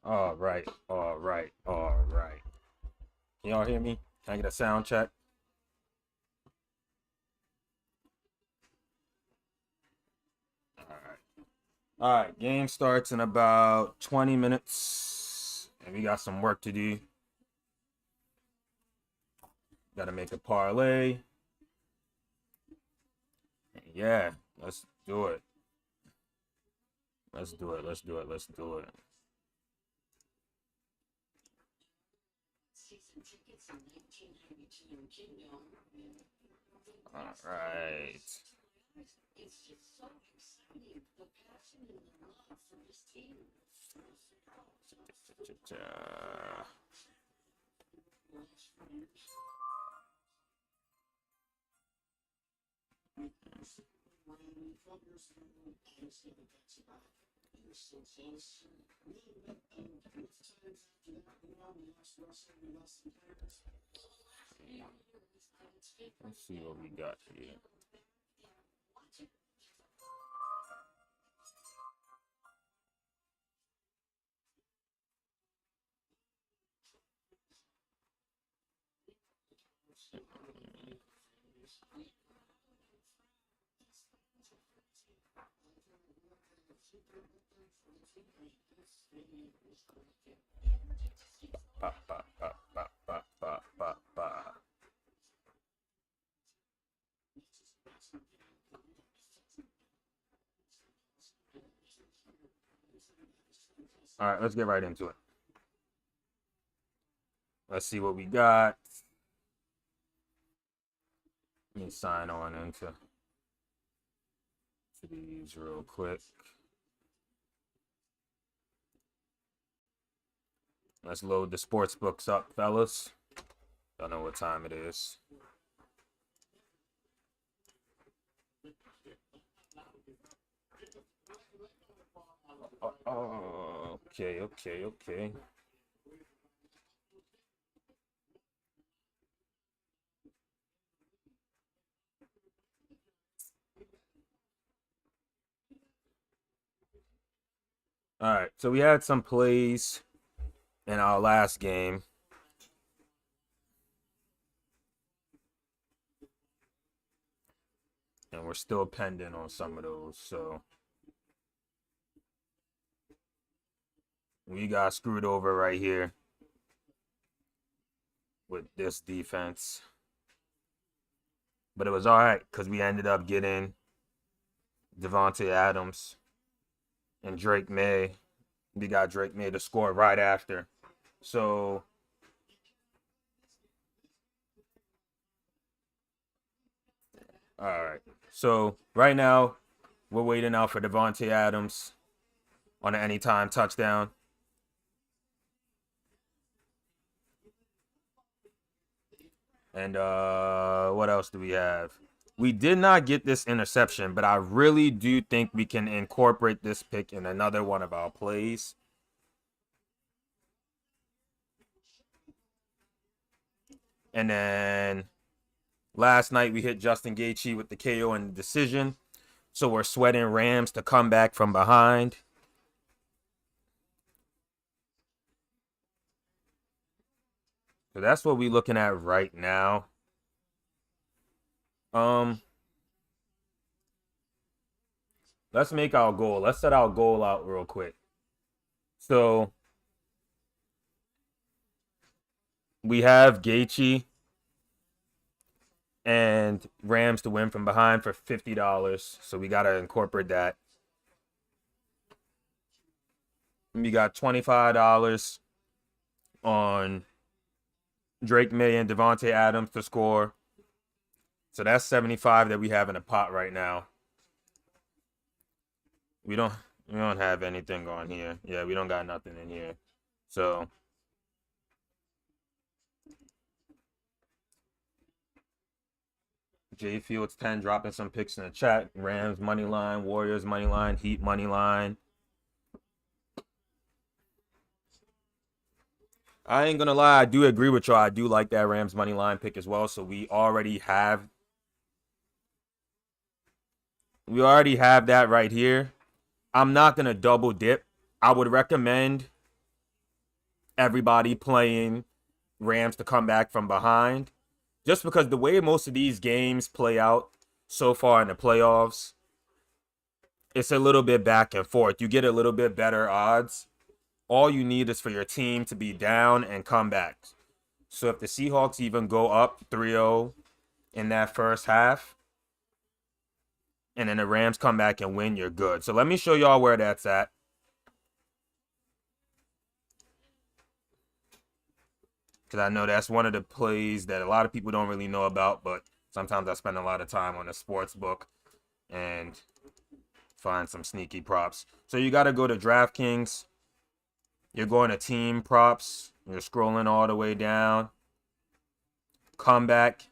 All right, all right, all right. Can y'all hear me? Can I get a sound check? All right. All right, game starts in about 20 minutes. And we got some work to do. Got to make a parlay. Yeah, let's do it. Let's do it. Let's do it. Let's do it. All right. Let's see what we got here. Ba, ba, ba, ba, ba, ba, ba, ba. All right, let's get right into it. Let's see what we got. Let me sign on into these real quick. Let's load the sports books up, fellas. Don't know what time it is. Oh, okay. All right, so we had some plays in our last game. And we're still pending on some of those, so we got screwed over right here with this defense. But it was all right because we ended up getting Devontae Adams and Drake May. We got Drake May to score right after. So all right. So right now we're waiting out for Devontae Adams on an anytime touchdown. And what else do we have? We did not get this interception, but I really do think we can incorporate this pick in another one of our plays. And then last night we hit Justin Gaethje with the KO and the decision. So we're sweating Rams to come back from behind. So that's what we're looking at right now. Let's make our goal. Let's set our goal out real quick. So we have Gaethje and Rams to win from behind for $50. So we got to incorporate that. We got $25 on Drake May and Devontae Adams to score. So that's 75 that we have in the pot right now. We don't have anything on here. Yeah, we don't got nothing in here. So J Fields 10 dropping some picks in the chat. Rams money line, Warriors money line, Heat money line. I ain't gonna lie, I do agree with y'all. I do like that Rams money line pick as well. So we already have that right here. I'm not gonna double dip. I would recommend everybody playing Rams to come back from behind. Just because the way most of these games play out so far in the playoffs, it's a little bit back and forth. You get a little bit better odds. All you need is for your team to be down and come back. So if the Seahawks even go up 3-0 in that first half, and then the Rams come back and win, you're good. So let me show y'all where that's at. Because I know that's one of the plays that a lot of people don't really know about, but sometimes I spend a lot of time on the sports book and find some sneaky props. So you got to go to DraftKings. You're going to team props. You're scrolling all the way down. Comeback.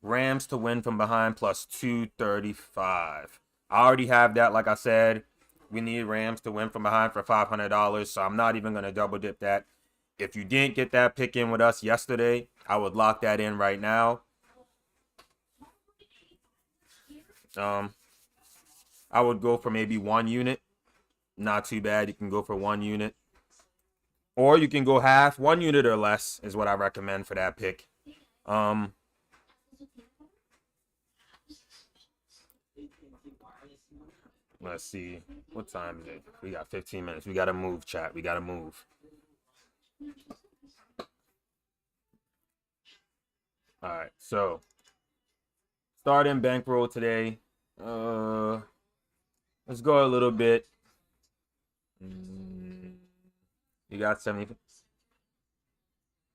Rams to win from behind plus 235. I already have that. Like I said, we need Rams to win from behind for $500. So I'm not even going to double dip that. If you didn't get that pick in with us yesterday, I would lock that in right now. I would go for maybe 1 unit. Not too bad. You can go for 1 unit. Or you can go half. 1 unit or less is what I recommend for that pick. Let's see. What time is it? We got 15 minutes. We got to move, chat. We got to move. All right. So, starting bankroll today. Let's go a little bit. You got 70.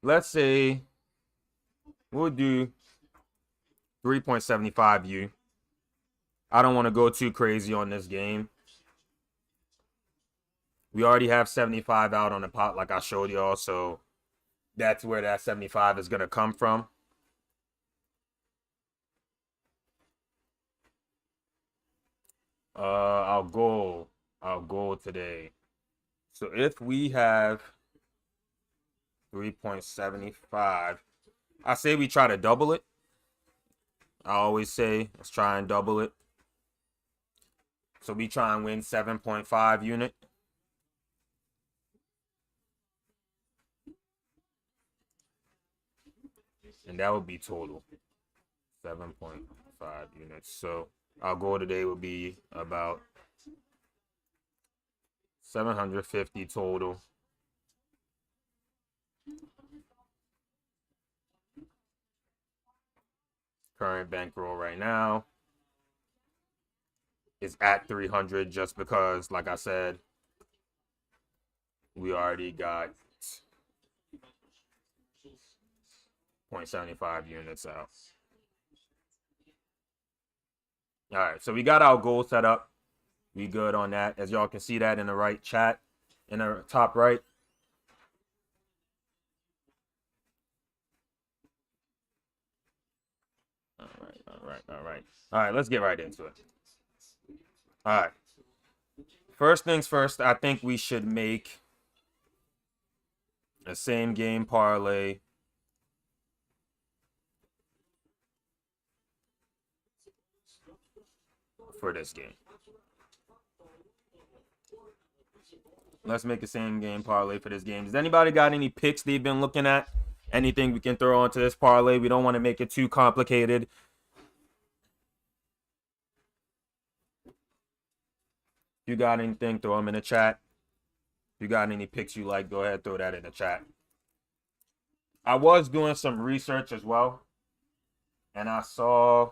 Let's say we'll do 3.75 U. I don't want to go too crazy on this game. We already have 75 out on the pot like I showed y'all, so that's where that 75 is going to come from. I'll go today. So if we have 3.75, I say we try to double it. I always say let's try and double it. So we try and win 7.5 unit. And that would be total 7.5 units. So our goal today would be about 750 total. Current bankroll right now is at 300 just because, like I said, we already got 0.75 units out. All right, so we got our goal set up. We good on that. As y'all can see that in the right chat, in the top right. All right, let's get right into it. All right. First things first, I think we should make a same game parlay for this game. Let's make a same game parlay for this game. Does anybody got any picks they've been looking at? Anything we can throw onto this parlay? We don't want to make it too complicated. If you got anything, throw them in the chat. If you got any picks you like, go ahead, throw that in the chat. I was doing some research as well, and I saw...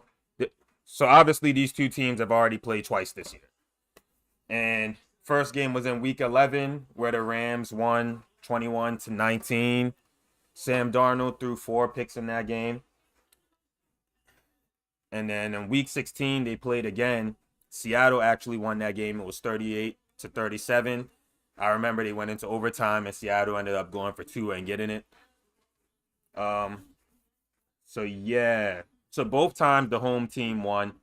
So obviously these two teams have already played twice this year. And first game was in week 11 where the Rams won 21-19. Sam Darnold threw 4 picks in that game. And then in week 16 they played again. Seattle actually won that game. It was 38-37. I remember they went into overtime and Seattle ended up going for 2 and getting it. So yeah. So both times the home team won.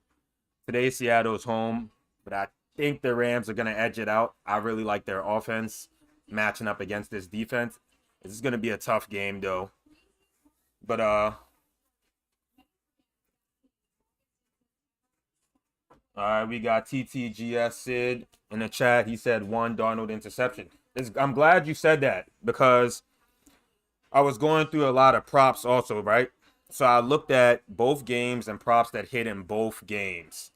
Today Seattle's home, but I think the Rams are going to edge it out. I really like their offense matching up against this defense. This is going to be a tough game though. But all right, we got TTGS Sid in the chat. He said 1 Darnold interception. I'm glad you said that because I was going through a lot of props also, right? So I looked at both games and props that hit in both games,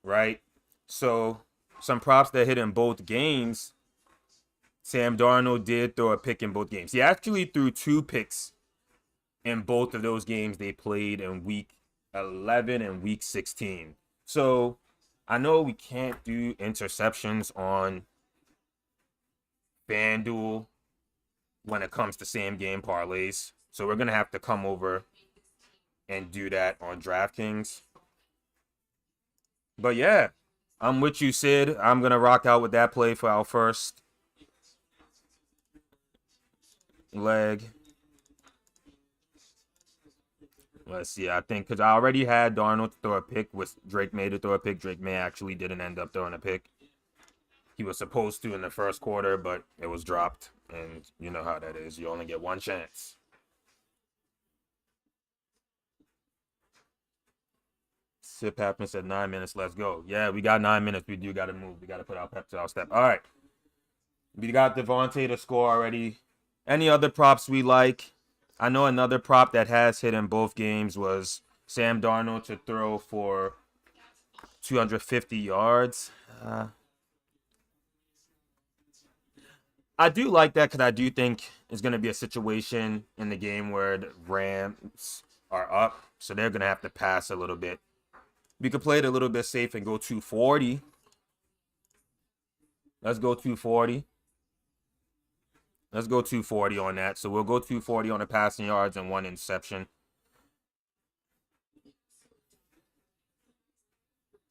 right? So some props that hit in both games, Sam Darnold did throw a pick in both games. He actually threw 2 picks in both of those games they played in week 11 and week 16. So I know we can't do interceptions on FanDuel when it comes to same game parlays. So we're going to have to come over and do that on DraftKings. But yeah, I'm with you, Sid. I'm going to rock out with that play for our first leg. Let's see. I think because I already had Darnold to throw a pick with Drake May to throw a pick. Drake May actually didn't end up throwing a pick. He was supposed to in the first quarter, but it was dropped. And you know how that is. You only get one chance. Sip happens said 9 minutes. Let's go. Yeah, we got 9 minutes. We do got to move. We got to put our pep to our step. All right. We got Devontae to score already. Any other props we like? I know another prop that has hit in both games was Sam Darnold to throw for 250 yards. I do like that because I do think it's going to be a situation in the game where the Rams are up, so they're going to have to pass a little bit. We could play it a little bit safe and go 240. Let's go 240. Let's go 240 on that. So we'll go 240 on the passing yards and 1 interception.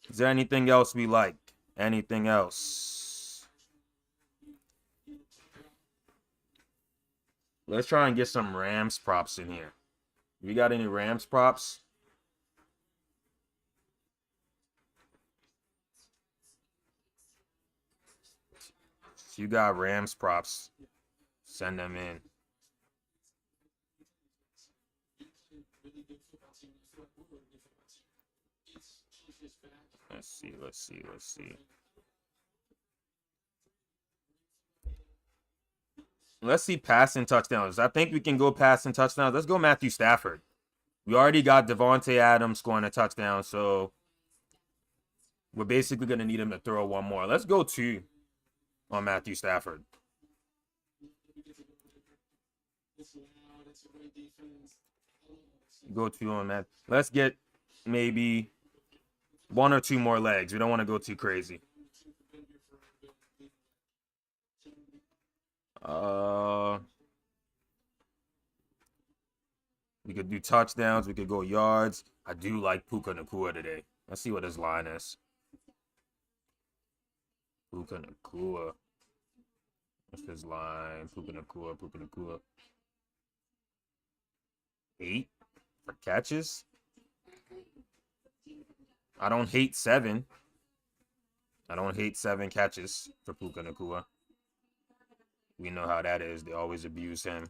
Is there anything else we like? Anything else? Let's try and get some Rams props in here. We got any Rams props? If you got Rams props, send them in. Let's see. Let's see passing touchdowns. I think we can go passing touchdowns. Let's go Matthew Stafford. We already got Devontae Adams scoring a touchdown, so we're basically going to need him to throw one more. Let's go 2 on Matthew Stafford. Go 2 on that. Let's get maybe 1 or 2 more legs. We don't want to go too crazy. We could do touchdowns. We could go yards. I do like Puka Nacua today. Let's see what his line is. Puka Nacua. What's his line? Puka Nacua. 8 for catches. I don't hate 7. I don't hate 7 catches for Puka Nacua. We know how that is. They always abuse him.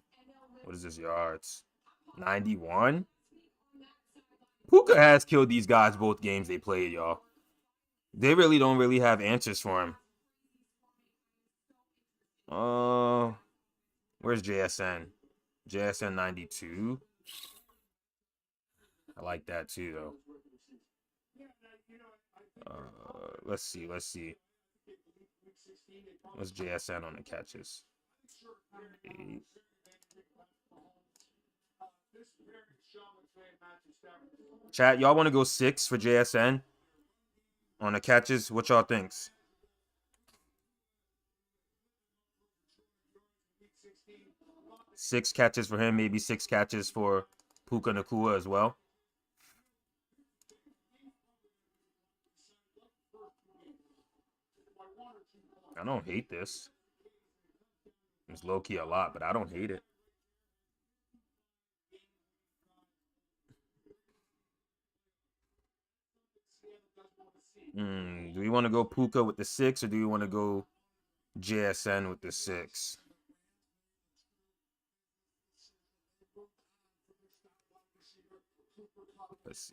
What is his yards? 91? Puka has killed these guys both games they played, y'all. They really don't really have answers for him. Where's JSN? JSN 92. I like that too, though. Let's see. What's JSN on the catches? 8. Chat, y'all want to go 6 for JSN on the catches? What y'all thinks? Six catches for him, maybe 6 catches for Puka Nacua as well. I don't hate this. It's low-key a lot, but I don't hate it. Do we want to go Puka with the 6 or do we want to go JSN with the 6? Let's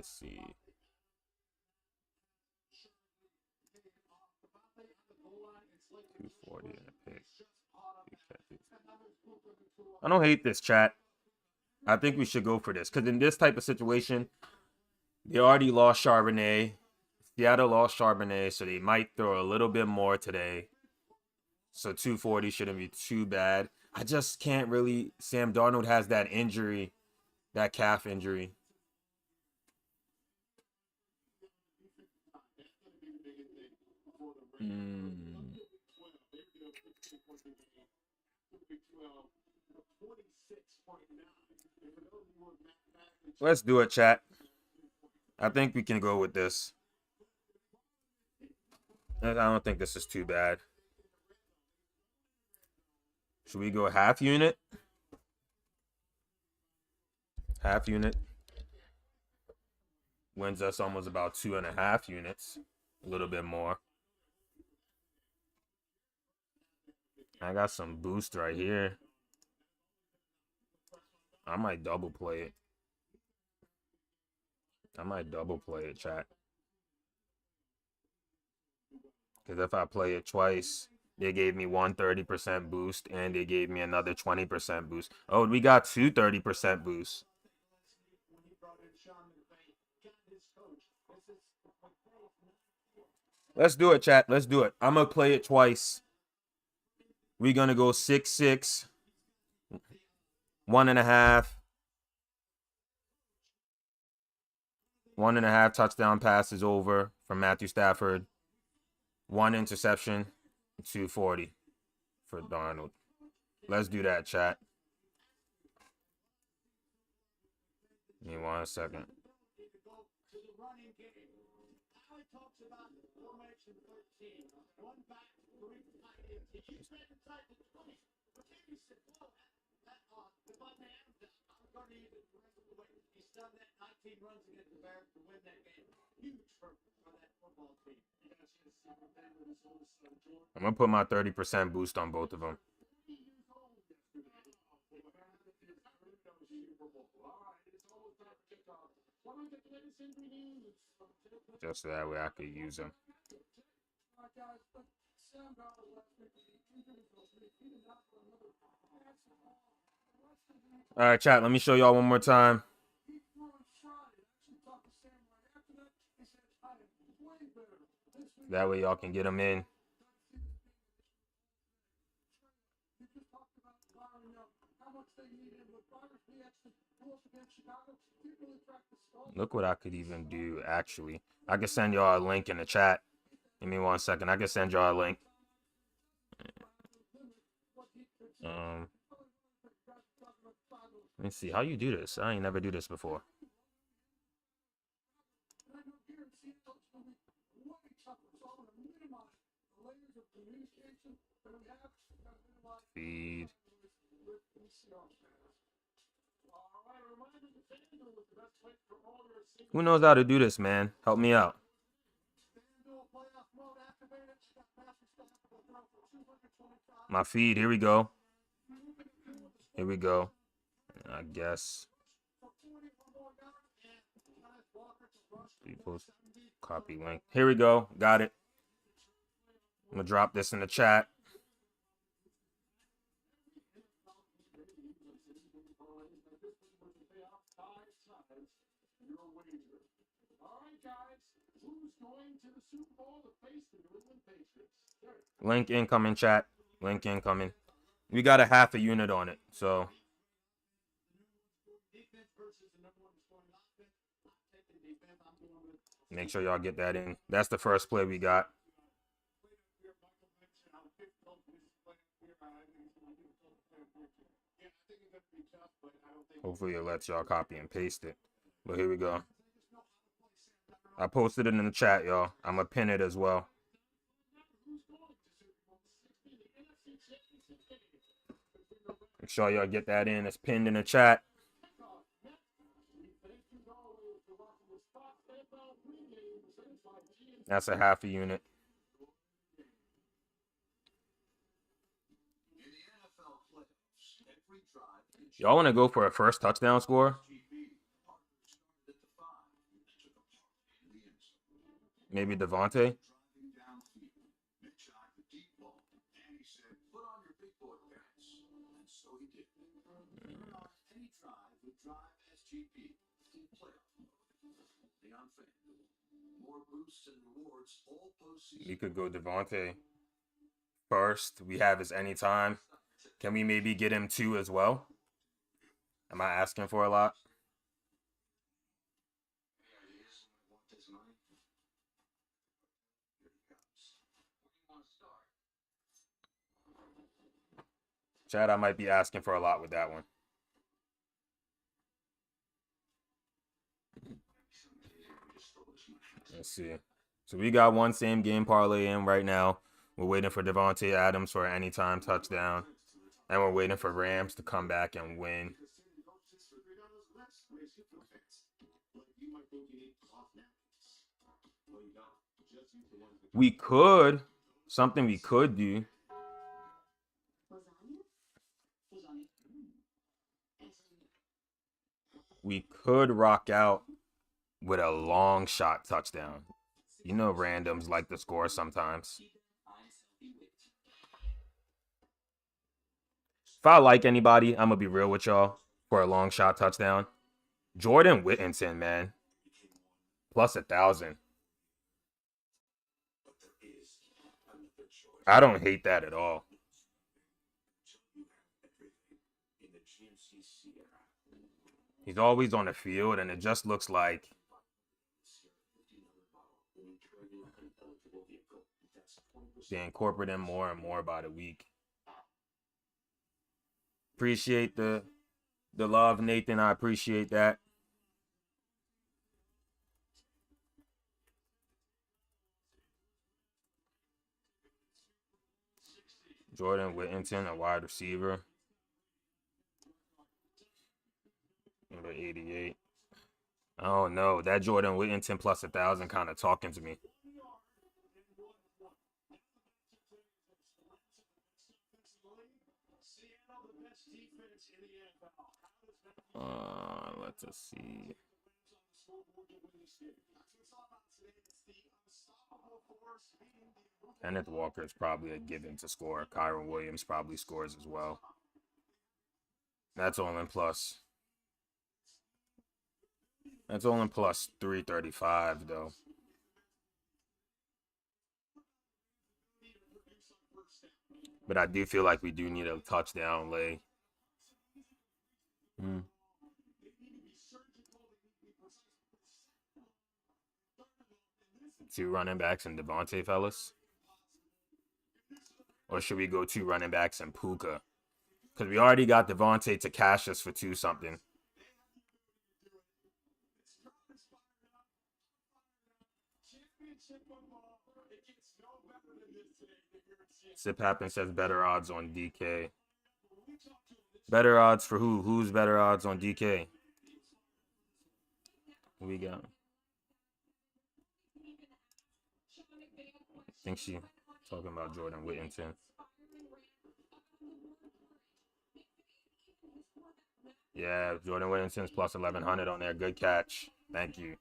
see. 240 and a pick. I don't hate this, chat. I think we should go for this. Because in this type of situation, they already lost Charbonnet. Seattle lost Charbonnet, so they might throw a little bit more today. So 240 shouldn't be too bad. I just can't really... Sam Darnold has that injury, that calf injury. Let's do it, chat. I think we can go with this. I don't think this is too bad. Should we go half unit? Half unit wins us almost about 2.5 units. A little bit more. I got some boost right here. I might double play it. Chat. Because if I play it twice, they gave me 130% boost, and they gave me another 20% boost. Oh, we got 230% boosts. Let's do it, chat. Let's do it. I'm going to play it twice. We're going to go 6-6. 1.5. 1.5 touchdown passes over from Matthew Stafford. 1 interception. 240 for Darnold. Let's do that, chat. Give me 1 second. I'm going to put my 30% boost on both of them. Just so that way I could use them. All right, chat. Let me show y'all one more time. That way y'all can get them in. Look what I could even do, actually. I can send y'all a link in the chat. Give me 1 second. I can send y'all a link. Let me see. How you do this? I ain't never do this before. Feed. Who knows how to do this, man? Help me out. My feed. Here we go. Here we go. I guess. Copy link. Here we go. Got it. I'm going to drop this in the chat. Link incoming, chat. Link incoming. We got a half a unit on it, so. Make sure y'all get that in. That's the first play we got. Hopefully it lets y'all copy and paste it. But here we go. I posted it in the chat, y'all. I'm going to pin it as well. Make sure y'all get that in. It's pinned in the chat. That's a half a unit. Y'all want to go for a first touchdown score? Maybe Devontae? We could go Devontae first. We have his anytime. Can we maybe get him 2 as well? Am I asking for a lot? Chad, I might be asking for a lot with that one. Let's see. So we got one same game parlay in right now. We're waiting for Devontae Adams for an anytime touchdown. And we're waiting for Rams to come back and win. We could. Something we could do. We could rock out with a long shot touchdown. You know randoms like to score sometimes. If I like anybody, I'm going to be real with y'all for a long shot touchdown. Jordan Whittington, man. Plus 1,000. I don't hate that at all. He's always on the field, and it just looks like they incorporate him more and more by the week. Appreciate the love, Nathan. I appreciate that. Jordan Whittington, a wide receiver. Number 88. Oh, no. That Jordan Whittington plus 1,000 kind of talking to me. Let's see. Kenneth Walker is probably a given to score. Kyron Williams probably scores as well. That's all in plus. That's all in plus 335, though. But I do feel like we do need a touchdown lay. 2 running backs and Devontae, fellas? Or should we go 2 running backs and Puka? Because we already got Devontae to cash us for 2 something. Sip Happen says better odds on DK. Better odds for who? Who's better odds on DK? Who we got? I think she talking about Jordan Whittington. Yeah, Jordan Whittington's plus 1,100 on there. Good catch. Thank you.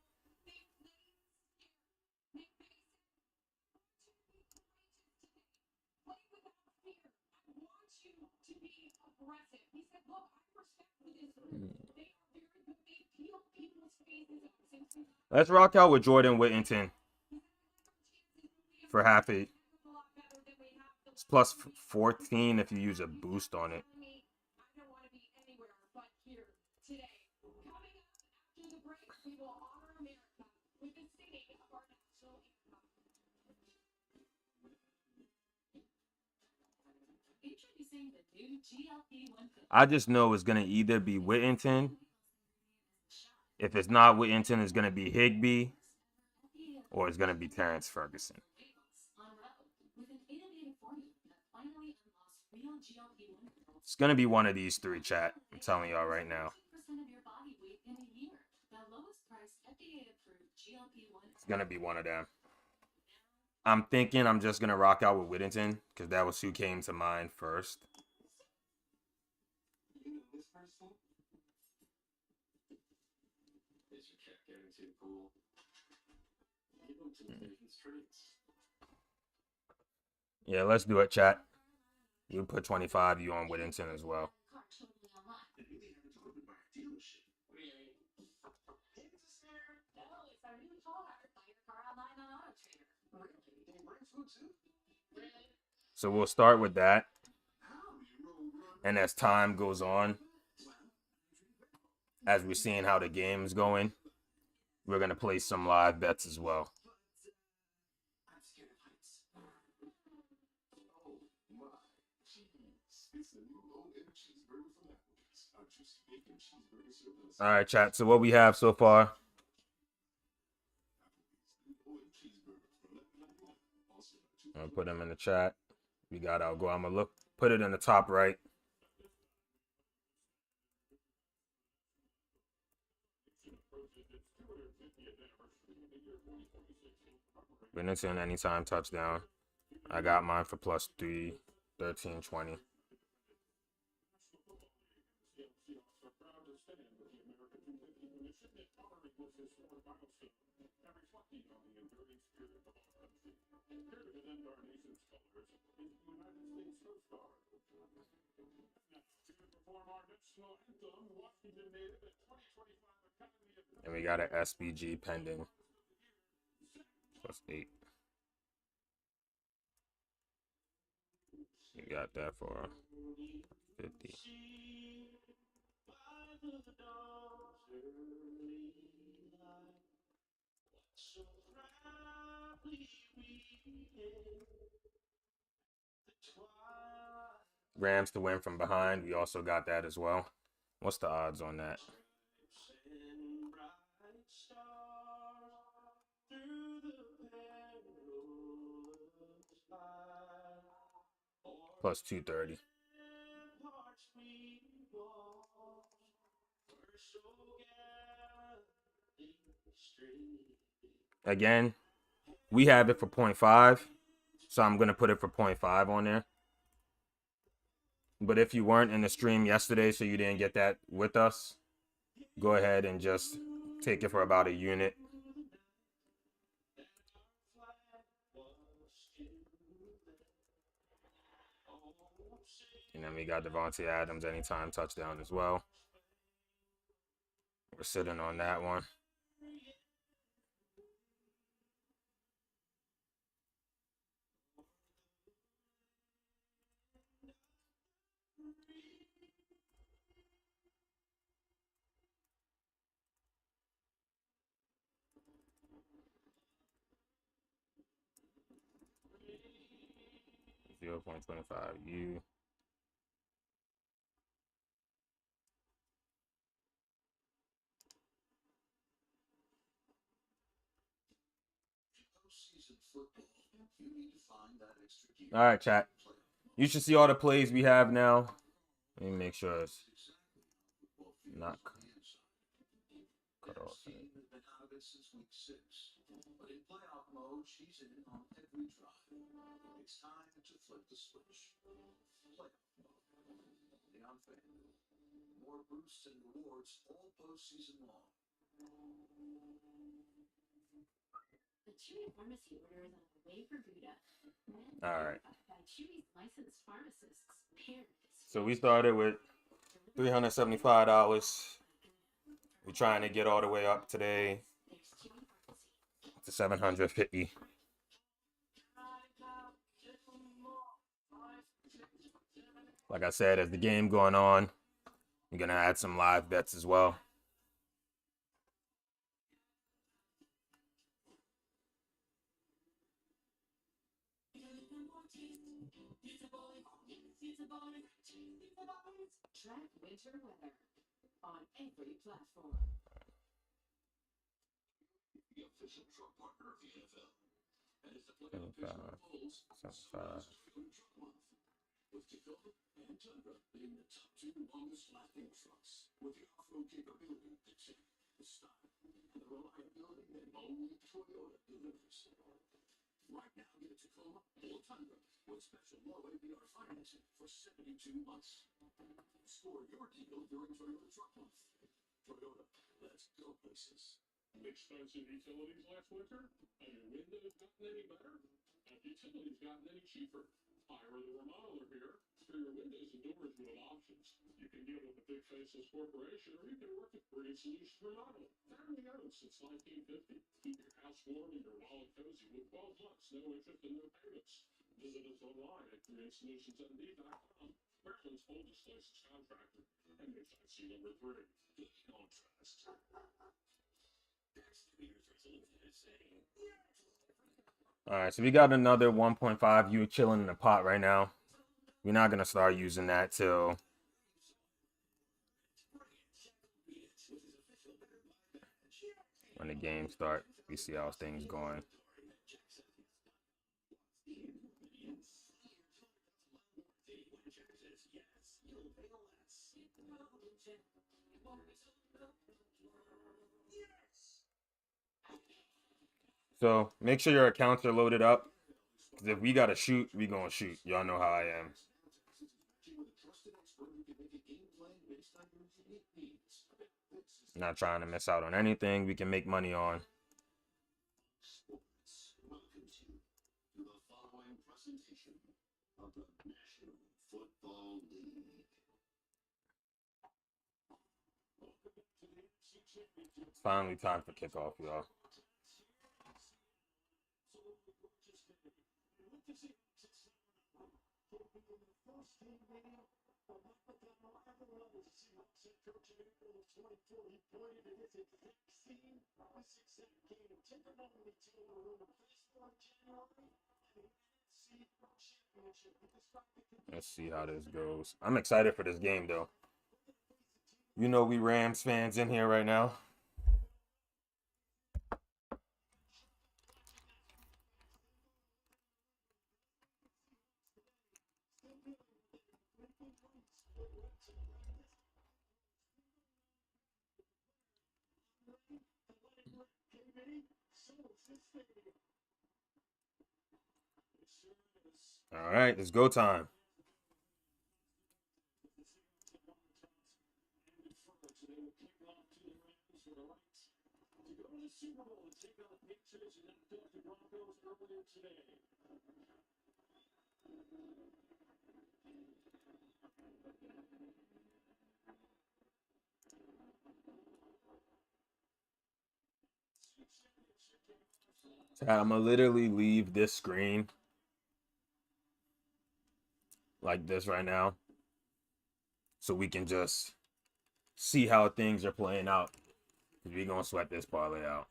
Let's rock out with Jordan Whittington for half a. It's plus 14 if you use a boost on it. I just know it's going to either be Whittington. If it's not Whittington, it's going to be Higbee. Or it's going to be Terrence Ferguson. It's going to be one of these 3, chat. I'm telling y'all right now. It's going to be one of them. I'm thinking I'm just going to rock out with Whittington because that was who came to mind first. Yeah, let's do it, chat. You put 25, you on Whittington as well. So we'll start with that. And as time goes on, as we're seeing how the game's going, we're going to place some live bets as well. All right, chat. So what we have so far. I'm going to put them in the chat. We got our go. I'm going to put it in the top right. Benson anytime touchdown. I got mine for +3, 13.20. And we got an SBG pending. +8. You got that for 50. Rams to win from behind. We also got that as well. What's the odds on that? +230. Again, we have it for 0.5, so I'm going to put it for 0.5 on there. But if you weren't in the stream yesterday, so you didn't get that with us, go ahead and just take it for about a unit. And then we got Devontae Adams anytime touchdown as well. We're sitting on that one. $0.25 All right, chat. You should see all the plays we have now. Let me make sure it's not cut off. All right. So we started with $375. We're trying to get all the way up today to $750. Like I said, as the game going on, we're gonna add some live bets as well. Track winter weather on every platform. The official truck partner of the NFL. And it's the playoff polls. With Tacoma and Tundra being the top two longest lasting trucks with the off-road capability to check the style and the reliability that only Toyota delivers. Right now, get a Tacoma or Tundra with special low APR financing for 72 months. Score your deal during Toyota Truck Month. Toyota, let's go places. Expensive utilities last winter? Have your windows gotten any better? Have utilities gotten any cheaper? Hire the remodeler here for your windows and doors with options. You can deal with a big faceless corporation, or you can work at Green Solutions Remodeling. Family owned since 1950. Keep your house All right, so we got another 1.5 U chilling in the pot right now. We're not gonna start using that till when the game starts. We see how things going. So make sure your accounts are loaded up. Because if we gotta shoot, we gonna shoot. Y'all know how I am. Not trying to miss out on anything we can make money on. It's finally time for kickoff, y'all. Let's see how this goes. I'm excited for this game, though. You know we Rams fans in here right now. All right, it's go time. I'm gonna literally leave this screen like this right now so we can just see how things are playing out. We're gonna sweat this parlay out.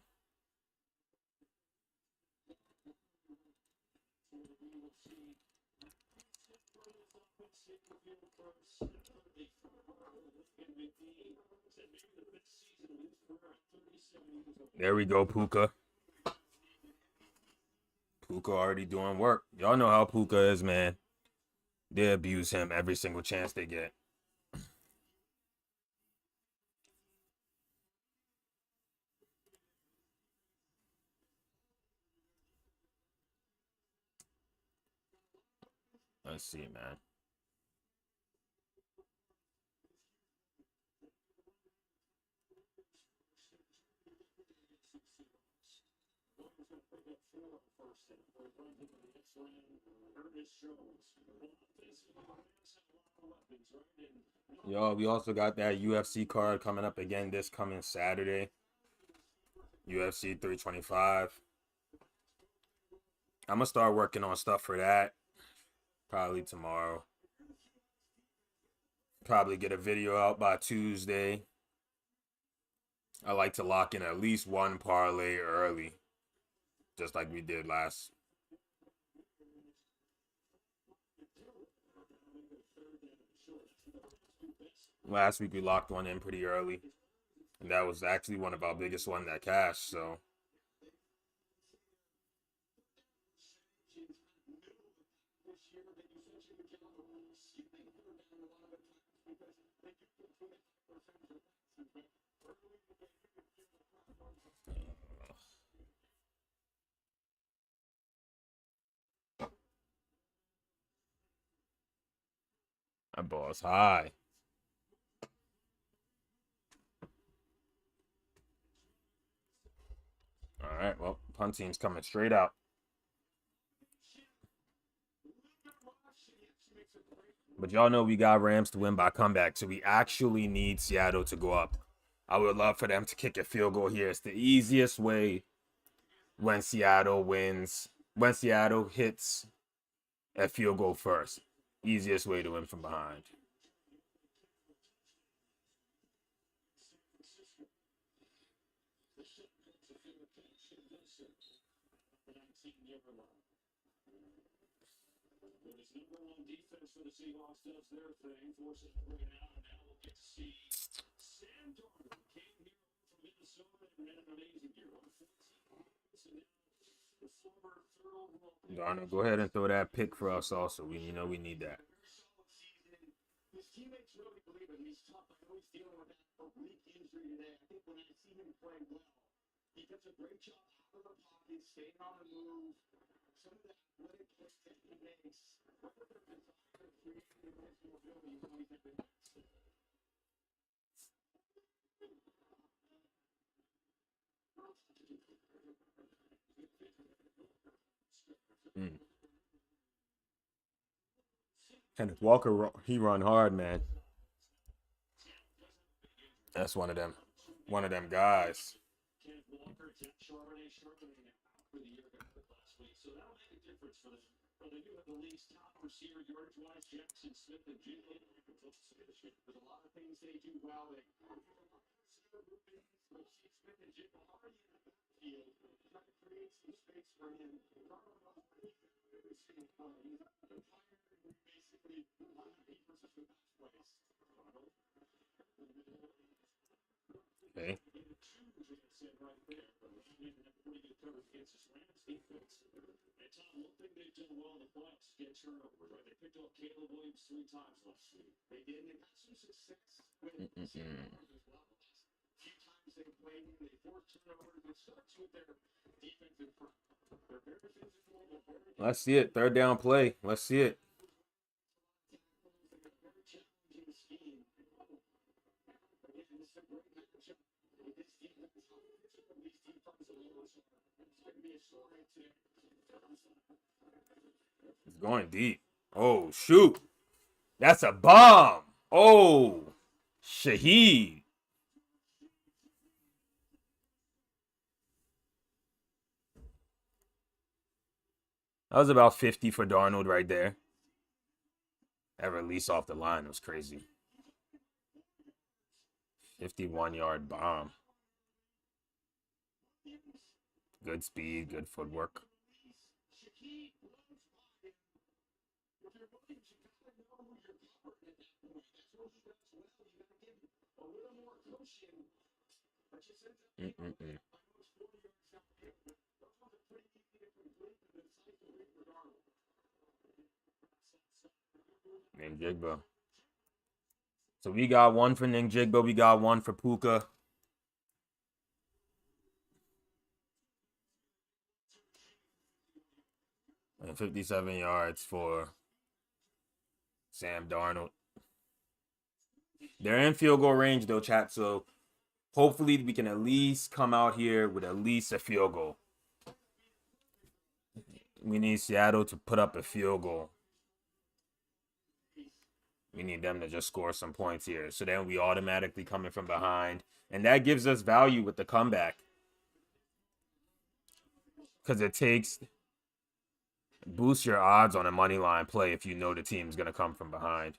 There we go, Puka. Puka already doing work. Y'all know how Puka is, man. They abuse him every single chance they get. Let's see, man. Yo, we also got that UFC card coming up again this coming Saturday. UFC 325. I'm going to start working on stuff for that. Probably tomorrow. Probably get a video out by Tuesday. I like to lock in at least one parlay early. Just like we did last. Last week we locked one in pretty early. And that was actually one of our biggest ones that cashed, so. That ball's high. All right, well, punt team's coming straight out. But y'all know we got Rams to win by comeback, so we actually need Seattle to go up. I would love for them to kick a field goal here. It's the easiest way when Seattle wins, when Seattle hits a field goal first. Easiest way to win from behind. Darnold, go ahead and throw that pick for us also. We need that. Kenneth Walker, he run hard, man. That's one of them guys. Okay. Let's see it. Third down play. Let's see it. It's going deep. Oh, shoot. That's a bomb. Oh, Shaheed. That was about 50 for Darnold right there. That release off the line was crazy. 51-yard bomb. Good speed, good footwork. Njigba. So we got one for Njigba. We got one for Puka. And 57 yards for Sam Darnold. They're in field goal range, though, chat. So hopefully we can at least come out here with at least a field goal. We need Seattle to put up a field goal. We need them to just score some points here. So then we automatically coming from behind. And that gives us value with the comeback. Because it boosts your odds on a money line play if you know the team's going to come from behind.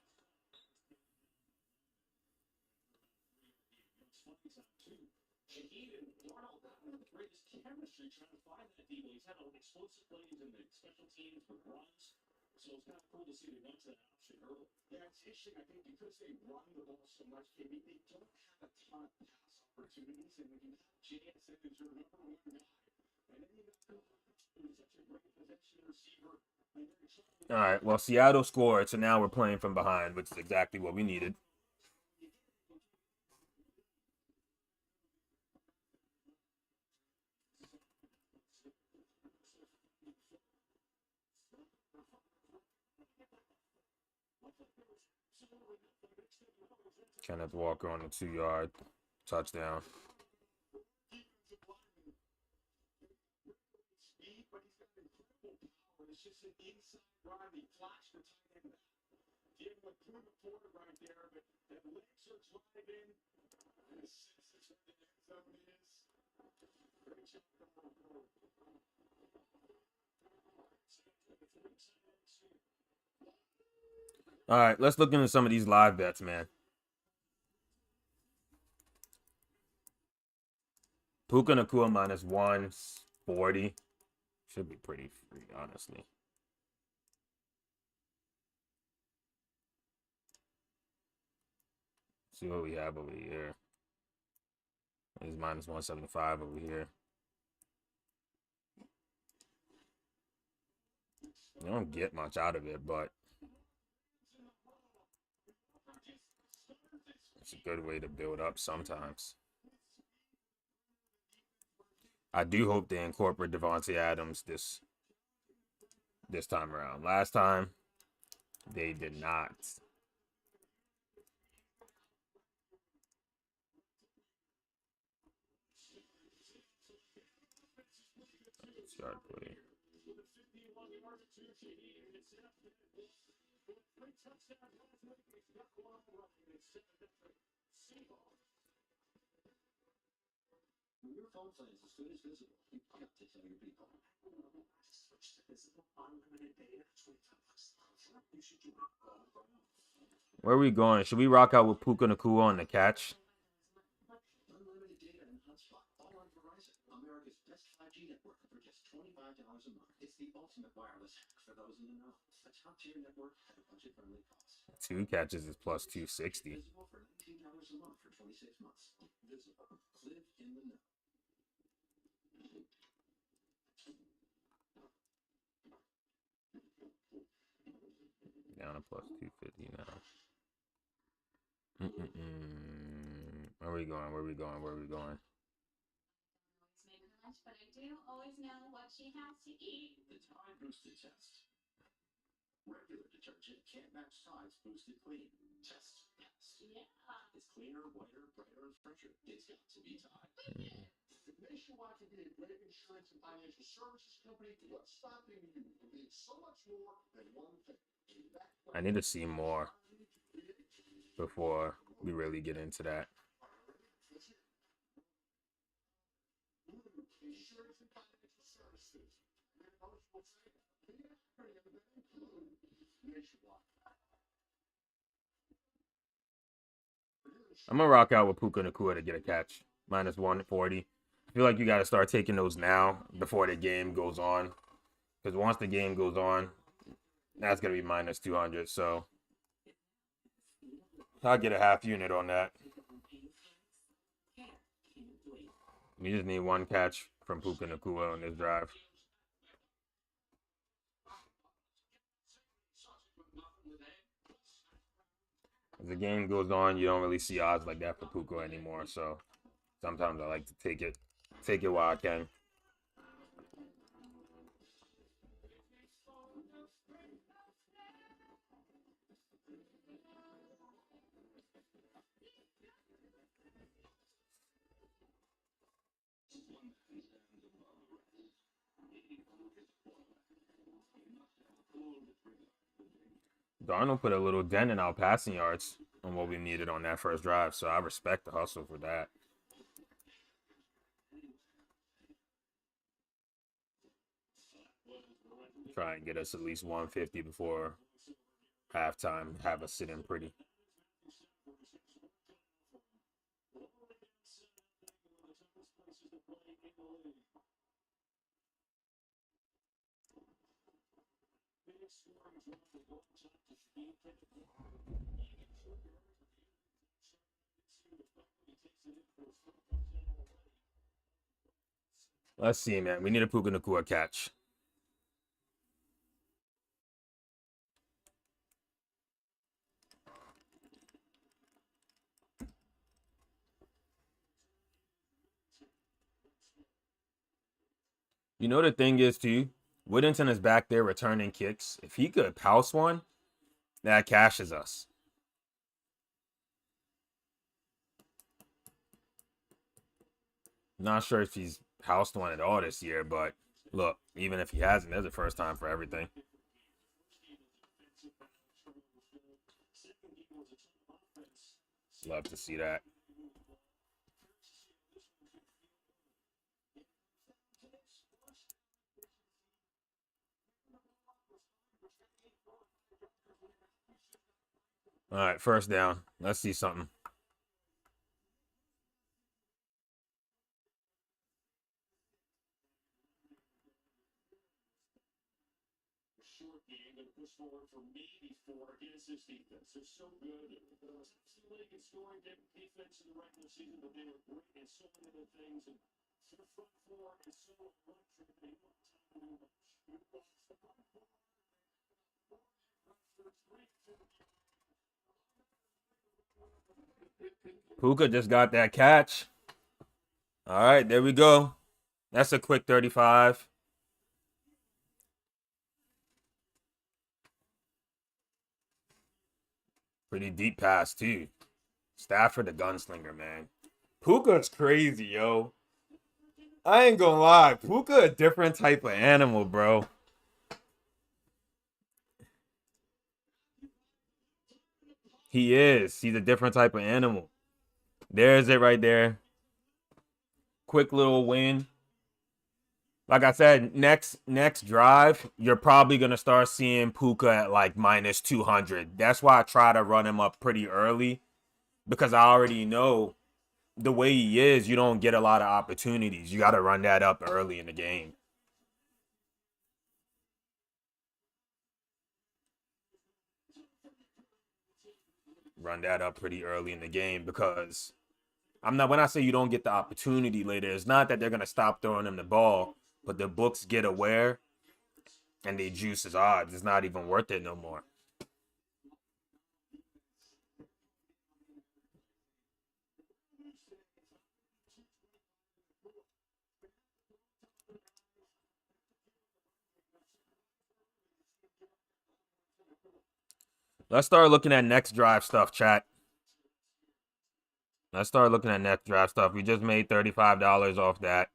So it's kind of cool to see they went to that option early. Yeah, it's interesting. I think because they run the ball so much, they don't have a ton of pass opportunities. And when you have J.S. Edmonds, your number one guy, and then you got such a great possession receiver. All right, well, Seattle scored, so now we're playing from behind, which is exactly what we needed. Kenneth Walker on the 2-yard touchdown. All right, let's look into some of these live bets, man. Puka Nacua minus 140. Should be pretty free, honestly. See what we have over here. He's minus 175 over here. You don't get much out of it, but it's a good way to build up sometimes. I do hope they incorporate Devontae Adams this time around. Last time, they did not. Start play. Where are we going? Should we rock out with Puka Nacua on the catch? Two catches is plus 260. Down to plus 250 now. Where are we going? Where are we going? Where are we going? But I do always know what she has to eat. The Tide Boosted Test. Regular detergent can't match Tide's Boosted Clean. Test. Yeah. It's cleaner, whiter, brighter, and fresher. It's got to be Tide. Nationwide can be a great insurance and financial services company. What's stopping you from being so much more than one thing? I need to see more before we really get into that. I'm gonna rock out with Puka Nacua to get a catch. Minus 140. I feel like you got to start taking those now before the game goes on. Because once the game goes on, that's going to be minus 200. So I'll get a half unit on that. We just need one catch from Puka Nacua on this drive. As the game goes on, you don't really see odds like that for Puka anymore. So sometimes I like to take it while I can. Darnold put a little dent in our passing yards on what we needed on that first drive, so I respect the hustle for that. Try and get us at least 150 before halftime, have us sit in pretty. Let's see, man. We need a Puka Nacua catch. You know the thing is, too? Whittington is back there returning kicks. If he could pouse one, that cashes us. Not sure if he's housed one at all this year, but look, even if he hasn't, there's a first time for everything. Love to see that. All right, first down. Let's see something. Short game and push forward for maybe 4 against this defense. They're so good. Leading in scoring defense in the regular season, but they were great in so many other things. And their front four is so electric. They want time to move. Puka just got that catch. All right, there we go. That's a quick 35. Pretty deep pass, too. Stafford the gunslinger, man. Puka's crazy, yo. I ain't gonna lie. Puka a different type of animal, bro. He is. He's a different type of animal. There's it right there. Quick little win. Like I said, next drive, you're probably going to start seeing Puka at like minus 200. That's why I try to run him up pretty early, because I already know the way he is, you don't get a lot of opportunities. You got to run that up early in the game. Run that up pretty early in the game, because when I say you don't get the opportunity later, it's not that they're going to stop throwing him the ball, but the books get aware and they juice his odds. It's not even worth it no more. Let's start looking at next drive stuff, chat. Let's start looking at next drive stuff. We just made $35 off that.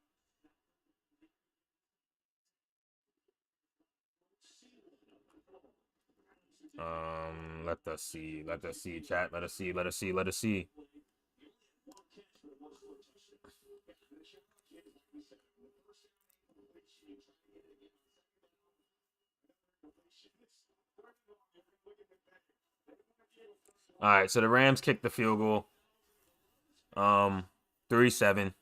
Let us see. Let us see, chat. Let us see. Let us see. Let us see. All right, so the Rams kicked the field goal. 3-7.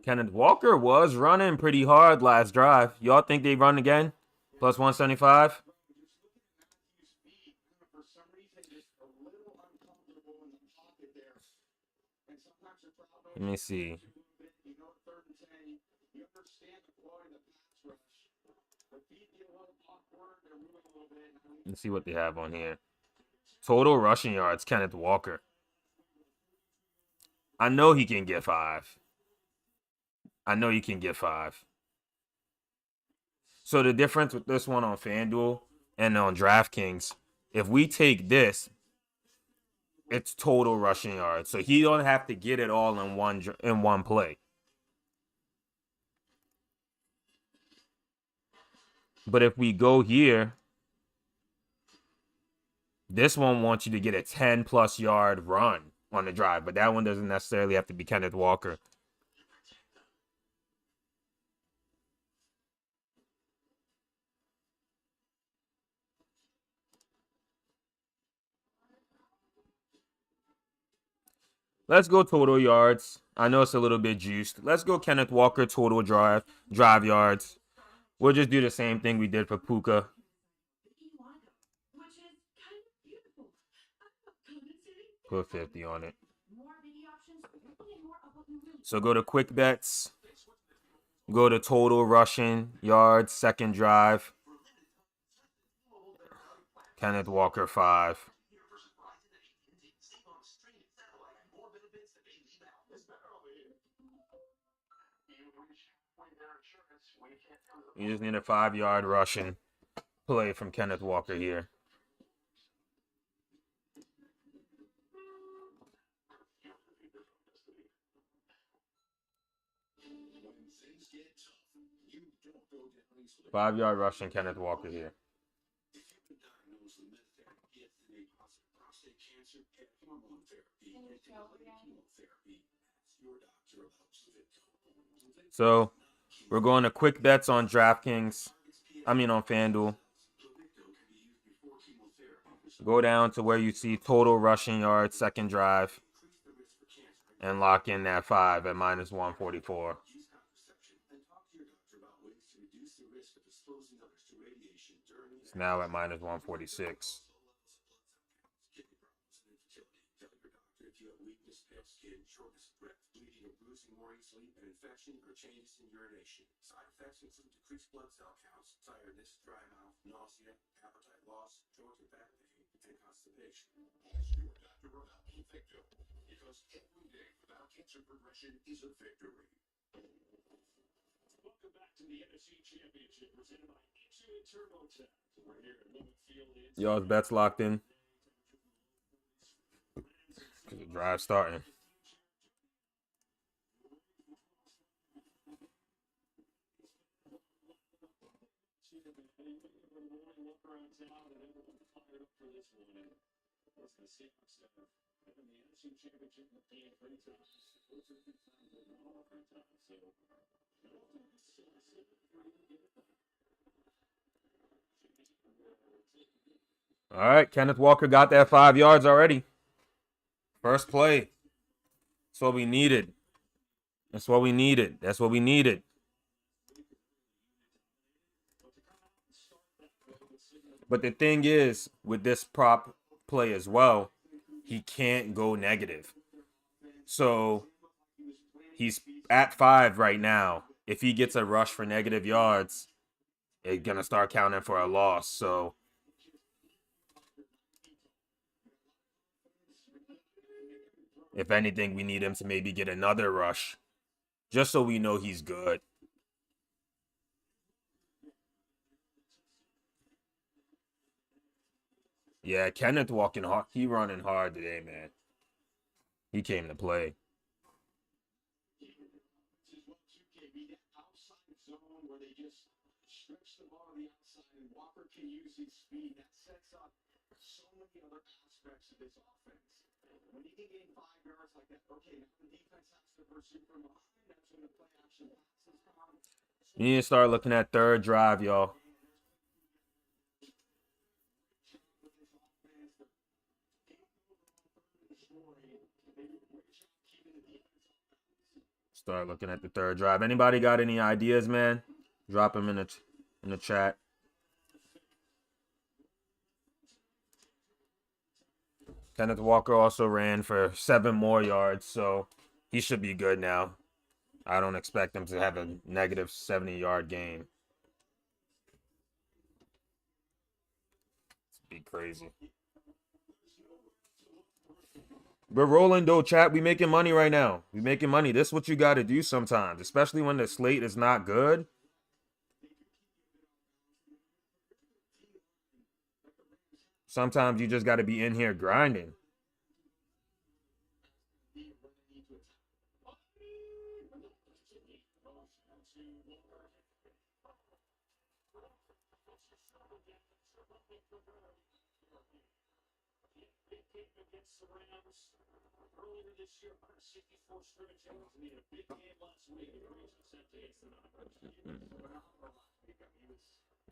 Kenneth Walker was running pretty hard last drive. Y'all think they run again? Plus 175? Let me see. Let's see what they have on here. Total rushing yards, Kenneth Walker. I know he can get 5. I know you can get 5. So the difference with this one on FanDuel and on DraftKings, if we take this, it's total rushing yards. So he don't have to get it all in one play. But if we go here, this one wants you to get a 10-plus yard run on the drive, but that one doesn't necessarily have to be Kenneth Walker. Let's go total yards. I know it's a little bit juiced. Let's go Kenneth Walker total drive yards. We'll just do the same thing we did for Puka. Put 50 on it. So go to quick bets. Go to total rushing yards, second drive. Kenneth Walker 5. You just need a 5-yard rushing play from Kenneth Walker here. Five-yard rushing Kenneth Walker here. So we're going to quick bets on DraftKings. I mean on FanDuel. Go down to where you see total rushing yards, second drive, and lock in that 5 at minus 144. It's now at minus 146. Welcome back to the NFC Championship presented by TurboTax. We're here at Limit Field. Y'all's bets locked in. The drive starting. All right, Kenneth Walker got that 5 yards already. First play. That's what we needed. That's what we needed. That's what we needed. But the thing is, with this prop play as well, he can't go negative. So he's at 5 right now. If he gets a rush for negative yards, it's going to start counting for a loss. So if anything, we need him to maybe get another rush just so we know he's good. Yeah, Kenneth walking hard. He running hard today, man. He came to play. When you can gain 5 yards like that, okay, now the defense has to pursue from behind. That's when the play action passes come. You need to start looking at third drive, y'all. Start looking at the third drive. Anybody got any ideas, man? Drop them in the chat. Kenneth Walker also ran for 7 more yards, so he should be good now. I don't expect him to have a negative 70-yard game. It'd be crazy. We're rolling though, chat. We making money right now. We making money. This is what you got to do sometimes, especially when the slate is not good. Sometimes you just got to be in here grinding. Earlier this year, 164 scrimmage yards, and he had a big game last week. He was sent against the Niners. He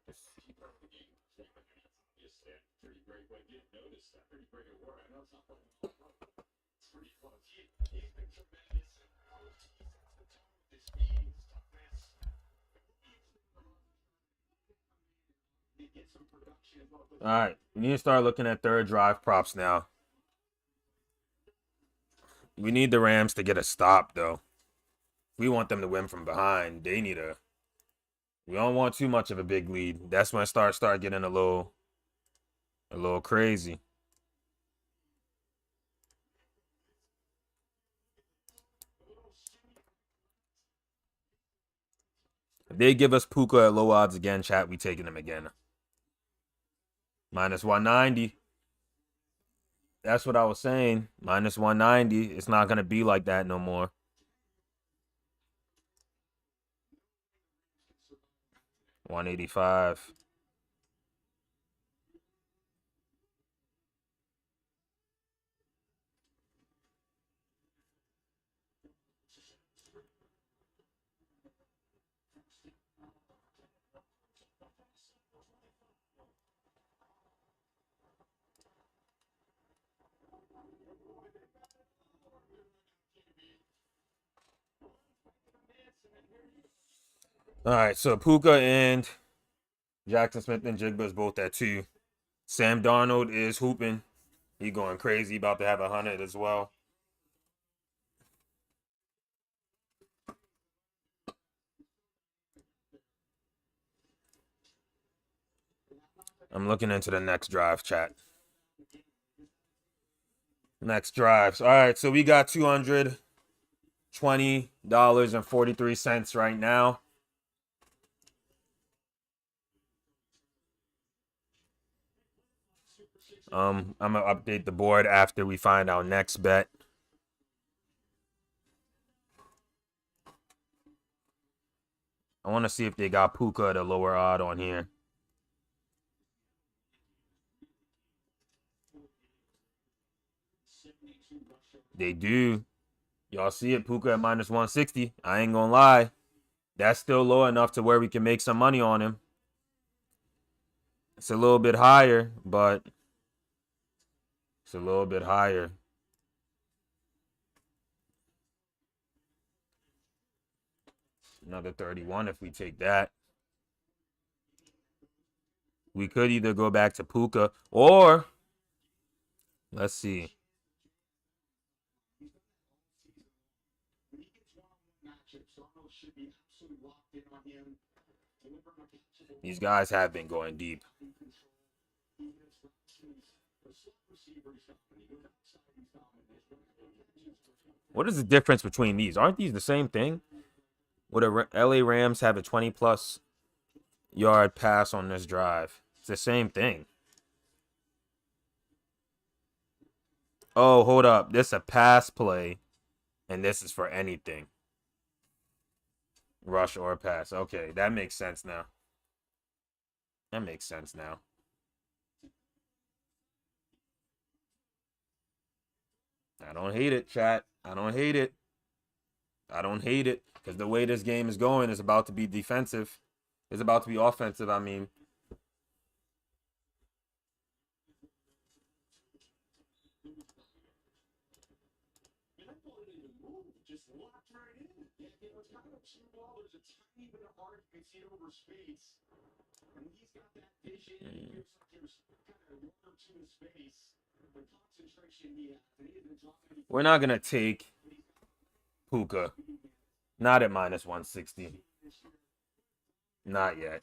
was key part of the game. Just that pretty great way. Didn't notice that pretty great award. I know it's not it's pretty close. He's been tremendous. His speed, his toughness. He gets some production. All right, we need to start looking at third drive props now. We need the Rams to get a stop, though. We want them to win from behind. They need a... We don't want too much of a big lead. That's when it start getting a little crazy. If they give us Puka at low odds again, chat, we taking them again. Minus 190. That's what I was saying. Minus 190. It's not going to be like that no more. $185. All right, so Puka and Jackson Smith and Jigba's both at 2. Sam Darnold is hooping. He going crazy, about to have 100 as well. I'm looking into the next drive, chat. Next drives. All right, so we got $220.43 right now. I'm gonna update the board after we find our next bet. I want to see if they got Puka at a lower odd on here. They do. Y'all see it, Puka at minus 160. I ain't gonna lie. That's still low enough to where we can make some money on him. It's a little bit higher, but it's a little bit higher. Another 31 if we take that. We could either go back to Puka or let's see. These guys have been going deep. What is the difference between these? Aren't these the same thing? Would the LA Rams have a 20-plus yard pass on this drive? It's the same thing. Oh, hold up. This is a pass play, and this is for anything. Rush or pass. Okay, that makes sense now. That makes sense now. I don't hate it, chat. I don't hate it. I don't hate it. Because the way this game is going is about to be defensive. It's about to be offensive, I mean. We're not going to take Puka. Not at minus 160. Not yet.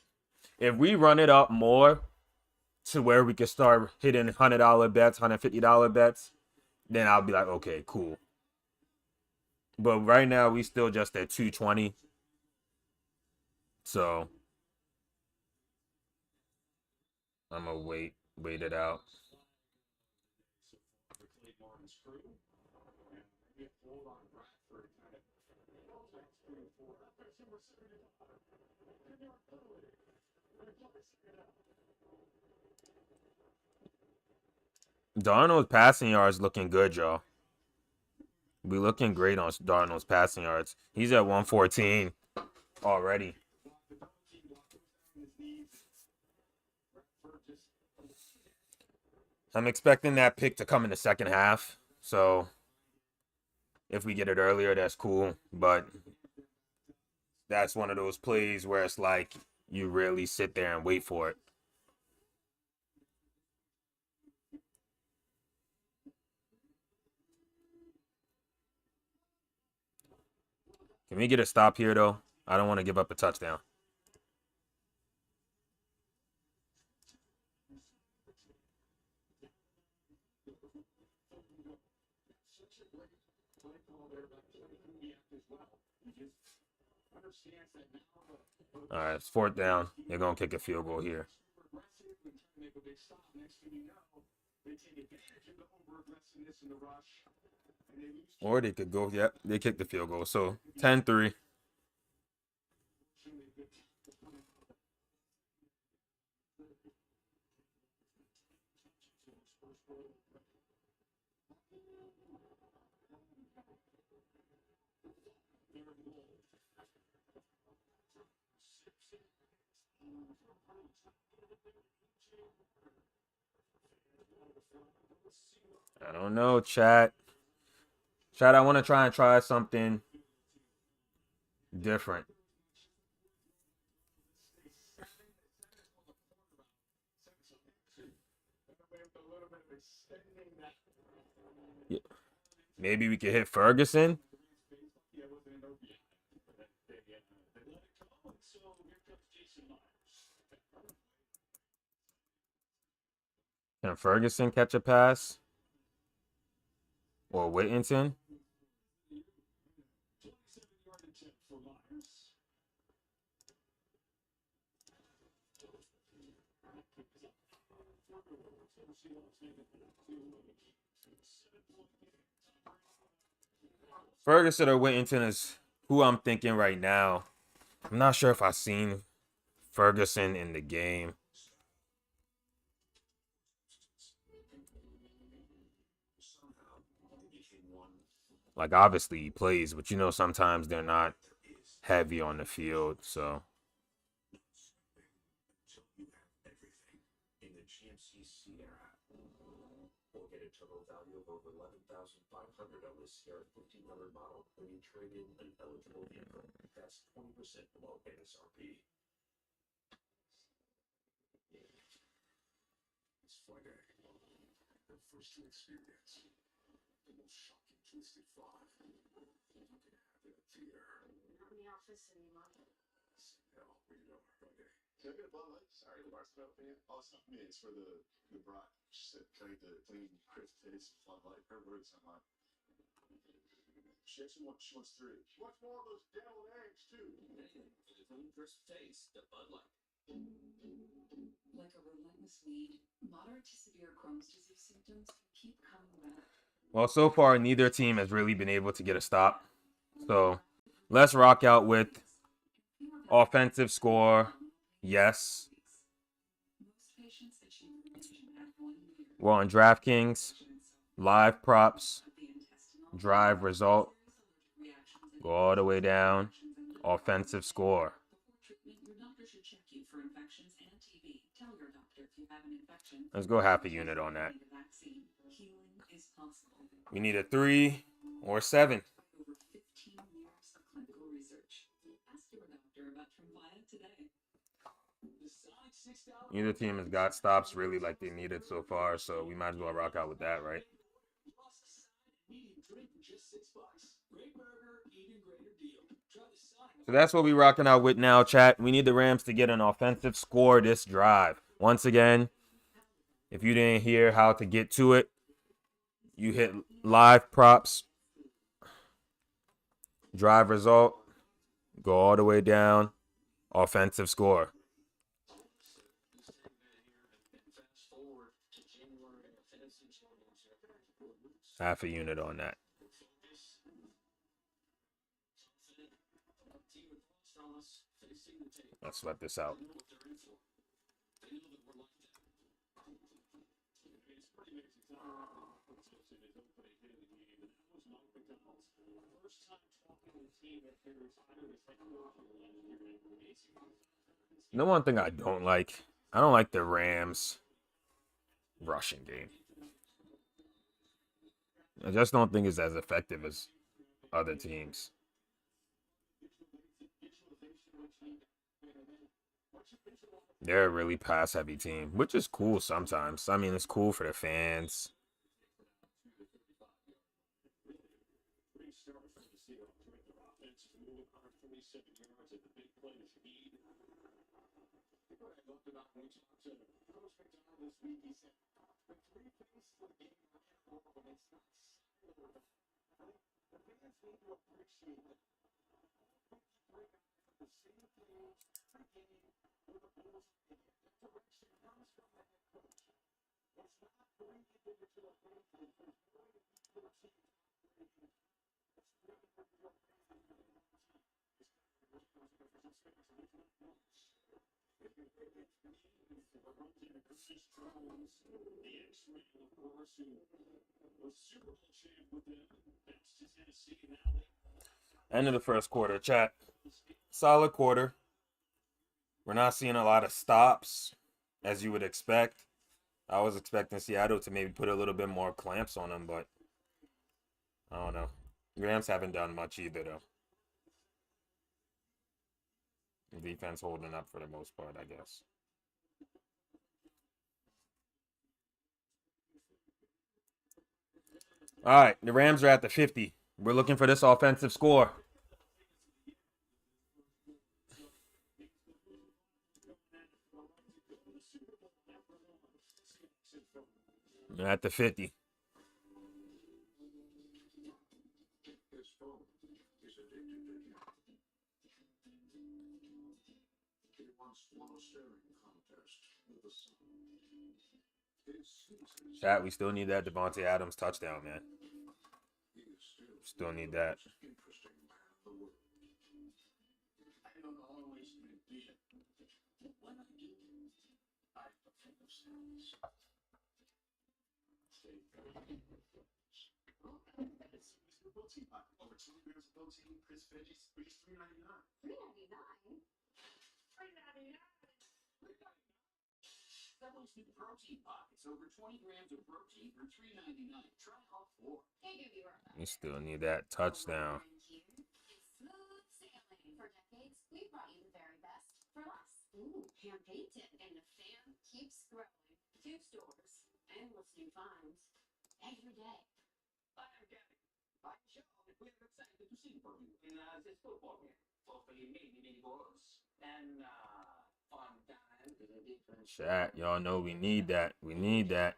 If we run it up more to where we can start hitting $100 bets, $150 bets, then I'll be like, okay, cool. But right now, we still just at 220. So I'm going to wait it out. Darnold's passing yards looking good, y'all. We looking great on Darnold's passing yards. He's at 114 already. I'm expecting that pick to come in the second half. So if we get it earlier, that's cool. But that's one of those plays where it's like you really sit there and wait for it. Can we get a stop here, though? I don't want to give up a touchdown. All right, it's 4th down. They're going to kick a field goal here. Or they could go, yep, they kicked the field goal. So 10-3. I don't know, chat. Chat, I want to try something different. Yeah. Maybe we could hit Ferguson. Can Ferguson catch a pass? Or Whittington? Ferguson or Whittington is who I'm thinking right now. I'm not sure if I've seen Ferguson in the game. Like, obviously he plays, but sometimes they're not heavy on the field, so. Well, so far, neither team has really been able to get a stop. So let's rock out with offensive score. Yes. We're on DraftKings. Live props. Drive result. Go all the way down. Offensive score. Let's go half a unit on that. We need a 3 or 7. Neither team has got stops really like they needed so far, so we might as well rock out with that, right? So that's what we're rocking out with now, chat. We need the Rams to get an offensive score this drive. Once again, if you didn't hear how to get to it, you hit live props, drive result, go all the way down, offensive score. Half a unit on that. Let's sweat this out. The one thing I don't like the Rams rushing game. I just don't think it's as effective as other teams. They're a really pass-heavy team, which is cool sometimes. I mean, it's cool for the fans. End of the first quarter, chat. Solid quarter. We're not seeing a lot of stops, as you would expect. I was expecting Seattle to maybe put a little bit more clamps on them, but I don't know. Rams haven't done much either, though. The defense holding up for the most part, I guess. All right, the Rams are at the 50. We're looking for this offensive score. They're at the 50. Chat, we still need that Devontae Adams touchdown, man. Still need that. Over 2 grams of protein, crisp veggies, $3.99. Several scoop protein pockets, over 20 grams of protein for $3.99. Try all 4. We still need that touchdown. Smooth sailing. For decades, we've brought you the very best for less. Ooh, hand painted, and the fan keeps growing. 2 stores, endless new finds every day. By show, we're excited to see for you in this football game. Hopefully, many goals and fun time. Chat, y'all know we need that. We need that.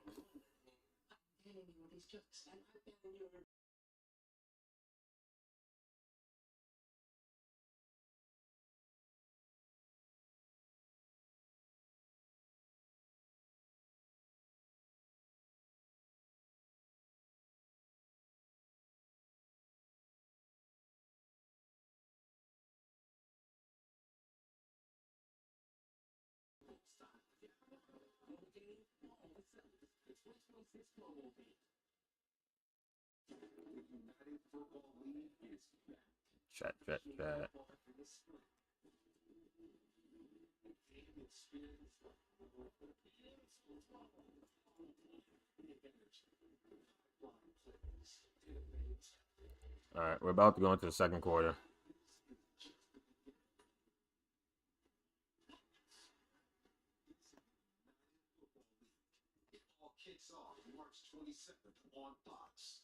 Chat. All right, we're about to go into the second quarter. Kicks off March 27th on Fox.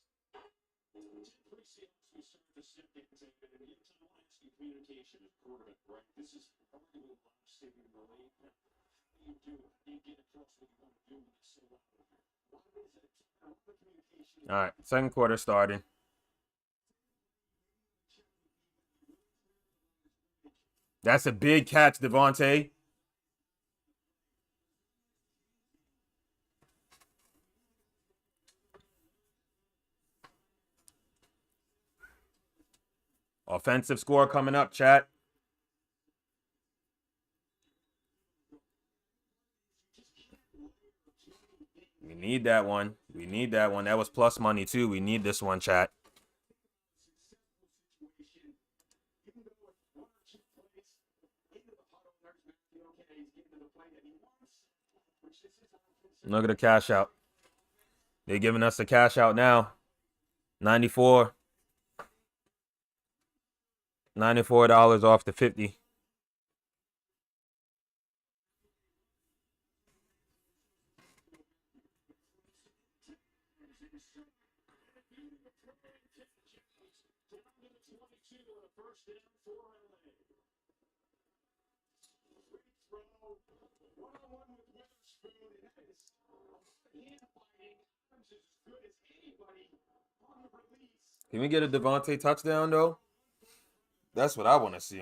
Communication is quarterback, right? This is arguably life-saving relate. You do it. You get across what you want to do when you say that. What is it? The communication. All right, second quarter starting. That's a big catch, Devontae. Offensive score coming up, chat. We need that one. We need that one. That was plus money, too. We need this one, chat. Look at the cash out. They're giving us the cash out now. $94 off the 50. Can we get a Devontae touchdown, though? That's what I want to see.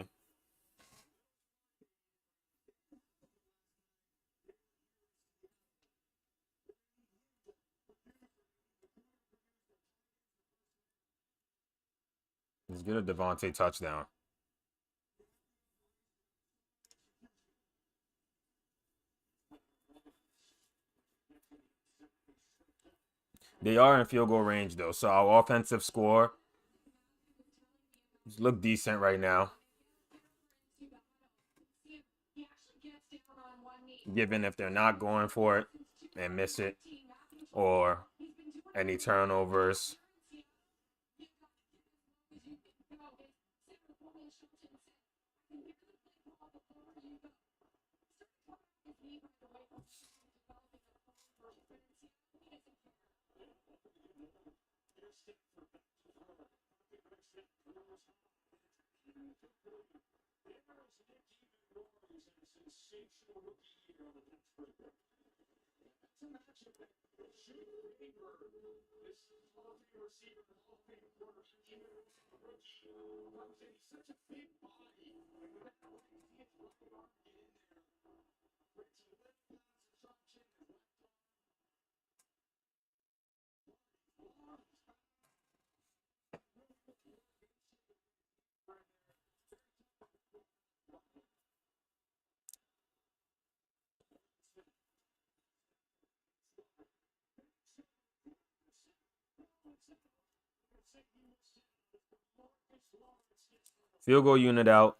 Let's get a Devontae touchdown. They are in field goal range, though, so our offensive score look decent right now. Given if they're not going for it and miss it, or any turnovers. Field goal unit out.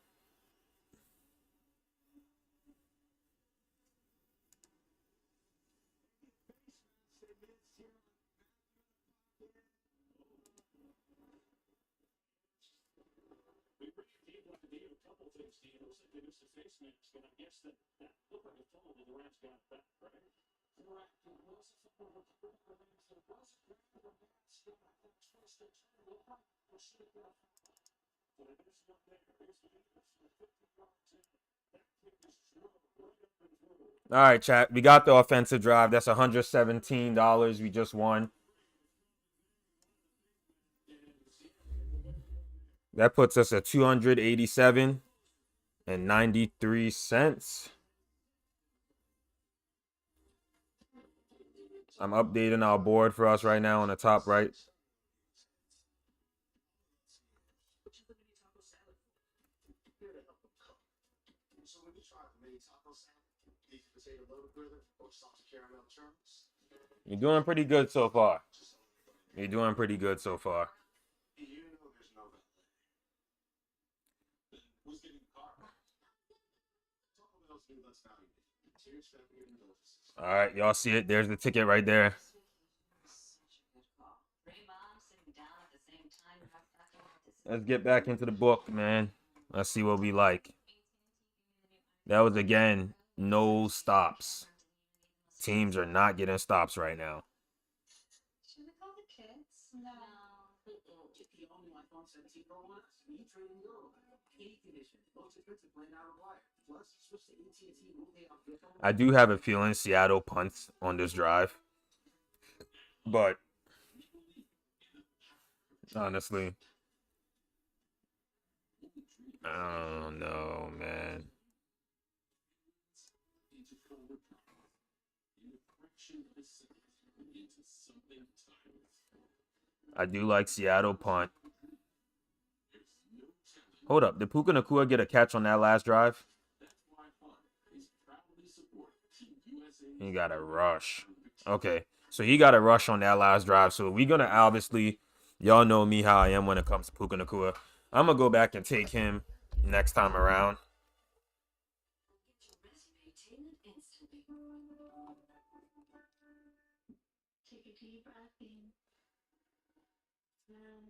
All right, chat. We got the offensive drive. That's $117 we just won. That puts us at $287.93. I'm updating our board for us right now on the top right. You're doing pretty good so far. You're doing pretty good so far. All right, y'all see it? There's the ticket right there. Let's get back into the book, man. Let's see what we like. That was, again, no stops. Teams are not getting stops right now. Should we call the kids? No. I do have a feeling Seattle punts on this drive. But honestly, I don't know, man. I do like Seattle punt. Hold up. Did Puka Nacua get a catch on that last drive? He got a rush. Okay. So he got a rush on that last drive. So we're going to obviously, y'all know me how I am when it comes to Puka Nacua. I'm going to go back and take him next time around. Take a deep breath in and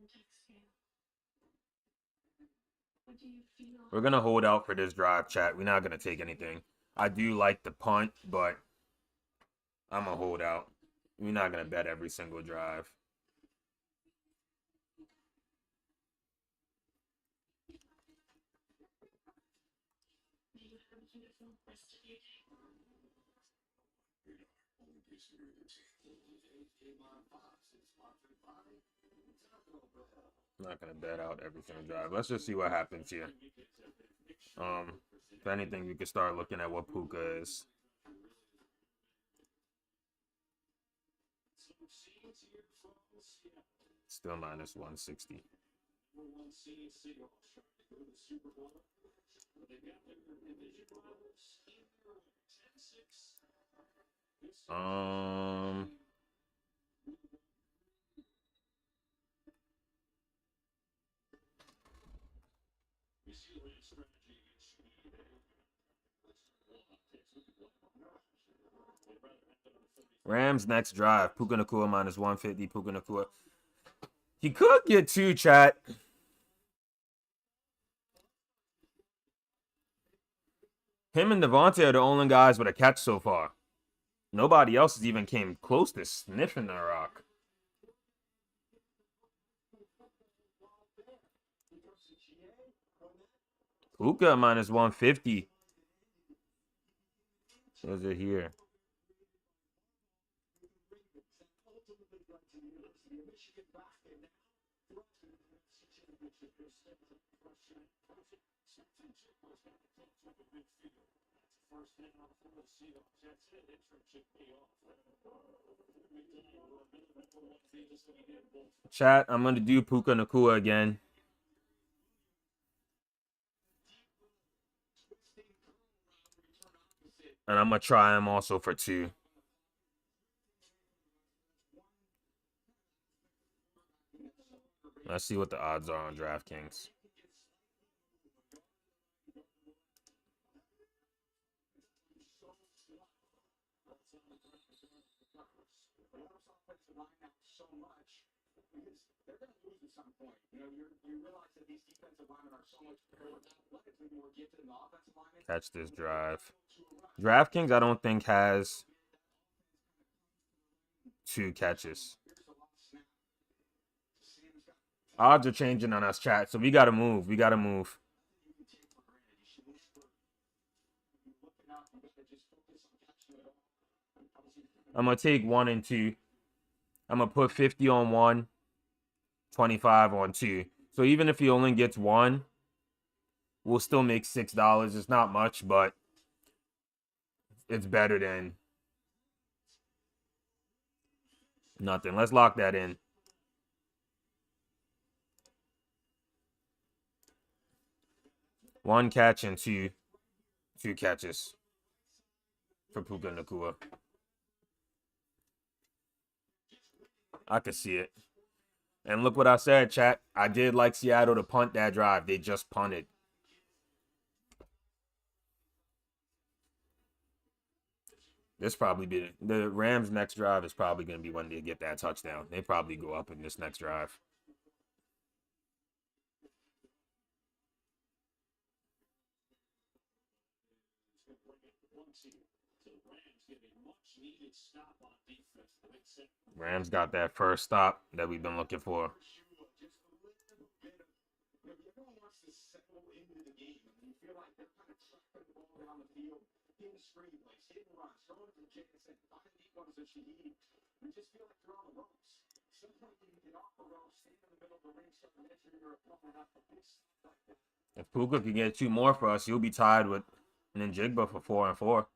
exhale. What do you feel? We're going to hold out for this drive, chat. We're not going to take anything. I do like the punt, but I'm going to hold out. We're not going to bet every single drive. May you have a beautiful rest of your day. I'm not going to bet out every single drive. Let's just see what happens here. If anything, we could start looking at what Puka is. Still minus 160. Rams next drive. Puka Nacua minus 150. Puka Nacua. He could get two, chat. Him and Devontae are the only guys with a catch so far. Nobody else has even came close to sniffing the rock. Puka minus 150. Is it here? Chat, I'm going to do Puka Nacua again. And I'm going to try him also for 2. Let's see what the odds are on DraftKings. Catch this drive. DraftKings, I don't think, has 2 catches. Odds are changing on us, chat, so we got to move. We got to move. I'm going to take 1 and 2. I'm going to put 50 on 1, 25 on 2. So even if he only gets 1, we'll still make $6. It's not much, but it's better than nothing. Let's lock that in. One catch and two catches for Puka Nacua. I could see it. And look what I said, chat. I did like Seattle to punt that drive. They just punted. This probably be the Rams' next drive is probably going to be when they get that touchdown. They probably go up in this next drive. Rams got that first stop that we've been looking for. If Puka can get 2 more for us, he'll be tied with Njigba for 4 and 4.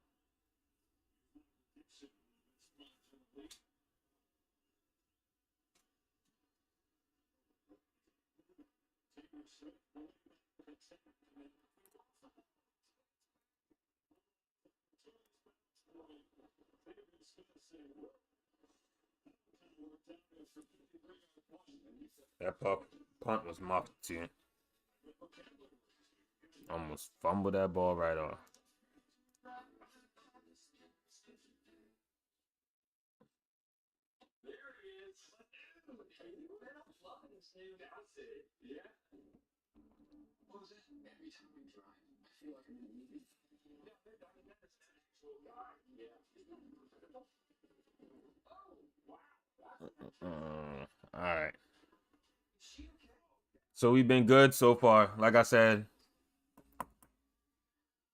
That punt was muffed too. Almost fumbled that ball right off. All right. So we've been good so far. Like I said,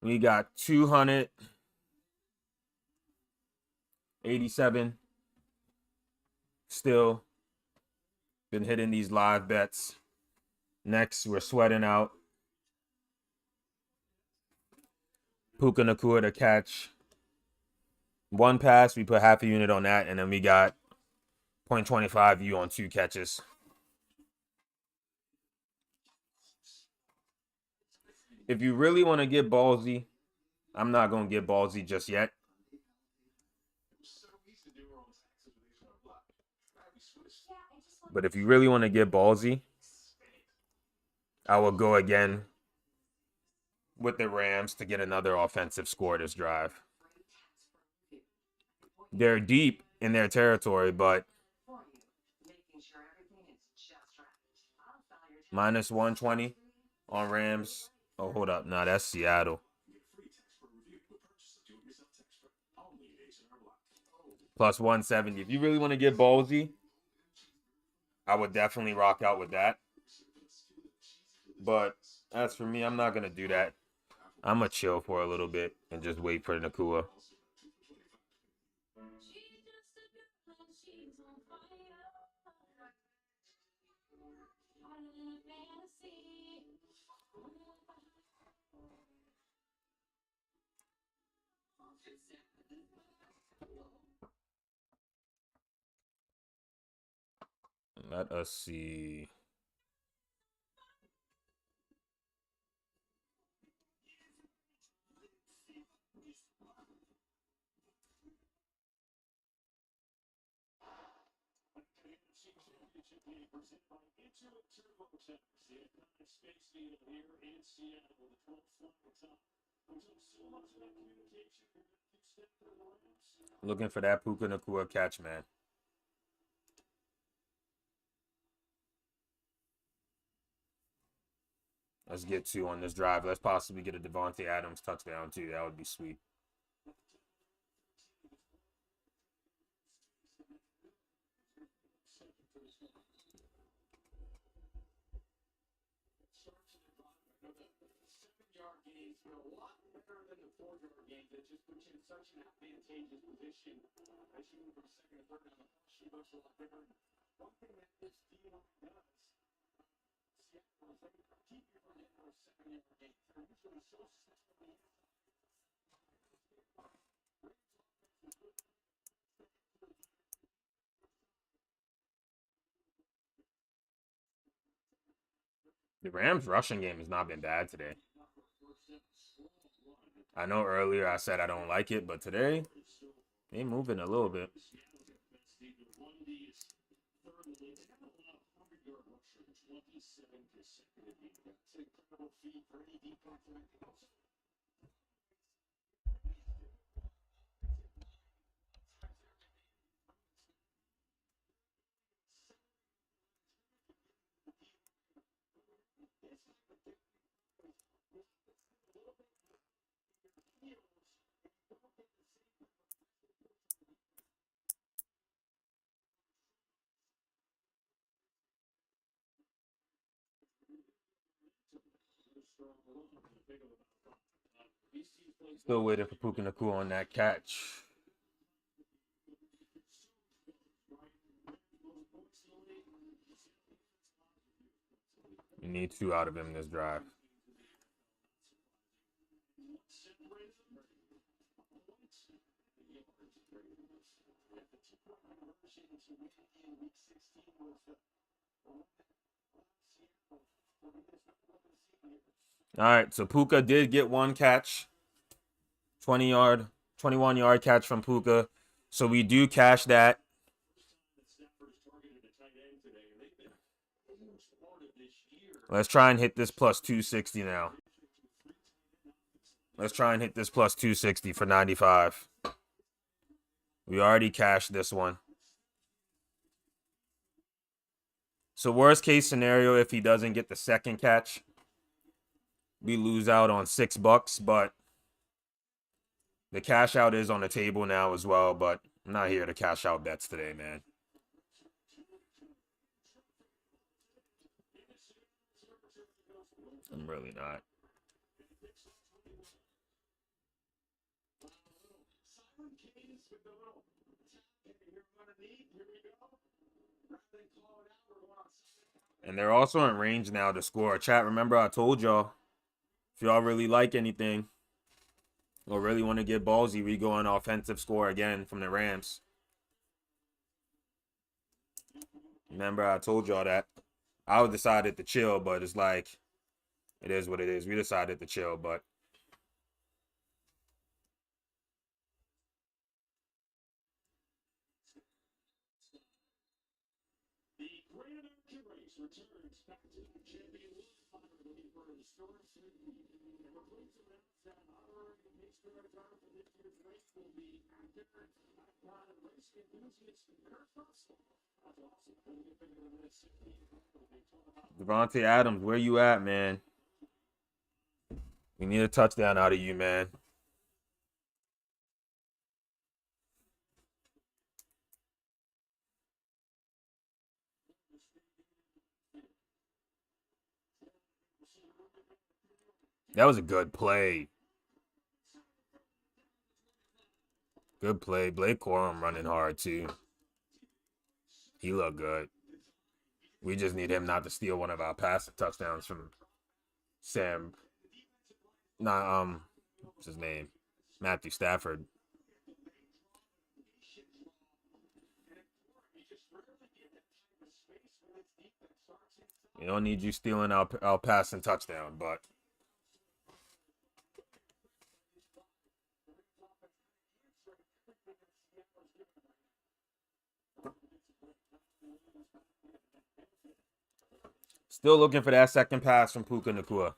we got 287 still. Been hitting these live bets. Next, we're sweating out Puka Nacua to catch 1 pass. We put half a unit on that, and then we got 0.25 U on 2 catches. If you really want to get ballsy, I'm not going to get ballsy just yet. But if you really want to get ballsy, I will go again with the Rams to get another offensive score this drive. They're deep in their territory, but minus 120 on Rams. Oh, hold up. Nah, that's Seattle. Plus 170. If you really want to get ballsy, I would definitely rock out with that. But As for me, I'm not gonna do that. I'm gonna chill for a little bit and just wait for Nakua. Let us see. NFC Championship Game presented by Intuit Turbo Tech. The iconic Space Needle here in Seattle, the 12th flight top. There's so much of that communication. You're going to keep stepping to the Rams. Looking for that Puka Nakua catch, man. Let's get 2 on this drive. Let's possibly get a Devontae Adams touchdown, too. That would be sweet. Gains were a lot better than the 4-yard gains. That just puts you in such an advantageous position as you move from second to third down. The she looks a lot different. One thing that this D-line does, Seattle is they can keep you from hitting those 7-yard gains. They're usually so successful. The Rams' rushing game has not been bad today. I know earlier I said I don't like it, but today, they moving a little bit. Still waiting for Puka Nakua on that catch. You need 2 out of him this drive. All right, so Puka did get 1 catch. 20-yard, 21-yard catch from Puka. So we do cash that. Let's try and hit this plus 260 now. Let's try and hit this plus 260 for 95. We already cashed this one. So worst case scenario, if he doesn't get the second catch, we lose out on $6, but the cash out is on the table now as well, but I'm not here to cash out bets today, man. I'm really not. And they're also in range now to score. Chat, remember I told y'all, if y'all really like anything or really want to get ballsy, we go on offensive score again from the Rams. Remember I told y'all that. I decided to chill, but it's like, it is what it is. We decided to chill, but returns back to the champion finally for the Storms. And we're pleased to announce that honorary Mr. Return for this year's race will be actor, icon, and race enthusiast Kurt Russell. That's awesome. We'll get bigger than this. Devontae Adams, where you at, man? We need a touchdown out of you, man. That was a good play. Good play. Blake Corum running hard, too. He looked good. We just need him not to steal one of our passing touchdowns from Sam. What's his name? Matthew Stafford. We don't need you stealing our passing touchdown, but still looking for that second pass from Puka Nacua.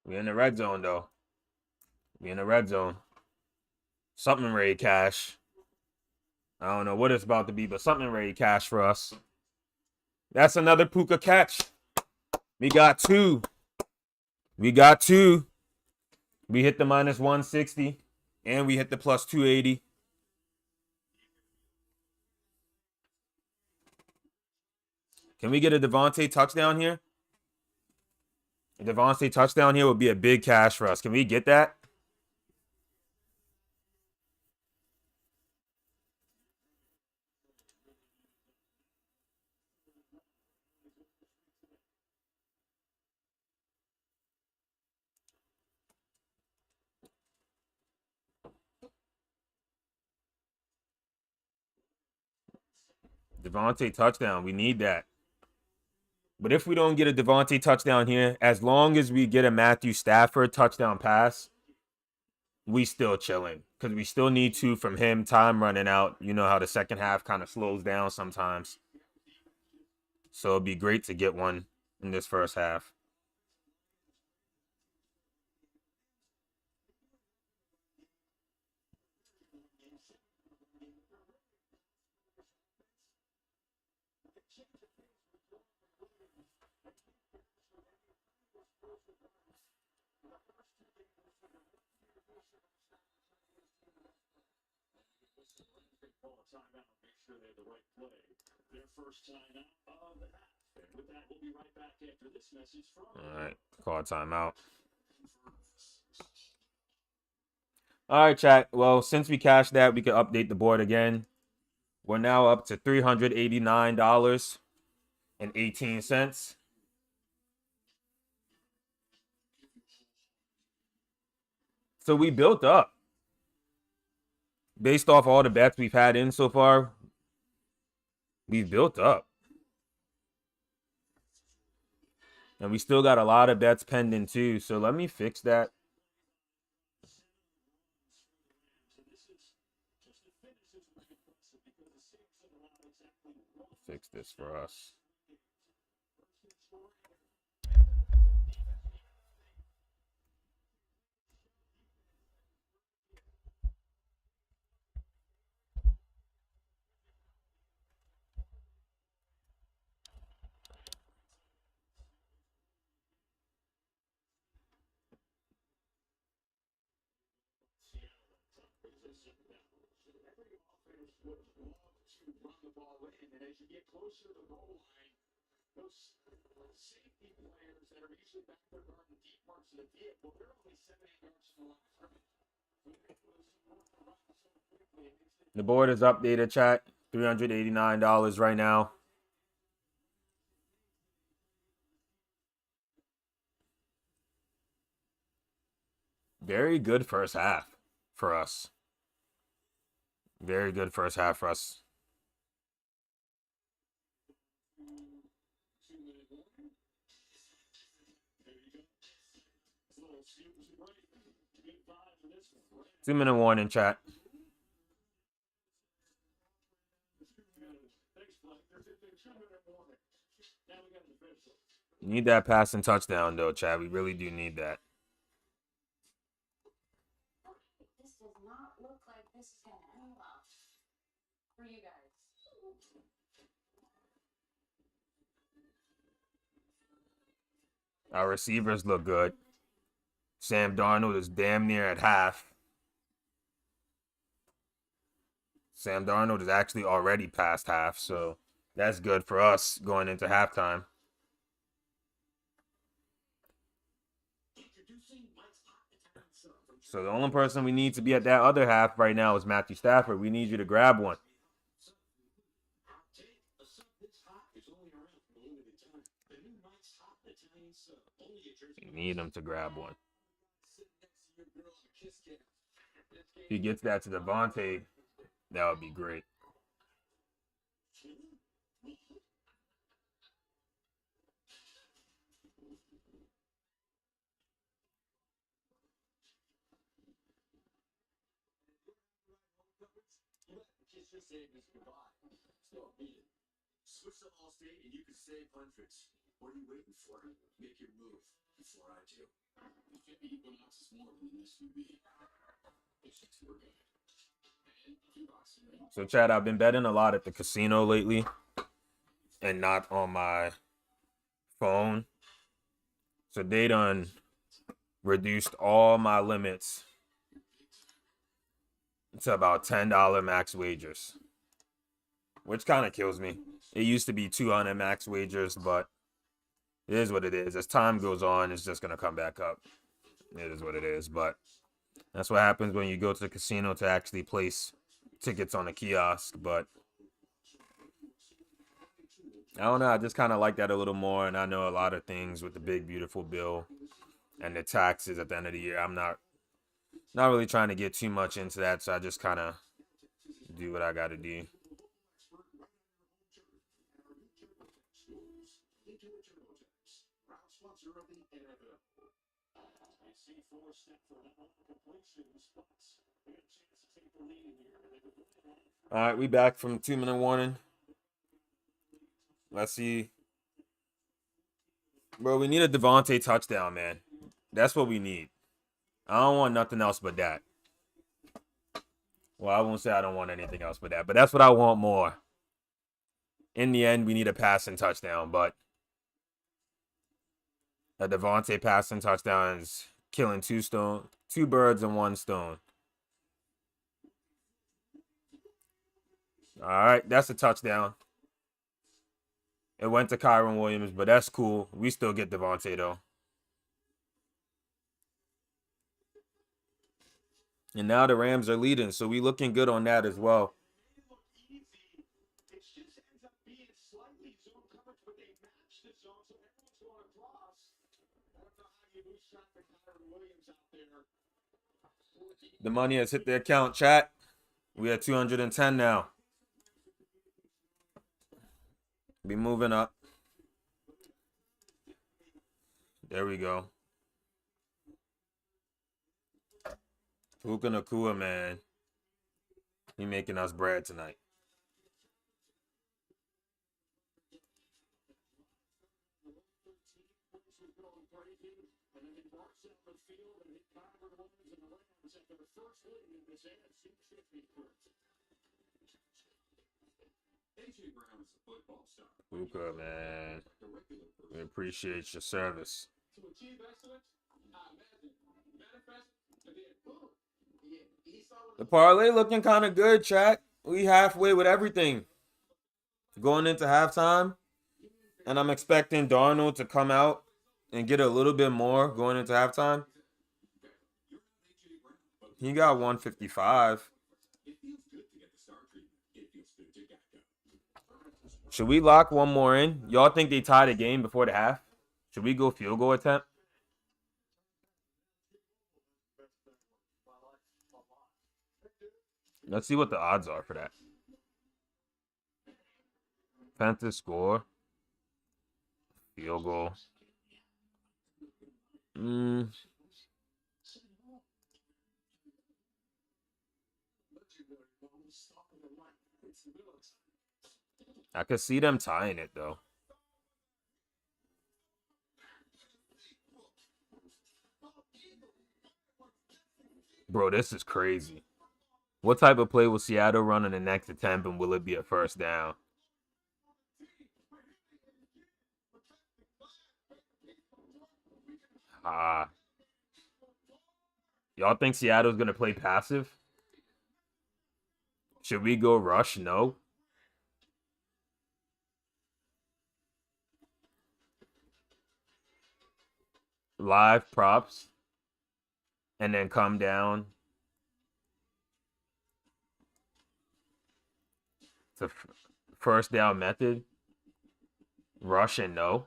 We in the red zone, though. We in the red zone. Something ready cash. I don't know what it's about to be, but something ready cash for us. That's another Puka catch. We got two. We got two. We hit the minus 160, and we hit the plus 280. Can we get a Devontae touchdown here? A Devontae touchdown here would be a big cash for us. Can we get that? Devontae touchdown. We need that. But if we don't get a Devontae touchdown here, as long as we get a Matthew Stafford touchdown pass, we still chilling. Because we still need two from him. Time running out. You know how the second half kind of slows down sometimes. So it'd be great to get one in this first half. All right, call timeout. All right, chat. Well, since we cashed that, we can update the board again. We're now up to $389.18. So we built up. Based off all the bets we've had in so far, we've built up. And we still got a lot of bets pending too. So let me fix that. Fix this for us. The board is updated, chat. $389 right now. Very good first half for us. Very good first half for us. Two-minute warning, chat. You need that passing touchdown, though, chat. We really do need that. Our receivers look good. Sam Darnold is damn near at half. Sam Darnold is actually already past half, so that's good for us going into halftime. So the only person we need to be at that other half right now is Matthew Stafford. We need you to grab one. You need him to grab one. If he gets that to Devontae, that would be great. Switch to Allstate and you can save hundreds. What are you waiting for? Make your move before I do. The 50 Equinox is more than an SUV. It's a tour guide. So, Chad, I've been betting a lot at the casino lately and not on my phone. So they done reduced all my limits to about $10 max wagers, which kind of kills me. It used to be 200 max wagers, but it is what it is. As time goes on, it's just going to come back up. It is what it is, but that's what happens when you go to the casino to actually place tickets on a kiosk. But I don't know. I just kind of like that a little more, and I know a lot of things with the big, beautiful bill and the taxes at the end of the year. I'm not really trying to get too much into that, so I just kind of do what I got to do. All right, we back from 2-minute warning. Let's see. Bro, we need a Devontae touchdown, man. That's what we need. I don't want nothing else but that. Well, I won't say I don't want anything else but that, but that's what I want more. In the end, we need a passing touchdown, but a Devontae passing touchdown is killing two birds and one stone. All right, that's a touchdown. It went to Kyron Williams, but that's cool. We still get Devontae, though. And now the Rams are leading, so we looking good on that as well. The money has hit the account, chat. We at 210 now. Be moving up. There we go. Puka Nacua, man. He making us bread tonight. Puka, man. We appreciate your service. The parlay looking kind of good, chat. We halfway with everything. Going into halftime. And I'm expecting Darnold to come out and get a little bit more going into halftime. He got 155. Should we lock one more in? Y'all think they tie the game before the half? Should we go field goal attempt? Let's see what the odds are for that. Panthers score. Field goal. I could see them tying it, though. Bro, this is crazy. What type of play will Seattle run in the next attempt, and will it be a first down? Ah. Y'all think Seattle's going to play passive? Should we go rush? No. Live props. And then come down to first down method. Rush and no.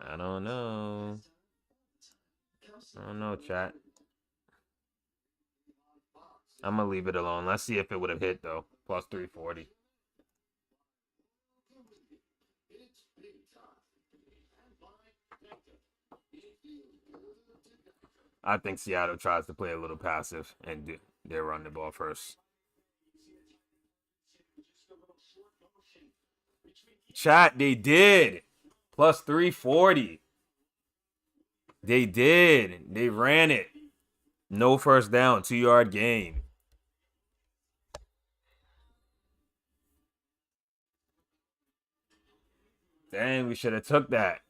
I don't know. I don't know, chat. I'm going to leave it alone. Let's see if it would have hit, though. Plus 340. I think Seattle tries to play a little passive and they run the ball first. Chat, they did. Plus 340. They did. They ran it. No first down, 2-yard game. Dang, we should have took that.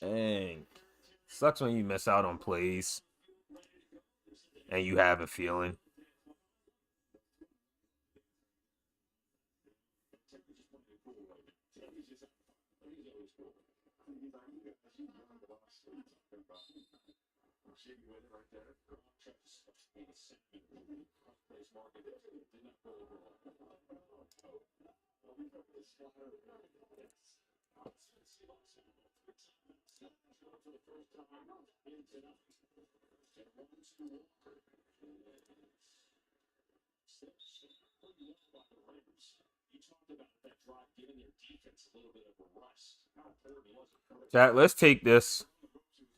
Dang. Sucks when you miss out on plays and you have a feeling. Chat, let's take this.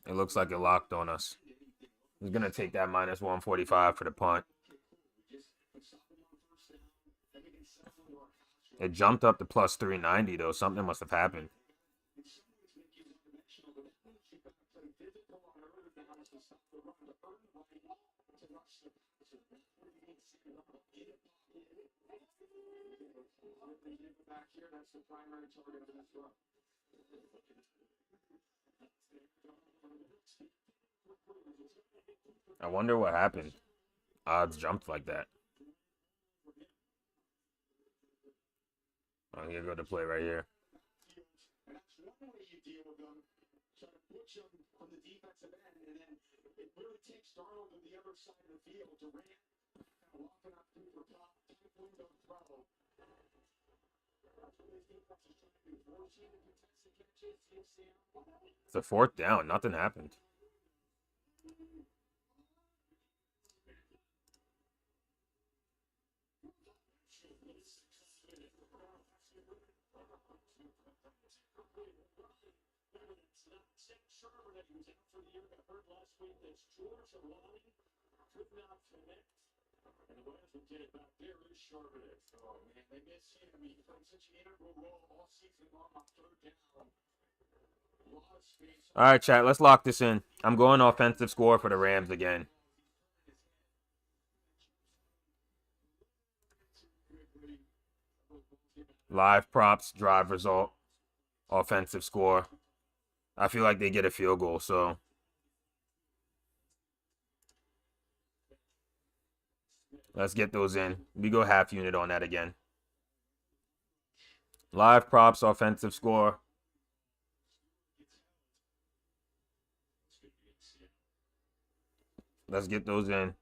It looks like it locked on us. He's going to take that minus 145 for the punt. It jumped up to plus 390, though. Something must have happened. I wonder what happened. Odds jumped like that. Oh, here go to play right here. It's a fourth down. Nothing happened. All right, chat. Let's lock this in. I'm going offensive score for the Rams again. Live props, drive result, offensive score. I feel like they get a field goal, so. Let's get those in. We go half unit on that again. Live props, offensive score. Let's get those in.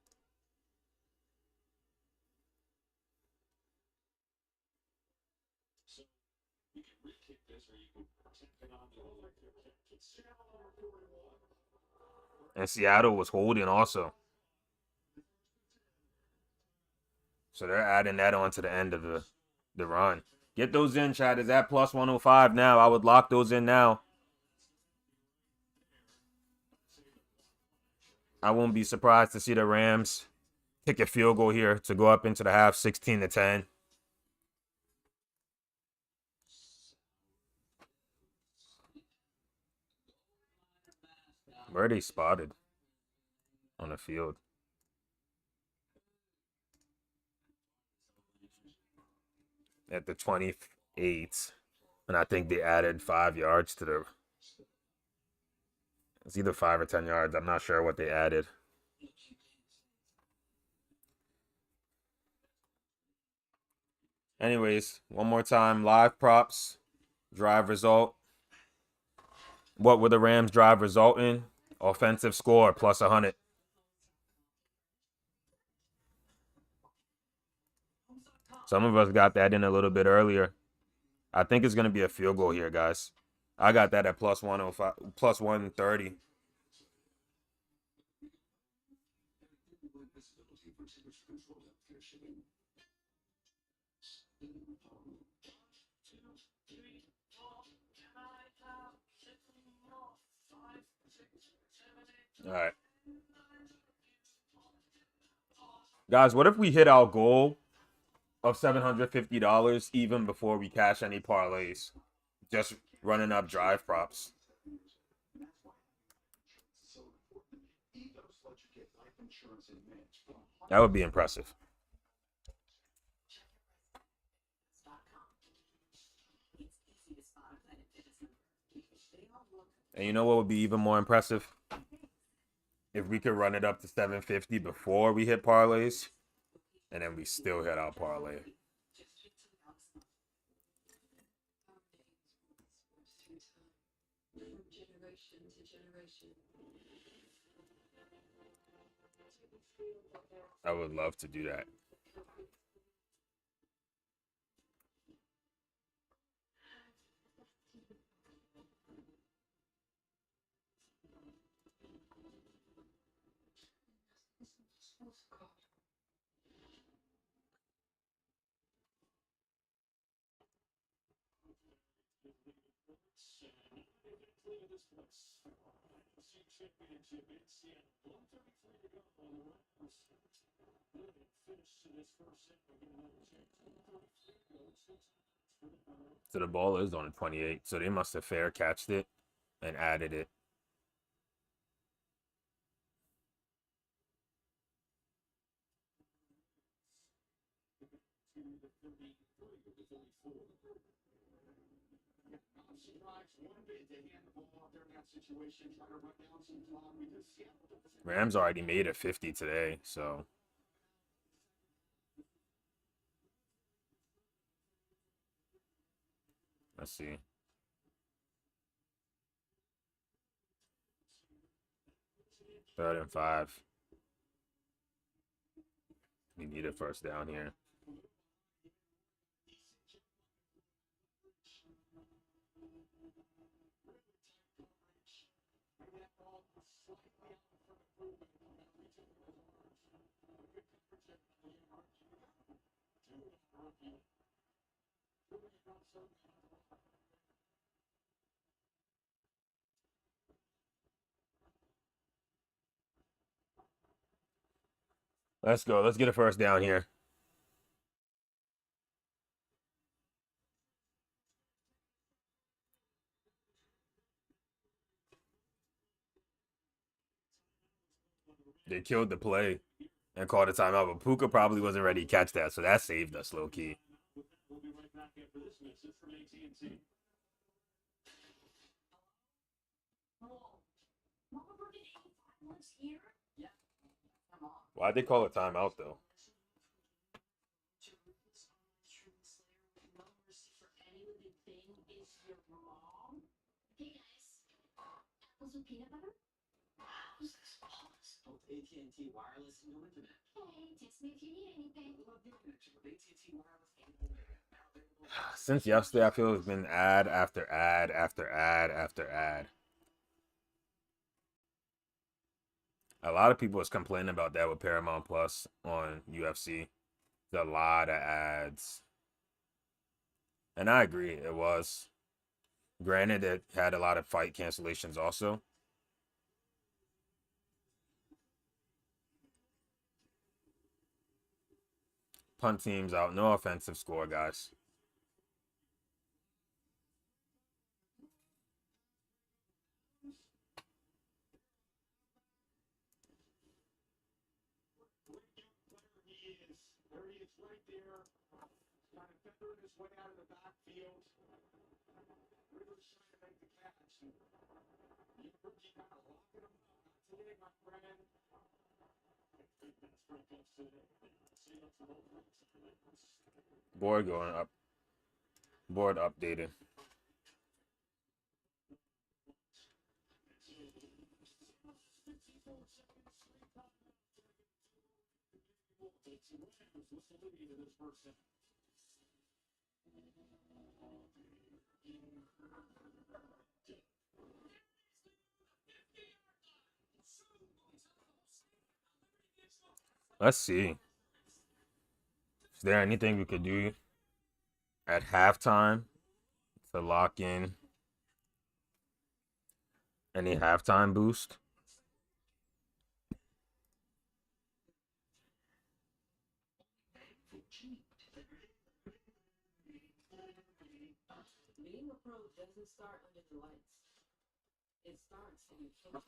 And Seattle was holding also. So they're adding that on to the end of the run. Get those in, chat. Is at plus 105 now. I would lock those in now. I won't be surprised to see the Rams kick a field goal here to go up into the half 16-10. Where are they spotted? on the field. At the 28, and I think they added 5 yards to the. It's either 5 or 10 yards. I'm not sure what they added. Anyways, one more time. Live props. Drive result. What would the Rams drive result in? Offensive score plus 100. Some of us got that in a little bit earlier. I think it's going to be a field goal here, guys. I got that at plus 105, plus 130. All right. Guys, what if we hit our goal of $750 even before we cash any parlays? Just running up drive props. That would be impressive. And you know what would be even more impressive? If we could run it up to 750 before we hit parlays, and then we still hit our parlay. I would love to do that. So the ball is on a 28. So they must have fair catched it and added it. Rams already made it 50 today, so. Let's see. Third and 5. We need a first down here. Let's go. Let's get a first down here. They killed the play and called a timeout, but Puka probably wasn't ready to catch that, so that saved us low key. Why'd they call a timeout though? AT&T wireless and no internet. Hey, text me if you need anything. I love the connection with AT&T wireless. Since yesterday, I feel it's been ad after ad after ad after ad. A lot of people was complaining about that with Paramount Plus on UFC. There's a lot of ads. And I agree, it was. Granted, it had a lot of fight cancellations also. Punt teams out. No offensive score, guys. There he is right there. Kind of feathering his way out of the backfield. Rivers trying to make the catch. You rookie kind of locking him up. Not today, my friend. That's pretty close to it. See, that's the whole thing. Board going up. Board updated. Let's see. Is there anything we could do at halftime to lock in any halftime boost? Being a pro doesn't start under the lights. It starts in the kitchen.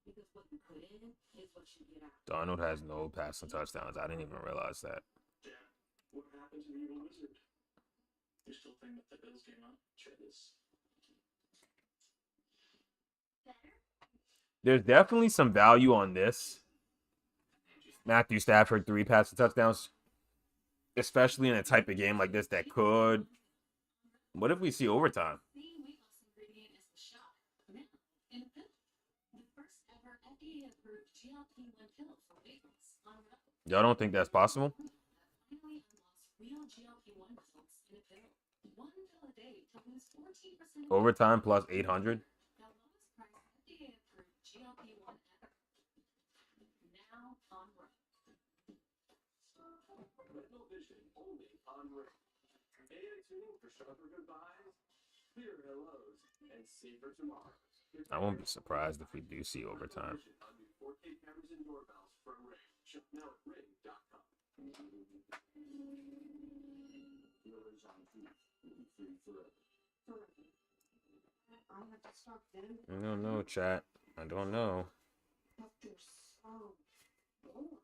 Because what you put in is what you get out. Darnold has no passing touchdowns. I didn't even realize that. Yeah. What happened to the evil wizard? You still think that the Bills game on? Try this. There's definitely some value on this. Matthew Stafford, 3 passing touchdowns. Especially in a type of game like this that could. What if we see overtime? The weight loss ingredient is the shot. Now, in a pill. The first ever FDA-approved GLP-1 pill for weight loss on Rebel. Y'all don't think that's possible? Finally unlocks real GLP-1 results in a pill. One pill a day to lose 14% of Overtime plus 800. the lowest price FDA-approved GLP-1 ever. Now on Rebel. Retinal vision only on Ring. AI tuning for sharper goodbyes, clearer hellos, and safer tomorrows. I won't be surprised if we do see overtime. On new 4K cameras and doorbells from Ring. Shop now at ring.com. Yours on food. Free forever. I have to stop them. I don't know, chat. I don't know. But they're so boring.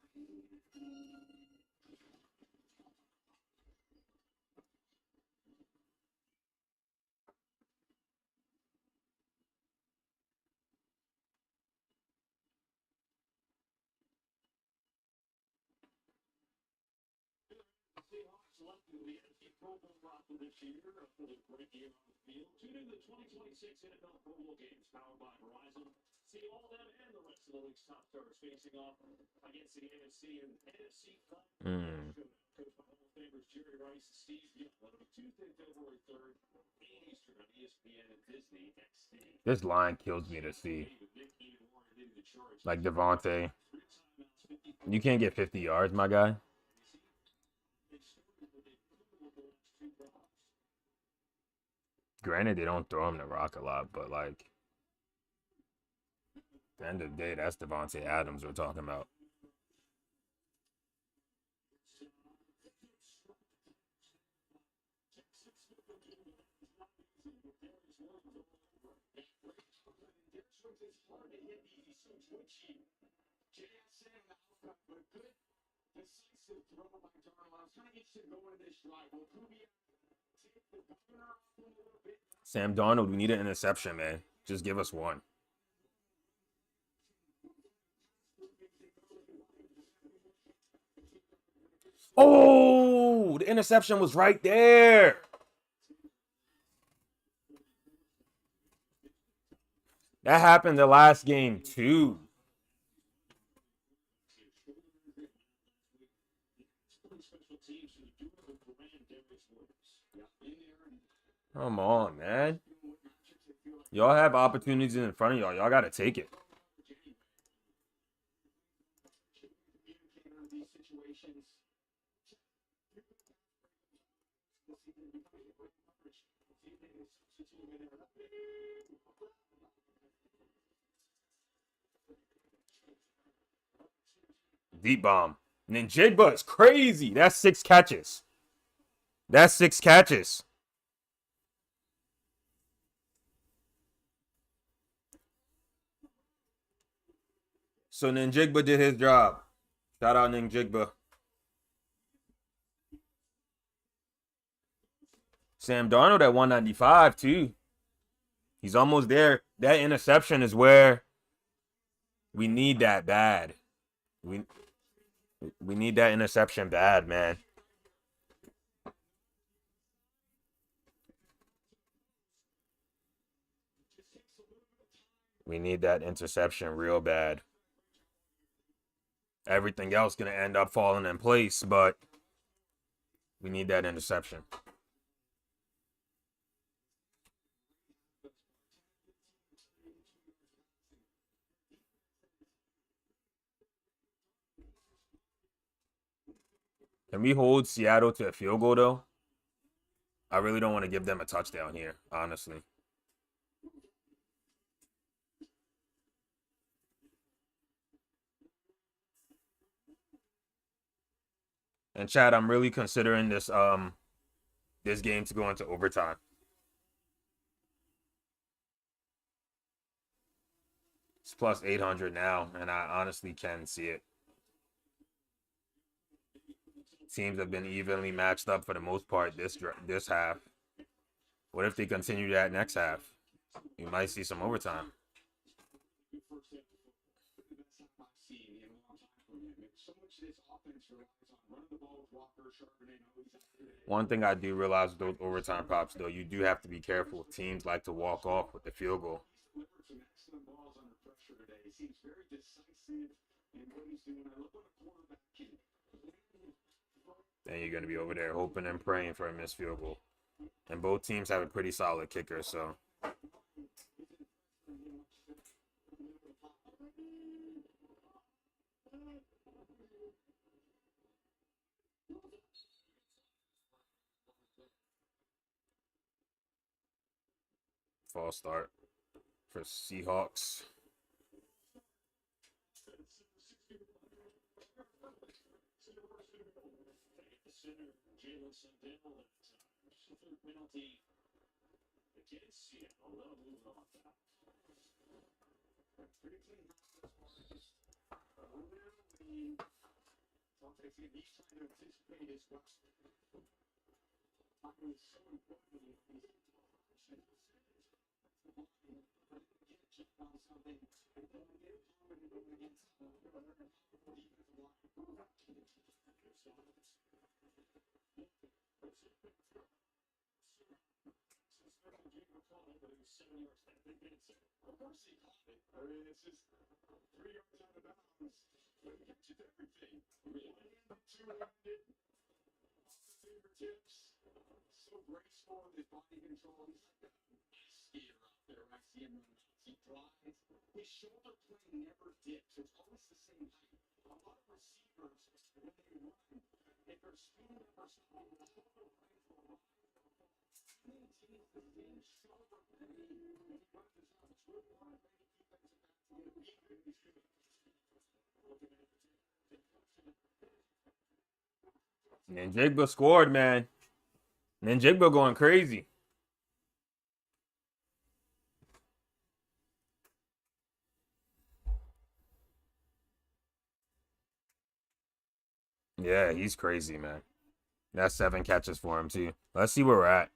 Seahawks selected the NFC Pro Bowl roster this year after the great year on the field. Tune in to the 2026 NFL Pro Bowl games powered by Verizon. See all them and the rest of the league's top stars facing off against the NFC and NFC Coach by Hall of Famers Jerry Rice, Steve Young. That'll be Tuesday, February 3rd, 8 Eastern on ESPN and Disney XD. This line kills me to see. Like Devontae. You can't get 50 yards, my guy. Granted, they don't throw him the rock a lot, but like, at the end of the day, that's Devontae Adams we're talking about. Sam Darnold, we need an interception, man. Just give us one. Oh, the interception was right there. That happened the last game, too. Come on, man. Y'all have opportunities in front of y'all. Y'all got to take it. Deep bomb. And then Jigba is crazy. That's 6 catches. That's 6 catches. So Ninjigba did his job. Shout out Ninjigba. Sam Darnold at 195 too. He's almost there. That interception is where we need that bad. We need that interception bad, man. We need that interception real bad. Everything else gonna end up falling in place, but we need that interception. Can we hold Seattle to a field goal, though? I really don't want to give them a touchdown here, honestly. And Chad, I'm really considering this this game to go into overtime. It's plus 800 now, and I honestly can see it. Teams have been evenly matched up for the most part this half. What if they continue that next half? You might see some overtime. One thing I do realize with those overtime props, though, you do have to be careful. Teams like to walk off with the field goal. Then you're going to be over there hoping and praying for a missed field goal. And both teams have a pretty solid kicker, so. False start for Seahawks. Ninjigba scored, man. Ninjigba going crazy. Yeah, he's crazy, man. That's 7 catches for him, too. Let's see where we're at.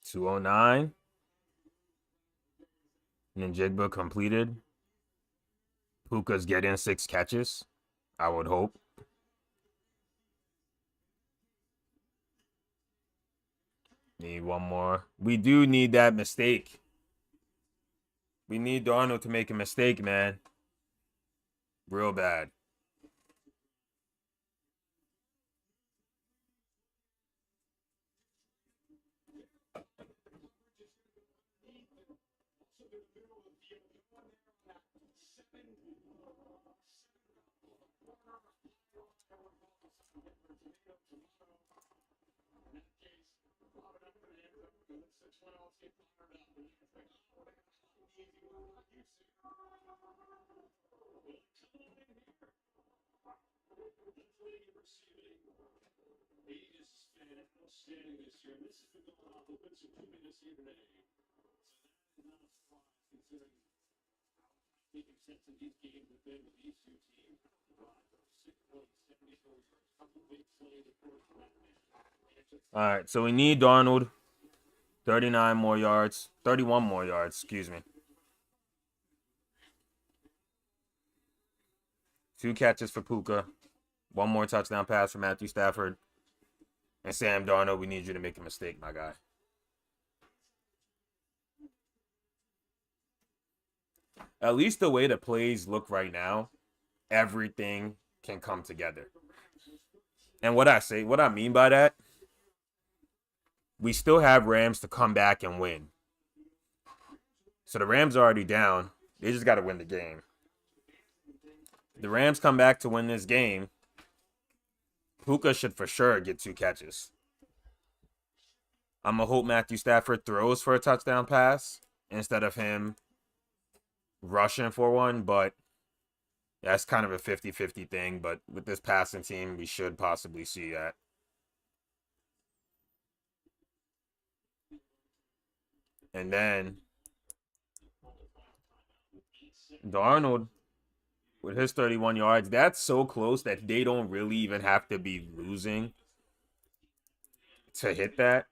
$209. Ninjigba completed. Puka's getting 6 catches, I would hope. Need one more. We do need that mistake. We need Darnold to make a mistake, man. Real bad. outstanding this year. This has been going on. There's been some tremendous here today. So that is not a surprise considering how taking steps in these games have been with these two teams. 6 points, 74 yards, couple big plays, of course, from that man. All right, so we need Darnold 39 more yards, 31 more yards, excuse me. 2 catches for Puka. 1 more touchdown pass for Matthew Stafford. And Sam Darnold, we need you to make a mistake, my guy. At least the way the plays look right now, everything can come together. And what I mean by that, we still have Rams to come back and win. So the Rams are already down. They just got to win the game. The Rams come back to win this game. Puka should for sure get 2 catches. I'm going to hope Matthew Stafford throws for a touchdown pass instead of him rushing for one, but that's kind of a 50-50 thing. But with this passing team, we should possibly see that. And then Darnold with his 31 yards, that's so close that they don't really even have to be losing to hit that.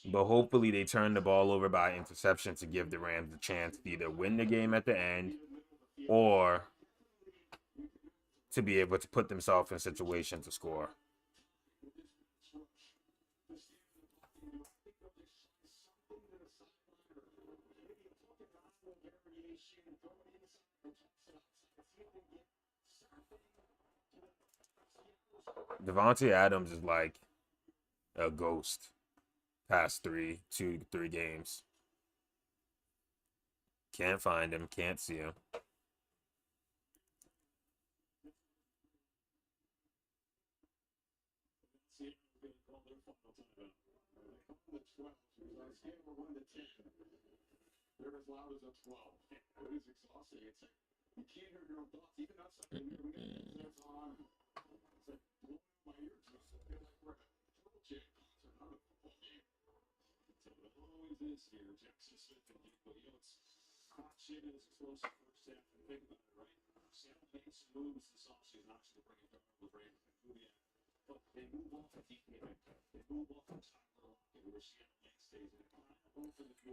But hopefully they turn the ball over by interception to give the Rams a chance to either win the game at the end or to be able to put themselves in a situation to score. Devontae Adams is like a ghost past 2 to 3 games. Can't find him, can't see him. They're as loud as a 12. It is exhausting. It's like you can't hear your own thoughts. Even outside the mirror, it's on. It's like blowing my ears. It's like we're at a Pearl Jam concert, not a football game. So it always is here. Jackson Smith and Nick Williams. Hot shit is explosive first half. And think about it, right? Seattle made some moves this offseason, obviously bringing Darnold with Raymond and Kubiak. But they move off of DK Metcalf. They move off of Tyler Lockett, where Seattle stays in.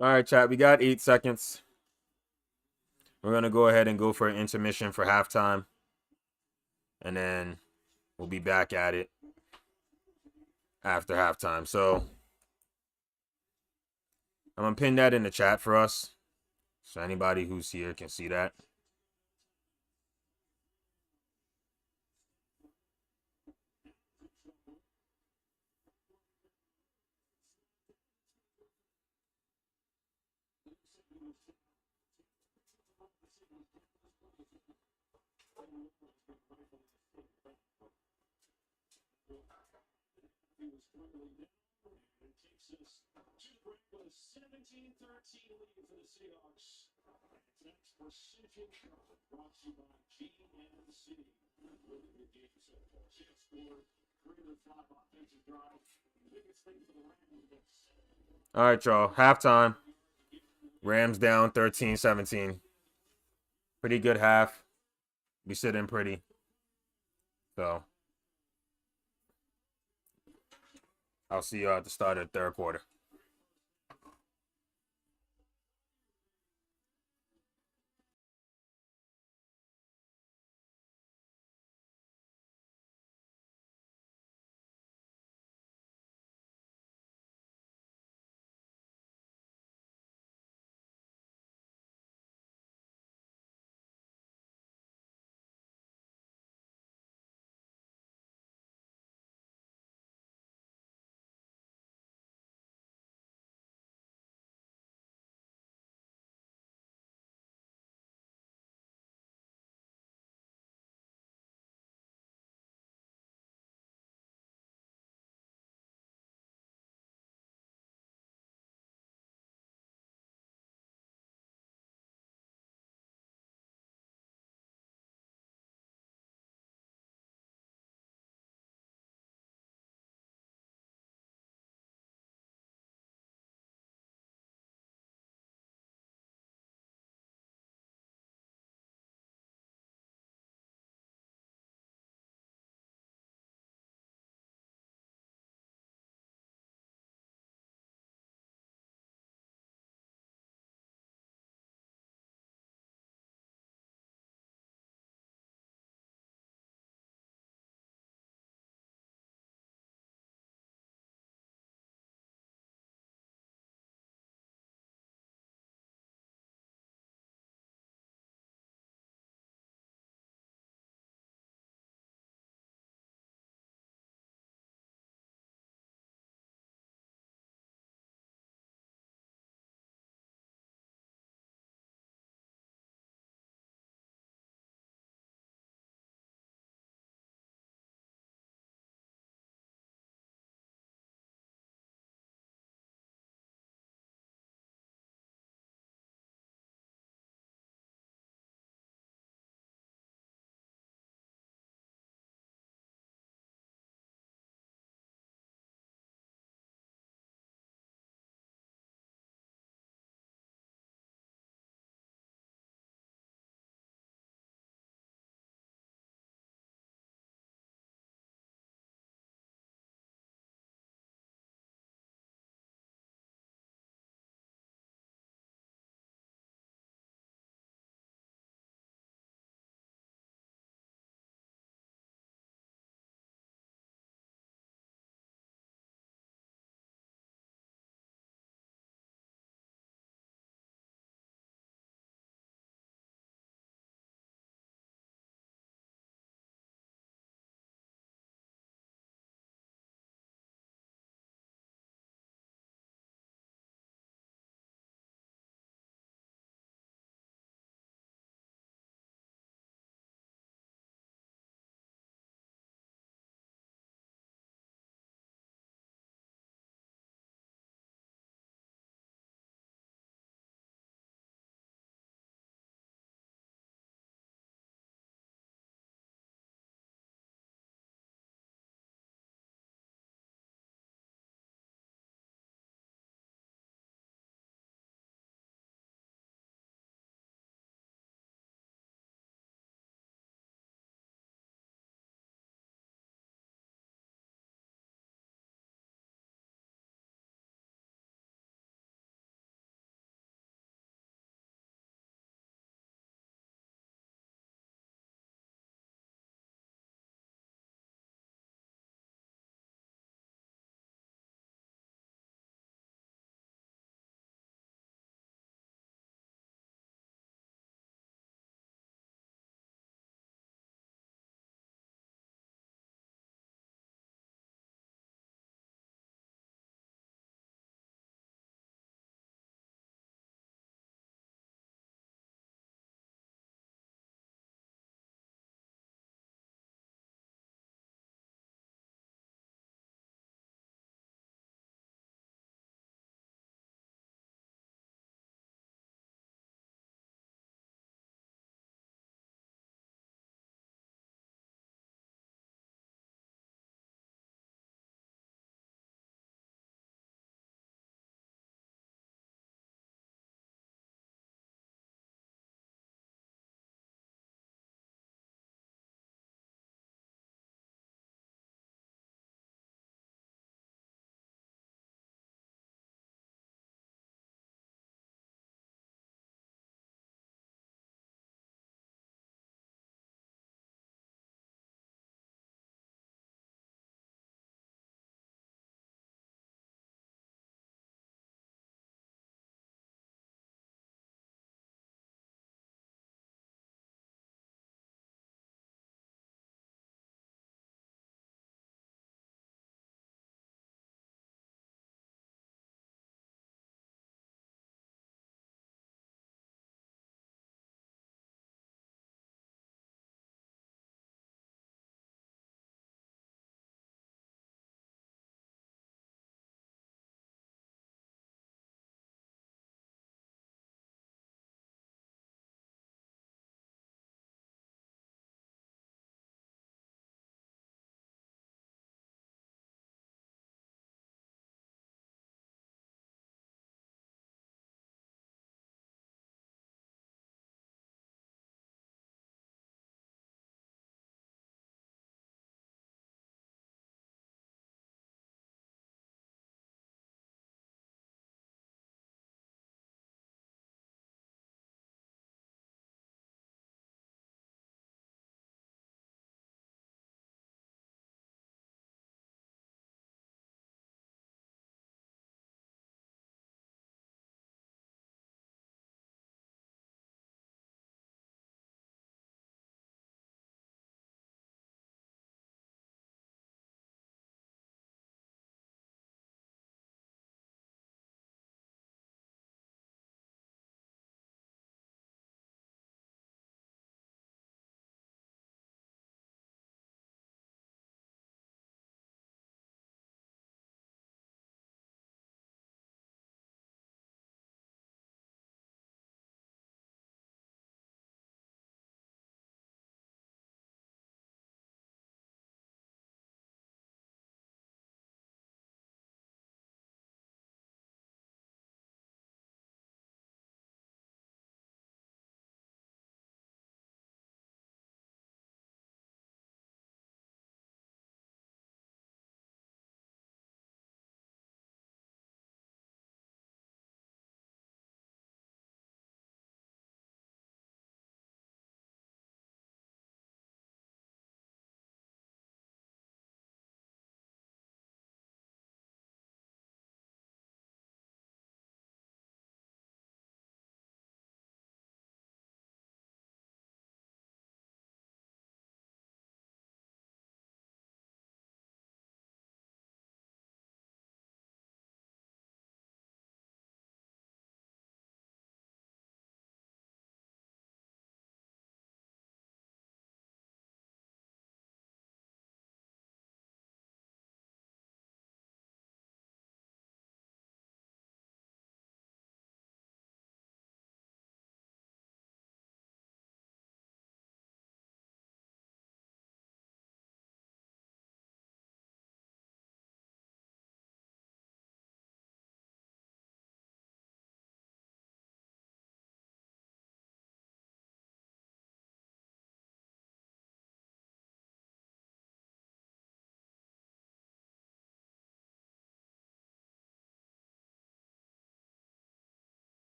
All right, chat, we got 8 seconds. We're going to go ahead and go for an intermission for halftime. And then we'll be back at it after halftime. So I'm going to pin that in the chat for us, so anybody who's here can see that. It takes us to the break with a 17-13 lead for the Seahawks. It's Precision brought to you by GNC. Really good game so far. Seahawks scored 3 of the 5 offensive drives. The biggest thing for the Rams is All right, y'all. Halftime. Rams down 13-17. Pretty good half. We sit in pretty. So I'll see you at the start of the third quarter.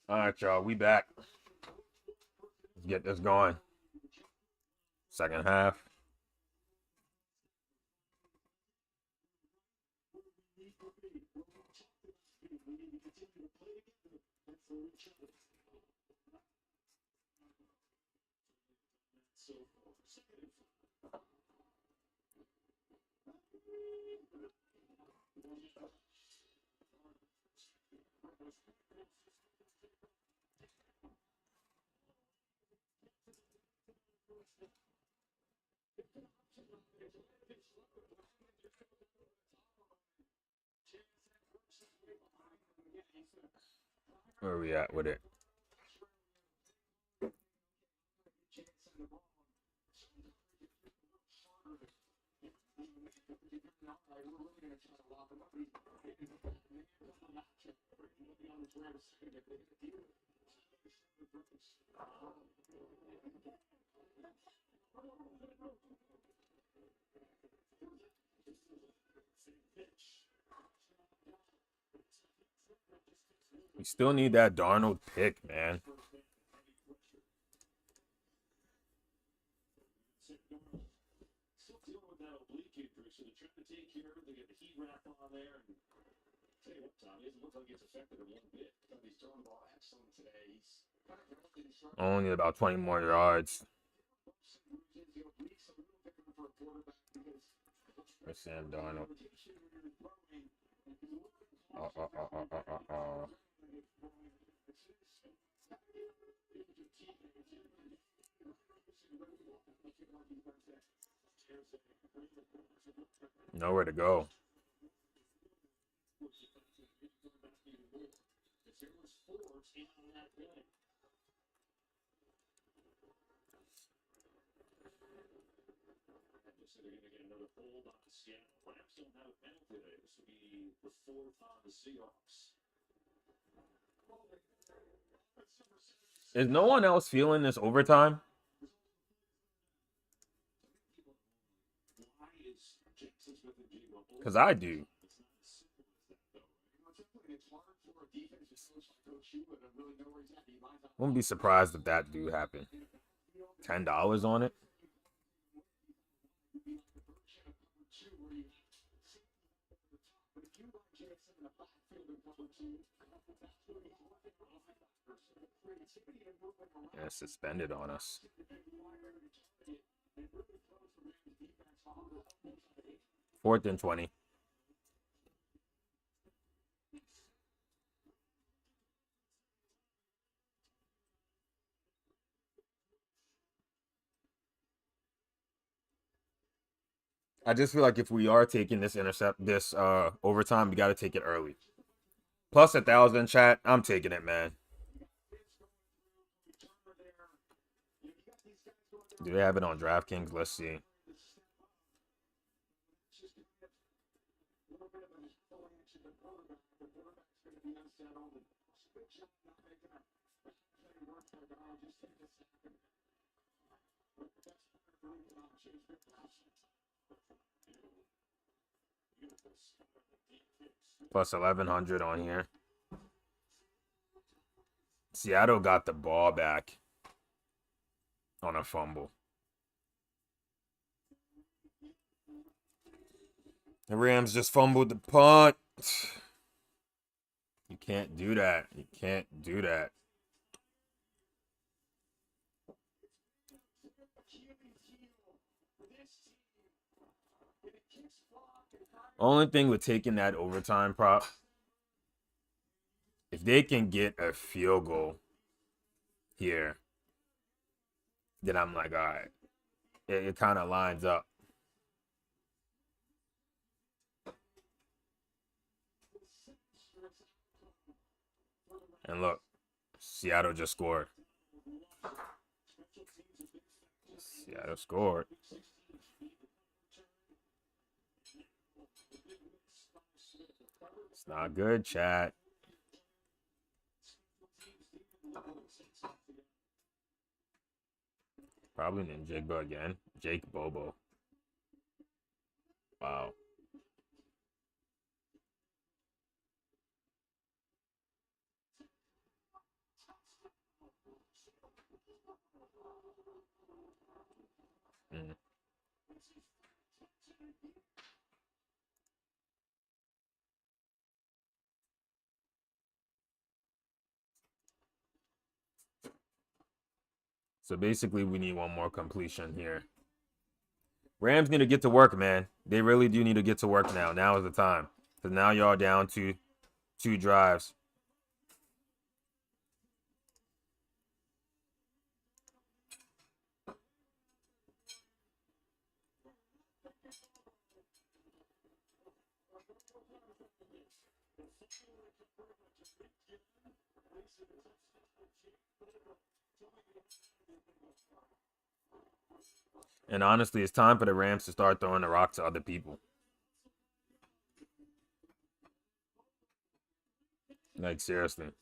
All right, y'all. We back. Let's get this going. Second half. Where are we at with it? We still need that Darnold pick, man. Only about 20 more yards. For Sam Darnold. Nowhere to go. Is no one else feeling this overtime? Because I do. Wouldn't be surprised if that do happen. $10 on it? Yeah, suspended on us. 4th and 20. I just feel like if we are taking this overtime, we got to take it early. Plus 1,000 chat. I'm taking it, man. Do they have it on DraftKings? Let's see. Plus 1,100 on here. Seattle got the ball back on a fumble. The Rams just fumbled the punt. You can't do that. You can't do that. Only thing with taking that overtime prop, if they can get a field goal here, then I'm like, all right. It kind of lines up. And look, Seattle just scored. Seattle scored. It's not good, chat. Probably named Jigba again. Jake Bobo. Wow. Mm. So basically, we need one more completion here. Rams need to get to work, man. They really do need to get to work now. Now is the time. Because now y'all down to 2 drives. And honestly, it's time for the Rams to start throwing the rock to other people. Like, seriously.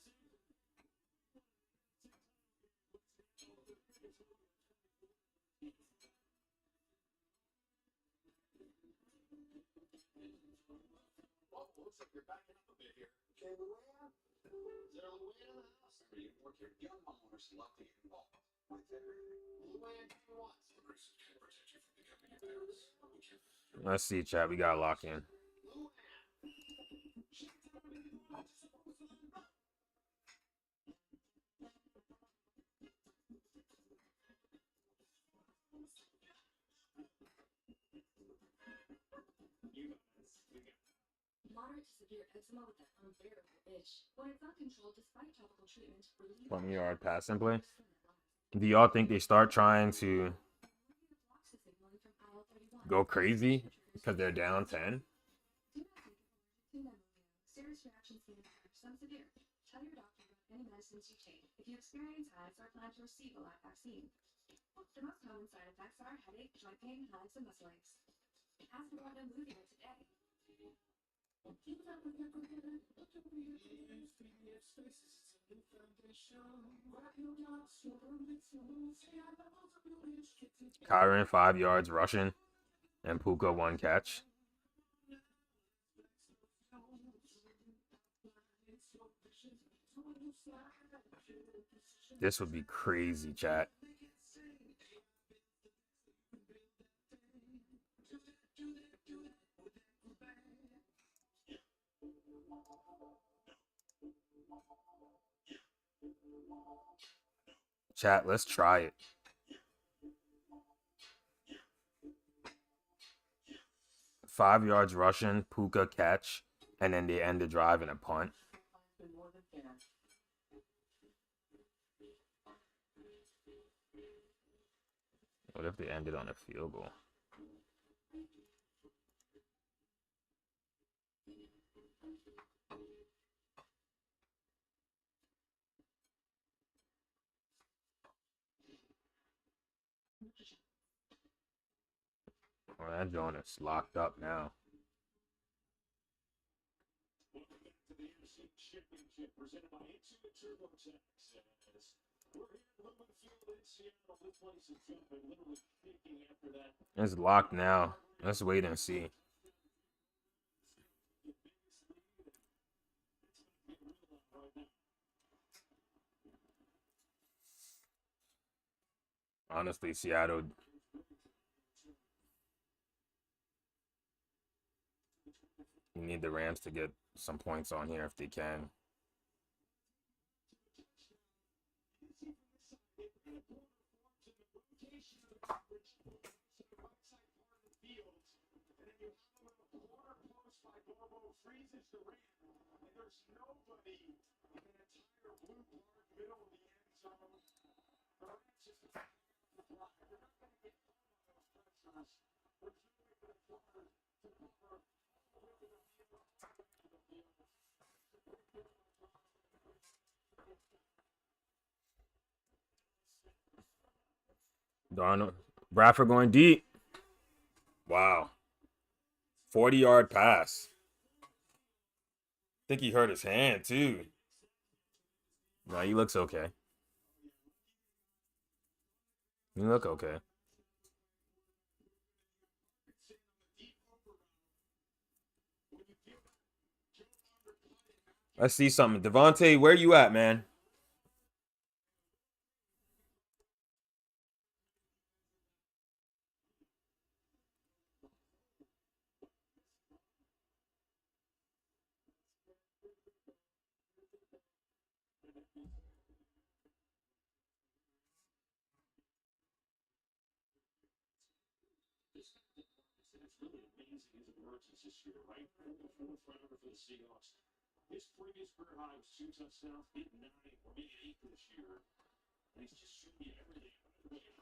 Looks like you're backing up a bit here. Okay, Luann? Is there a Luann in the house? Or you work here? Young homeowners love to get involved with everything. Luann wants. Progressive can protect you from becoming embarrassed. Let's see, chat. We got to lock in. Moderate to severe eczema with that unbearable itch. When it's not controlled despite topical treatment, 20-yard pass and play. Do y'all think they start trying to go crazy because they're down 10? Serious reactions can occur, some severe. Tell your doctor about any medicines you take if you experience hives or plan to receive a live vaccine. The most common side effects are headache, joint pain, hives, and muscle aches. Ask about a movie today. Kyron 5 yards rushing and Puka 1 catch. This would be crazy, chat. Chat, let's try it. Five yards rushing, Puka catch, and then they end the drive in a punt. What if they ended on a field goal? Oh, that joint is locked up now. Welcome back to the NFC Championship presented by TurboTax. We're here at Lumen Field in Seattle. This place is jumping, literally shaking after that. It's locked now. Let's wait and see. Honestly, Seattle. You need the Rams to get some points on here if they can. Darnold. Bradford going deep. Wow. 40-yard pass. I think he hurt his hand, too. No, he looks okay. You look okay. Let's see something. Devontae, where you at, man? It's really amazing his emergence this year, right? The fourth rounder for the Seahawks. His previous career high was 2 touchdowns, hit 9 or maybe 8 this year. And he's just showing you everything. He picks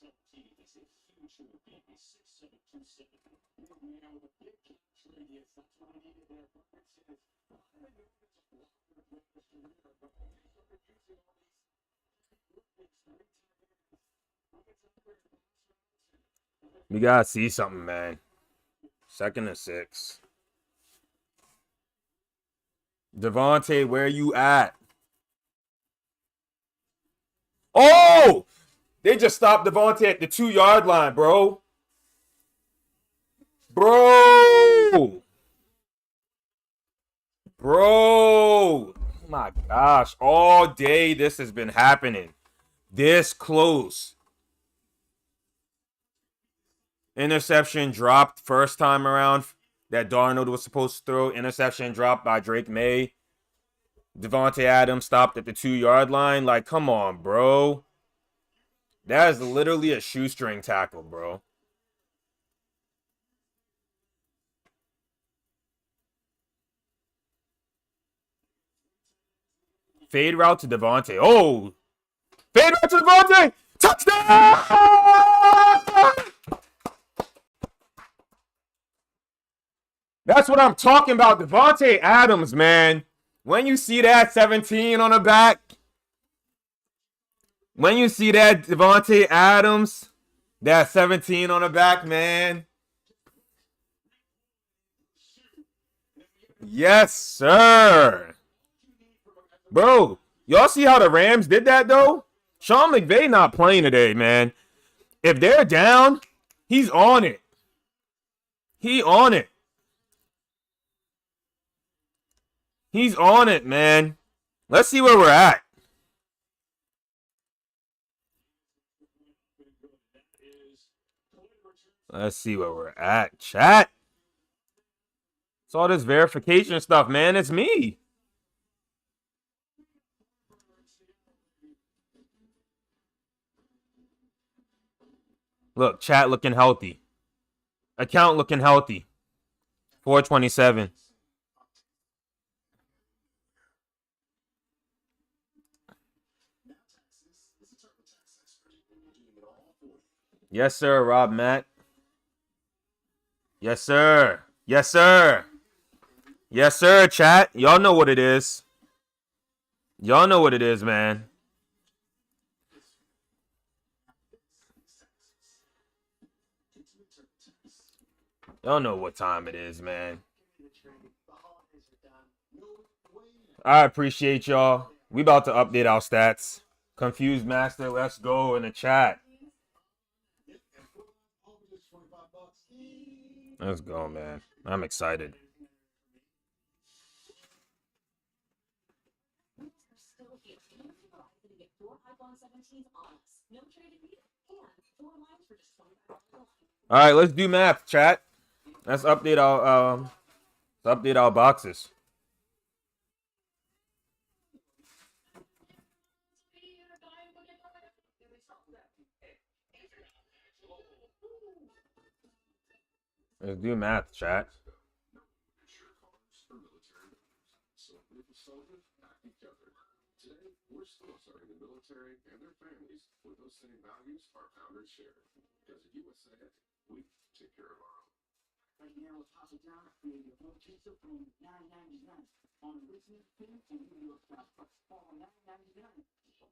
up team. He's a huge human being. He's 6'7", 270. Yeah, with a big catcher, yes, that's what I needed there. But it says, I don't know if it's a blocker or not this year, but he's started using all these movements, 3 tight ends. He gets up there and We gotta see something, man. 2nd and 6. Devontae, where you at? Oh! They just stopped Devontae at the 2-yard line, bro. Bro! Bro! Oh my gosh. All day this has been happening. This close. Interception dropped first time around that Darnold was supposed to throw. Interception dropped by Drake May. Devontae Adams stopped at the 2-yard line. Like, come on, bro. That is literally a shoestring tackle, bro. Fade route to Devontae. Oh! Fade route to Devontae! Touchdown! That's what I'm talking about. Devontae Adams, man. When you see that 17 on the back, when you see that Devontae Adams, that 17 on the back, man. Yes, sir. Bro, y'all see how the Rams did that, though? Sean McVay not playing today, man. If they're down, he's on it. He on it. He's on it, man. Let's see where we're at. Let's see where we're at, chat. It's all this verification stuff, man. It's me. Look, chat looking healthy. Account looking healthy. 427. Yes, sir, Rob Matt. Yes, sir. Yes, sir. Yes, sir, chat. Y'all know what it is. Y'all know what it is, man. Y'all know what time it is, man. I appreciate y'all. We about to update our stats. Confused Master, let's go in the chat. Let's go, man. I'm excited. All right, let's do math, chat. Let's update our boxes. Let's do math, chat. Today, we're still serving the military and their families with those same values our founders shared. Because if you would say it, we take care of our own. Right now, it's Papa John creating a home pizza from $9.99 on original pin and New York style crust, all $9.99.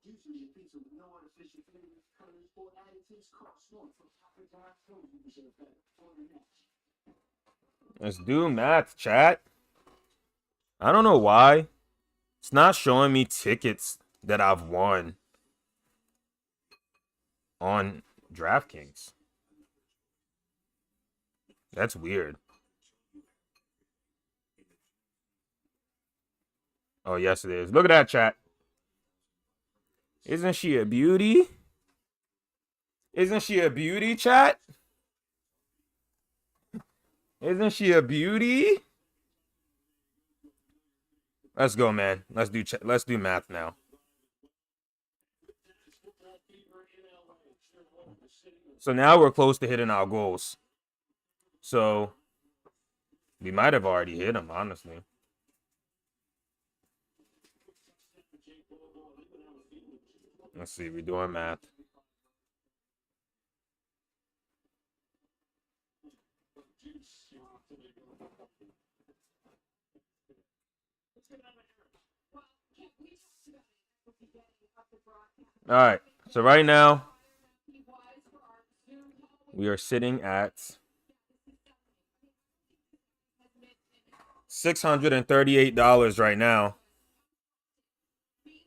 Usually a pizza with no artificial flavors, colors, or additives costs more. So Papa John knows you deserve better. Order now. Let's do math, chat. I don't know why. It's not showing me tickets that I've won on DraftKings. That's weird. Oh, yes, it is. Look at that, chat. Isn't she a beauty? Isn't she a beauty, chat? Isn't she a beauty? Let's go, man. Let's do math now. So now we're close to hitting our goals. So we might have already hit them, honestly. Let's see. We're doing math. All right. So right now, we are sitting at $638 right now.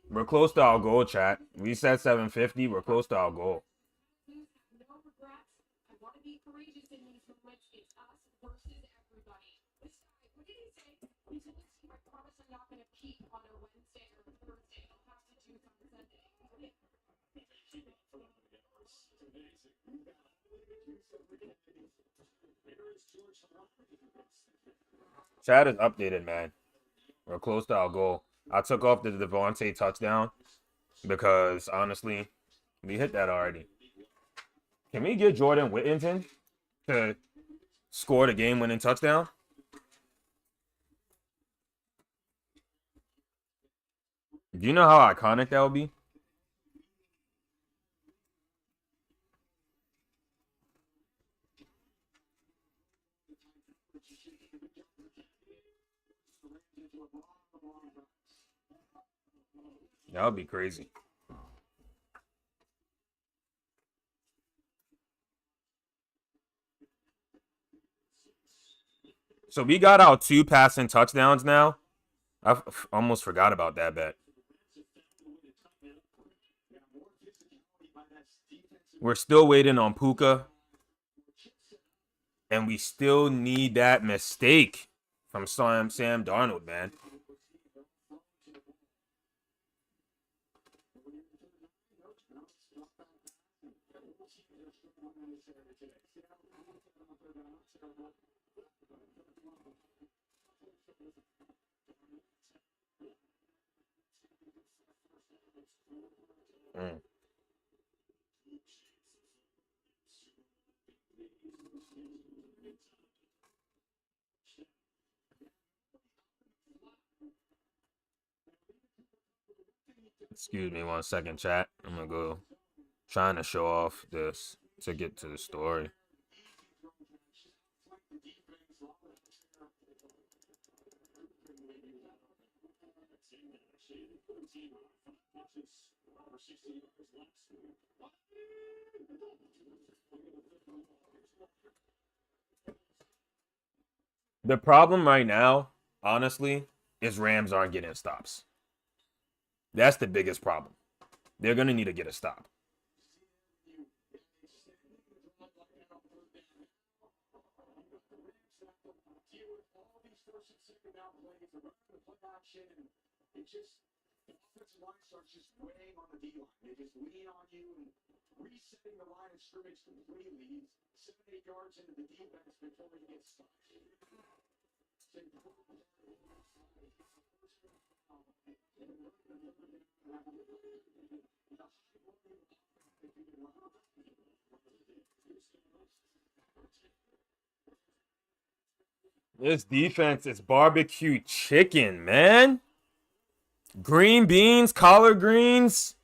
We're close to our goal, chat. We said 750. We're close to our goal. Chat is updated, man. We're close to our goal. I took off the Devontae touchdown because, honestly, we hit that already. Can we get Jordan Whittington to score the game-winning touchdown? Do you know how iconic that would be? That would be crazy. So we got our 2 passing touchdowns now. I almost forgot about that bet. We're still waiting on Puka. And we still need that mistake from Sam Darnold, man. Excuse me 1 second, chat. I'm going to go trying to show off this to get to the story. The problem right now, honestly, is Rams aren't getting stops. That's the biggest problem. They're going to need to get a stop. This defense is barbecue chicken, man. Green beans, collard greens,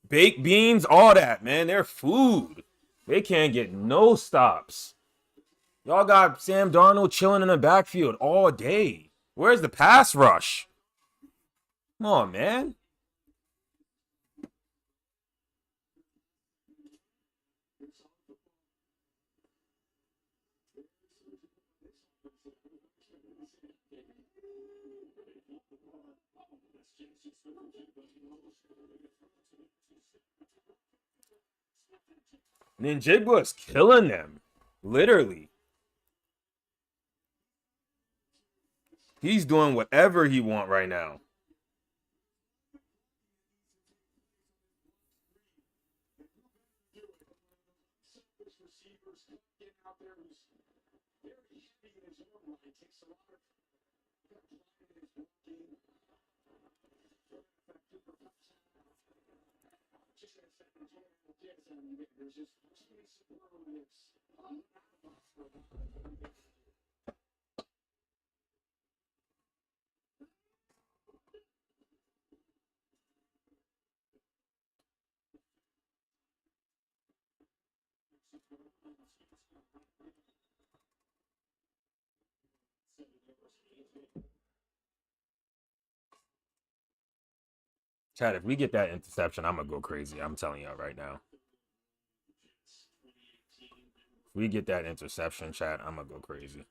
baked beans, all that, man. They're food. They can't get no stops. Y'all got Sam Darnold chilling in the backfield all day. Where's the pass rush? Come on, man. Ninjigba's killing them. Literally. He's doing whatever he wants right now. Chad, if we get that interception, I'm gonna go crazy. I'm telling y'all right now. If we get that interception, Chad, I'm gonna go crazy.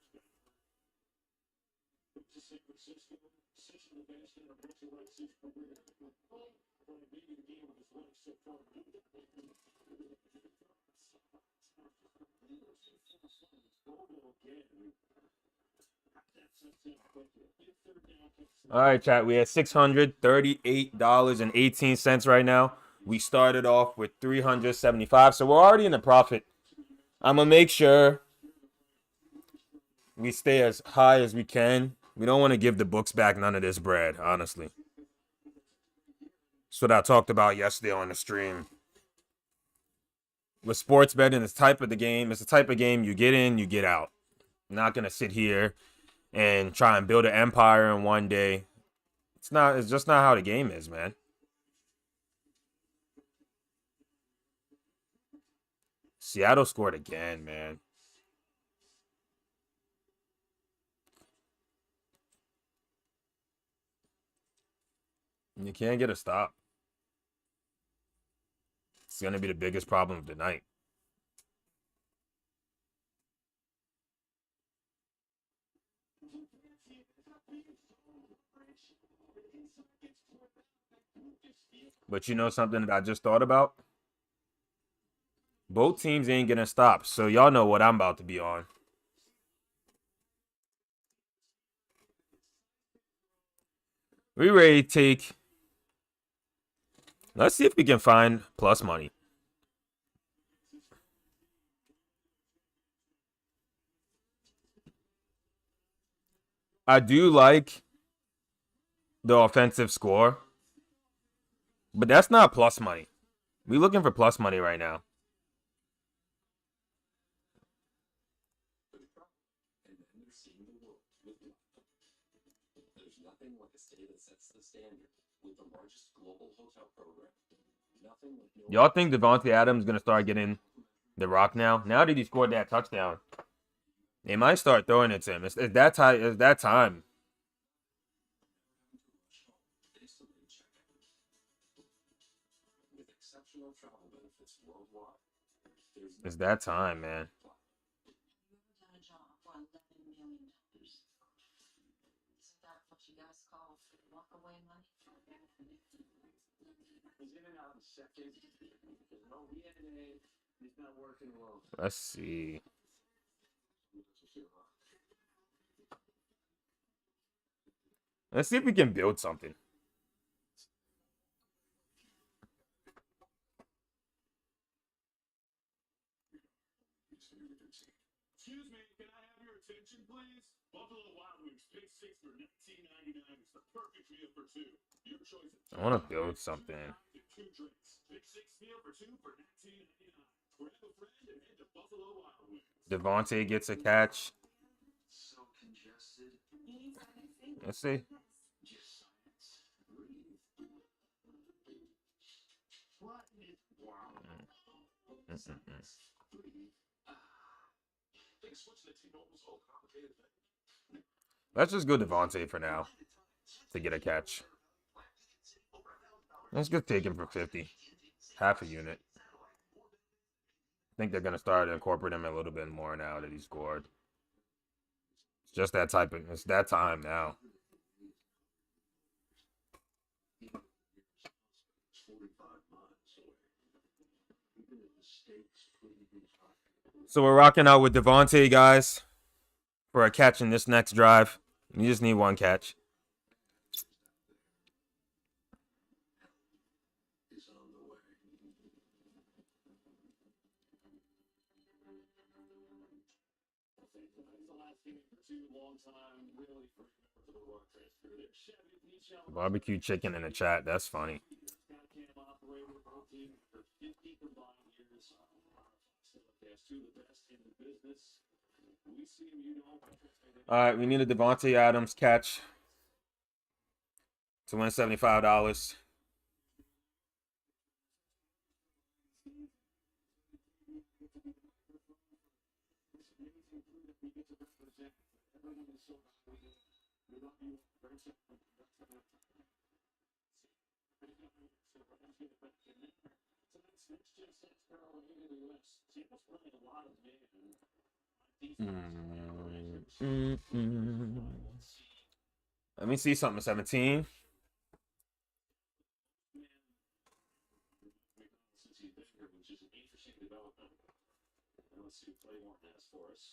All right, chat. We at $638.18 right now. We started off with $375, so we're already in the profit. I'm gonna make sure we stay as high as we can. We don't want to give the books back none of this bread, honestly. That's what I talked about yesterday on the stream. With sports betting, it's type of the game. It's the type of game you get in, you get out. I'm not gonna sit here and try and build an empire in one day. It's just not how the game is, man. Seattle scored again, man. You can't get a stop. It's gonna be the biggest problem of the night. But you know something that I just thought about? Both teams ain't gonna stop, so y'all know what I'm about to be on. We ready to take... Let's see if we can find plus money. I do like the offensive score, but that's not plus money. We looking for plus money right now. There's nothing like a stay that sets the standard with the largest global hotel program. Y'all think Devontae Adams is gonna start getting the rock now? Now that he scored that touchdown, they might start throwing it to him. It's that time. It's that time. With exceptional travel benefits worldwide. It's that time, man. Done a job for $11 million. Isn't that what you guys call walk away money? He's in and out in seconds. There's no DNA. He's not working well. Let's see. Let's see if we can build something. Excuse me, can I have your attention, please? Buffalo Wild Wings Big Six for $19.99 is the perfect meal for two. Your choice of I want to build something. two drinks. Big Six meal for two for $19.99. Grab a friend and head to Buffalo Wild Wings. Devontae gets a catch. So congested. Let's see. Just science. Breathe. What is wow? Science. Breathe. Think switching to T-Mobile's whole complicated thing. Let's just go Devontae for now to get a catch. Let's just take him for 50. Half a unit. I think they're gonna start to incorporate him a little bit more now that he scored. It's just that type of. It's that time now. So we're rocking out with Devontae, guys, for a catch in this next drive. You just need one catch. Barbecue chicken in the chat. That's funny. All right, we need a Devontae Adams catch to win $75. Let me see something. 17. Let's see what Claymore has for us.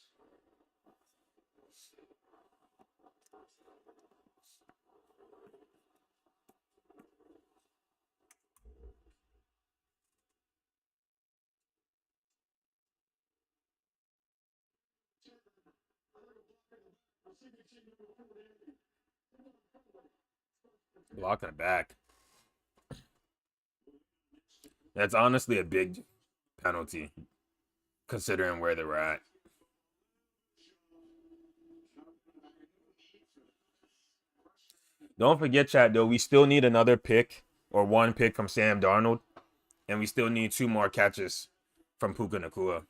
Blocking it back. That's honestly a big penalty, considering where they're at. Don't forget, chat, though, we still need another pick or one pick from Sam Darnold, and we still need 2 more catches from Puka Nacua.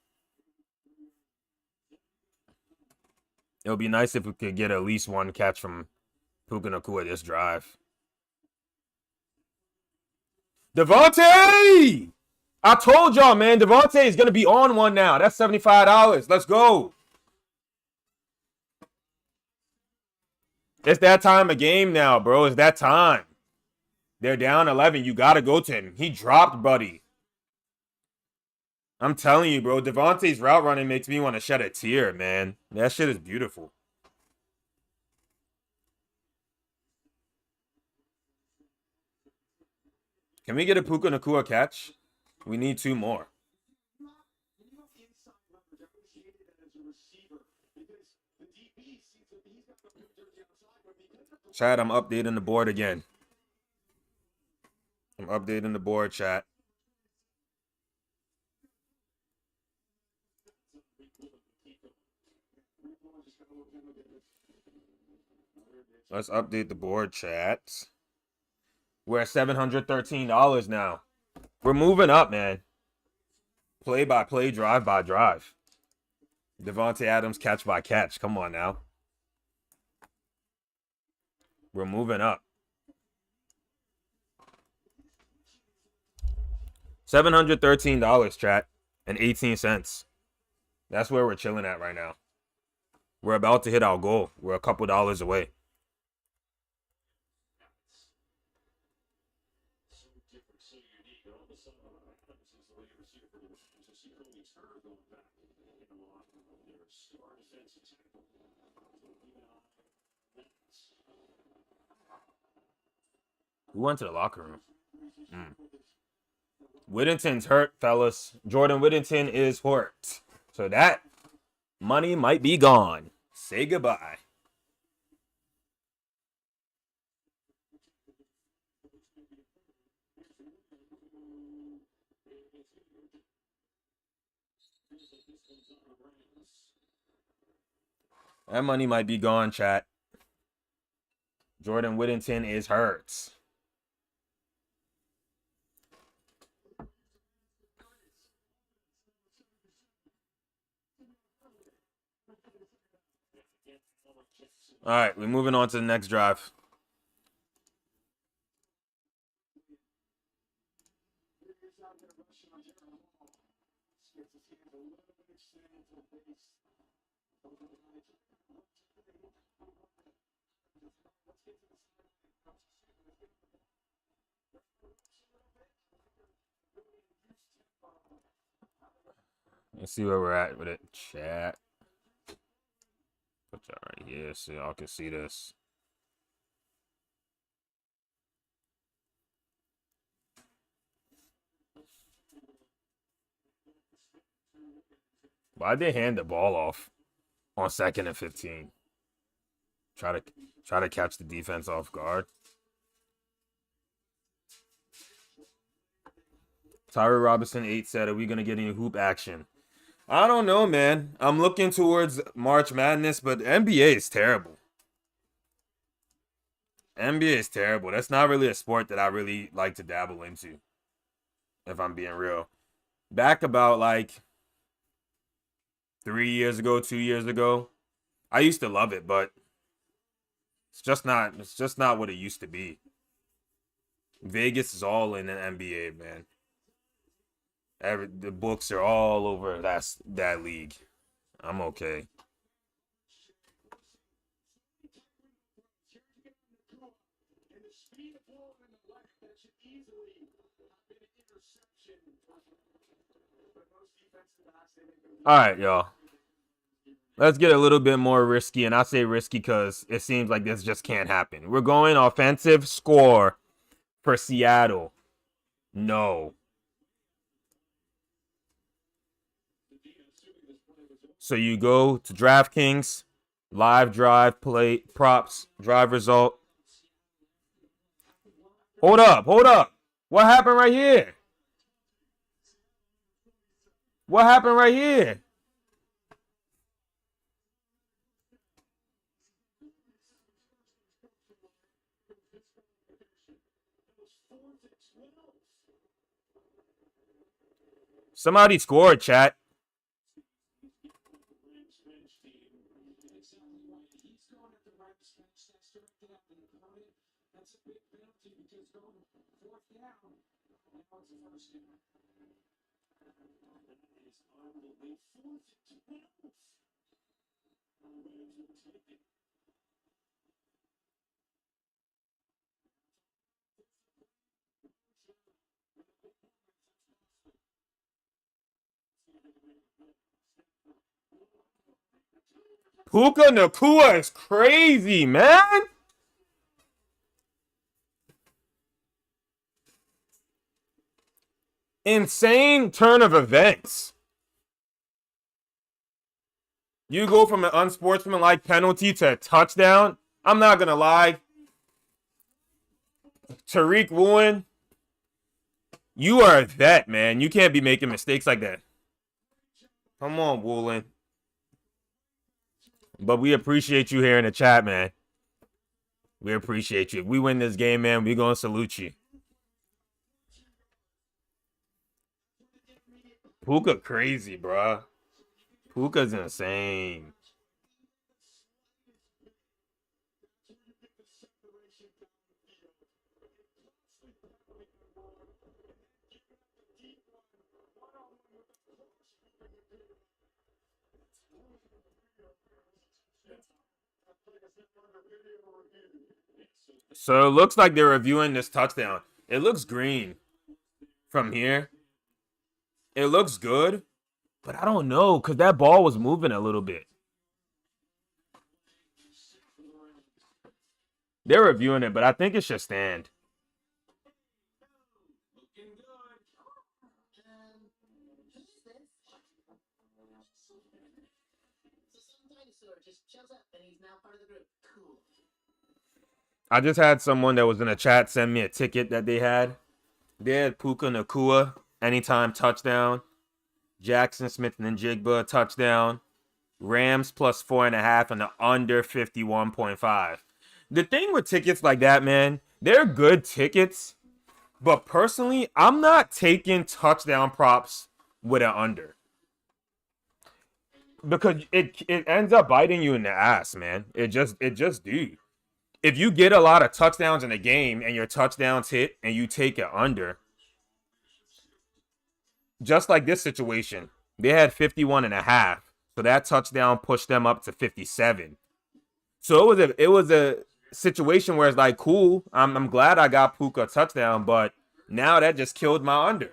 It would be nice if we could get at least 1 catch from Puka Nacua this drive. Devontae! I told y'all, man, Devontae is going to be on one now. That's $75. Let's go. It's that time of game now, bro. It's that time. They're down 11. You got to go to him. He dropped, buddy. I'm telling you, bro. Devontae's route running makes me want to shed a tear, man. That shit is beautiful. Can we get a Puka Nacua catch? We need 2 more. Chat, I'm updating the board again. I'm updating the board, chat. Let's update the board, chat. We're at $713 now. We're moving up, man. Play by play, drive by drive. Devontae Adams, catch by catch. Come on now. We're moving up. $713, chat, and 18 cents. That's where we're chilling at right now. We're about to hit our goal. We're a couple dollars away. Who went to the locker room? Whittington's hurt, fellas. Jordan Whittington is hurt. So that money might be gone. Say goodbye. That money might be gone, chat. Jordan Whittington is hurt. All right, we're moving on to the next drive. Let's see where we're at with it, chat. Put that right here so y'all can see this. Why'd they hand the ball off on 2nd and 15? Try to catch the defense off guard. Tyree Robinson 8 said, "Are we gonna get any hoop action?" I don't know, man. I'm looking towards March Madness, but NBA is terrible. NBA is terrible. That's not really a sport that I really like to dabble into, if I'm being real. Back about like 3 years ago, 2 years ago, I used to love it, but it's just not what it used to be. Vegas is all in the NBA, man. The books are all over that league. I'm okay. All right, y'all. Let's get a little bit more risky, and I say risky because it seems like this just can't happen. We're going offensive score for Seattle. No. So you go to DraftKings, live drive, play, props, drive result. Hold up. What happened right here? What happened right here? Somebody scored, chat. Puka Nacua is crazy, man. Insane turn of events. You go from an unsportsmanlike penalty to a touchdown. I'm not going to lie. Tariq Woolen, you are a vet, man. You can't be making mistakes like that. Come on, Woolen. But we appreciate you here in the chat, man. We appreciate you. If we win this game, man, we're going to salute you. Puka crazy, bro. Puka's insane. So it looks like they're reviewing this touchdown. It looks green from here. It looks good, but I don't know because that ball was moving a little bit. They're reviewing it, but I think it should stand. I just had someone that was in a chat send me a ticket that they had. They had Puka Nacua, anytime touchdown. Jackson Smith and Njigba, touchdown. Rams plus 4.5 and the under 51.5. The thing with tickets like that, man, they're good tickets. But personally, I'm not taking touchdown props with an under. Because it ends up biting you in the ass, man. It just do. If you get a lot of touchdowns in a game and your touchdowns hit and you take it under, just like this situation, they had 51.5. So that touchdown pushed them up to 57. So it was a situation where it's like, cool, I'm glad I got Puka a touchdown, but now that just killed my under.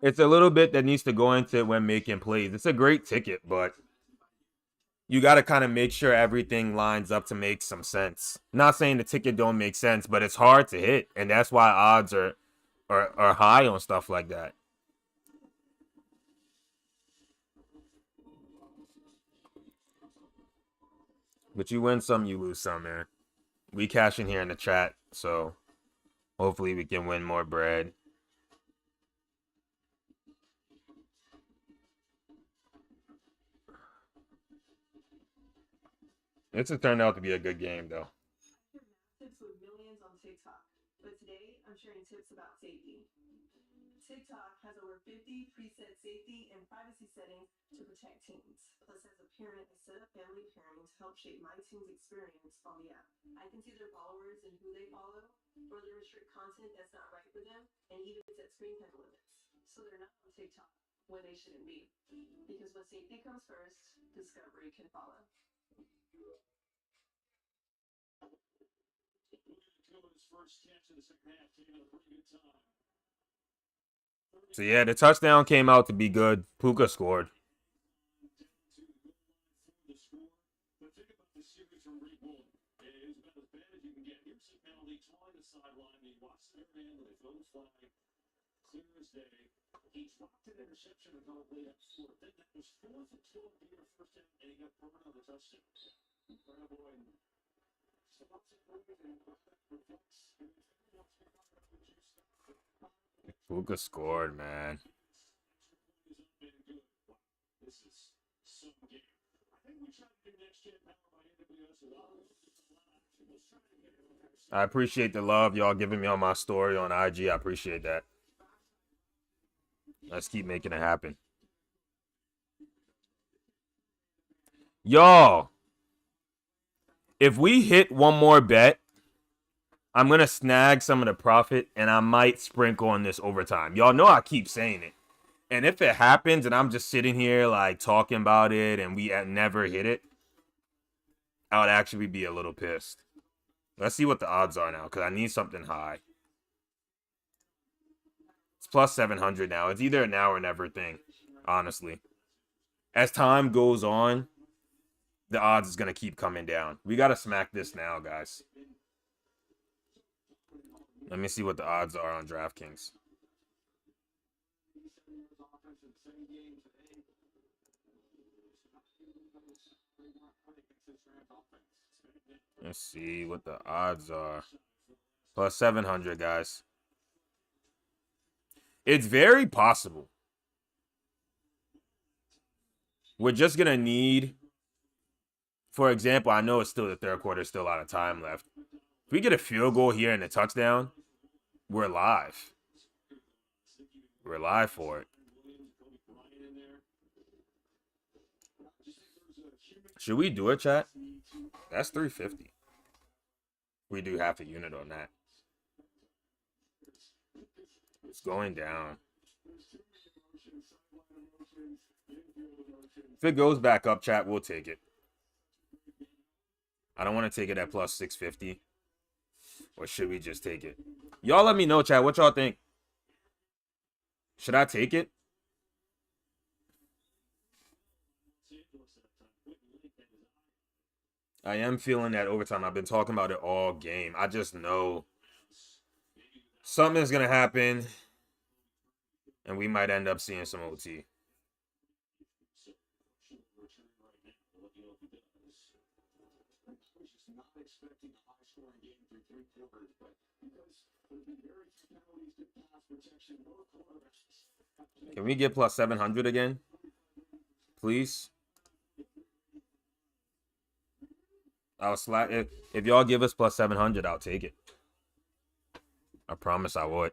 It's a little bit that needs to go into it when making plays. It's a great ticket, but you got to kind of make sure everything lines up to make some sense. Not saying the ticket don't make sense, but it's hard to hit, and that's why odds are high on stuff like that. But you win some, you lose some, man. We cash in here in the chat, so hopefully we can win more bread. It's turned out to be a good game, though. Tips with millions on TikTok, but today I'm sharing tips about safety. TikTok has over 50 preset safety and privacy settings to protect teens. Plus, as a parent, I set up family pairing to help shape my teen's experience on the app. I can see their followers and who they follow, further restrict content that's not right for them, and even set screen time limits. So they're not on TikTok when they shouldn't be. Because when safety comes first, discovery can follow. So yeah, the touchdown came out to be good. Puka scored. He dropped an interception and got way up short. Then that was 4th and 12 to be first down, and he got burned on the touchdown. Puka scored, man. This is some game. I think we tried to do next gen power by NWS. I appreciate the love y'all giving me on my story on IG. I appreciate that. Let's keep making it happen. Y'all, if we hit one more bet, I'm going to snag some of the profit and I might sprinkle on this overtime. Y'all know I keep saying it. And if it happens and I'm just sitting here like talking about it and we never hit it, I would actually be a little pissed. Let's see what the odds are now because I need something high. It's plus 700 now. It's either a now or never thing, honestly. As time goes on, the odds is going to keep coming down. We got to smack this now, guys. Let me see what the odds are on DraftKings. Let's see what the odds are. Plus 700, guys. It's very possible. We're just going to need, for example, I know it's still the third quarter, still a lot of time left. If we get a field goal here and a touchdown, we're live. We're live for it. Should we do it, chat? That's 350. We do half a unit on that. It's going down. If it goes back up, chat, we'll take it. I don't want to take it at plus 650. Or should we just take it? Y'all let me know, chat. What y'all think? Should I take it? I am feeling that overtime. I've been talking about it all game. I just know something's going to happen. And we might end up seeing some OT. Can we get plus 700 again? Please? I'll slap if y'all give us plus 700, I'll take it. I promise I would.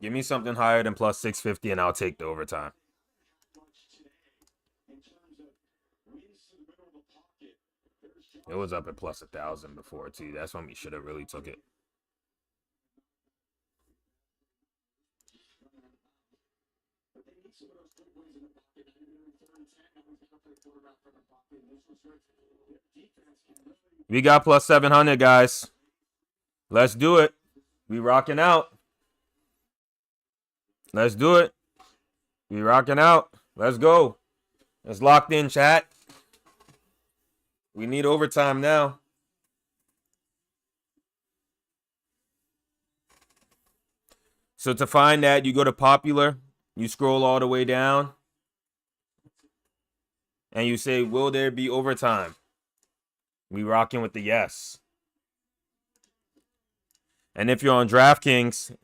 Give me something higher than plus 650 and I'll take the overtime. It was up at plus 1,000 before too. That's when we should have really took it. We got plus 700, guys. Let's do it. We rocking out. Let's do it. We rocking out. Let's go. It's locked in, chat. We need overtime now. So to find that, you go to popular, you scroll all the way down, and you say, will there be overtime? We rocking with the yes. And if you're on DraftKings,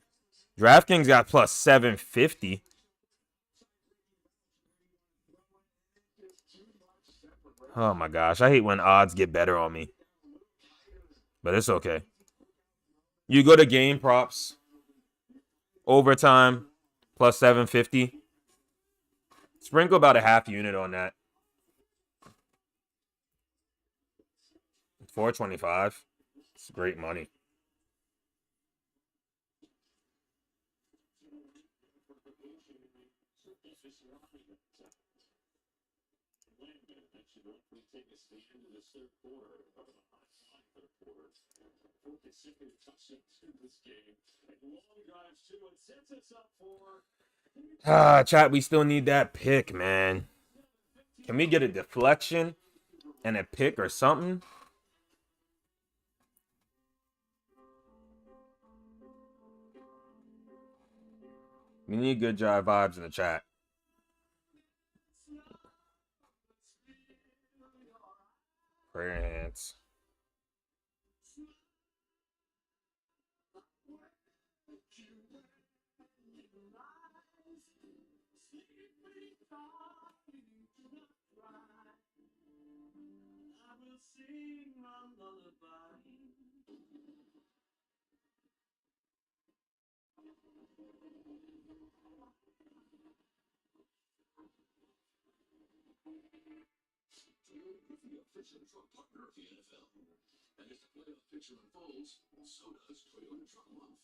DraftKings got plus 750. Oh my gosh, I hate when odds get better on me. But it's okay. You go to game props, overtime, plus 750. Sprinkle about a half unit on that. 425. It's great money. Chat, we still need that pick, man. Can we get a deflection and a pick or something? We need good drive vibes in the chat. Prayer hands. Official truck partner of the NFL. And as the playoff picture unfolds, so does Toyota Truck Month.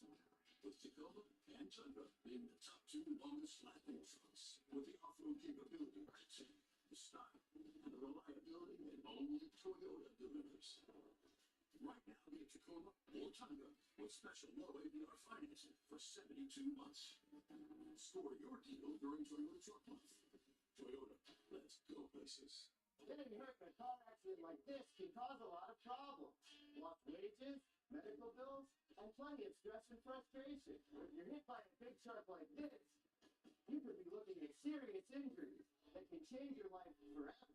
With Tacoma and Tundra being the top two longest flatbed trucks, with the off-road capability, the style, and the reliability that only Toyota delivers. Right now, get Tacoma or Tundra with special low APR financing for 72 months. Score your deal during Toyota Truck Month. Toyota, let's go places. Getting hurt in a car accident like this can cause a lot of problems. Lost wages, medical bills, and plenty of stress and frustration. If you're hit by a big truck like this, you could be looking at serious injuries that can change your life forever.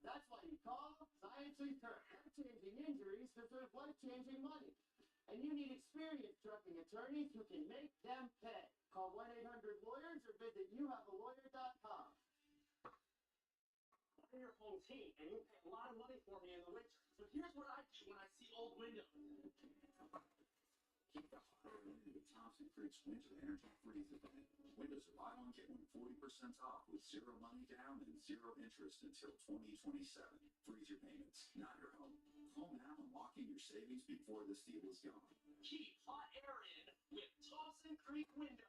That's why you call Science Return. Life-changing injuries deserve life-changing money. And you need experienced trucking attorneys who can make them pay. Call 1-800-LAWYERS or visit youhavealawyer.com. Your home team, and you pay a lot of money for me in the winter. But here's what I do when I see old windows. Keep the higher end of Thompson Creek's Winter Energy Freeze event. Windows are buy one, get one 40% off with zero money down and zero interest until 2027. Freeze your payments, not your home. Call now and lock in your savings before this deal is gone. Keep hot air in with Thompson Creek Windows.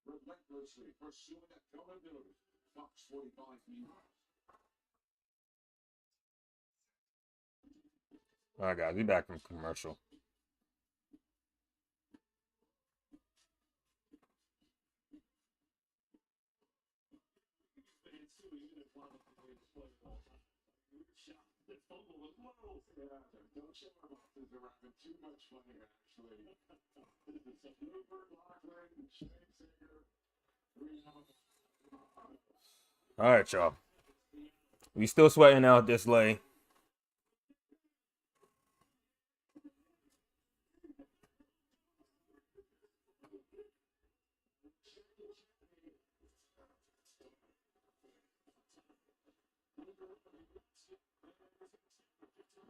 Relentlessly pursuing accountability. Fox 45 News. All right, guys, we back from commercial. Don't show our bosses they're having too much money, actually. Rupert, Lachlan, Shane Sager, All right, y'all. We still sweating out this lay.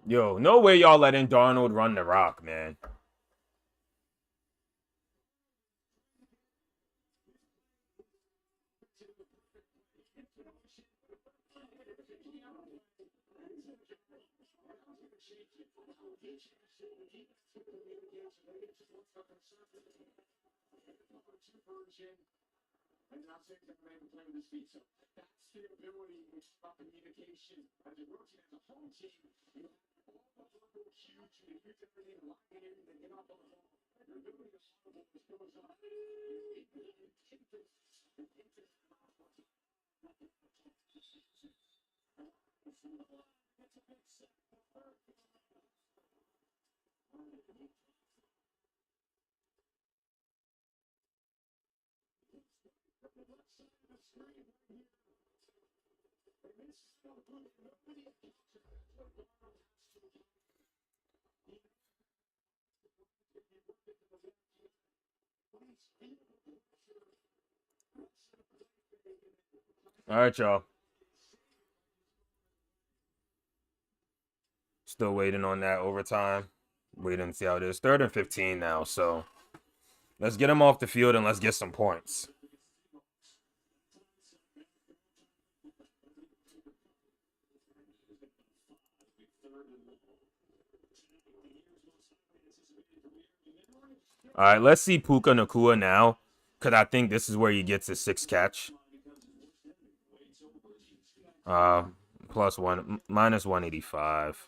Yo, no way y'all letting Darnold run the rock, man. And now saying that they play with his feet. So that's the ability of communication. As a rookie, as a home team, you have all those little huge, and you use everything to lock it in and get off on the ball. Your ability to solve what goes on. All right, y'all. Still waiting on that overtime. Waiting to see how it is. 3rd and 15 now, so let's get them off the field and let's get some points. All right, let's see Puka Nacua now, because I think this is where he gets his 6th catch. +1, minus 185.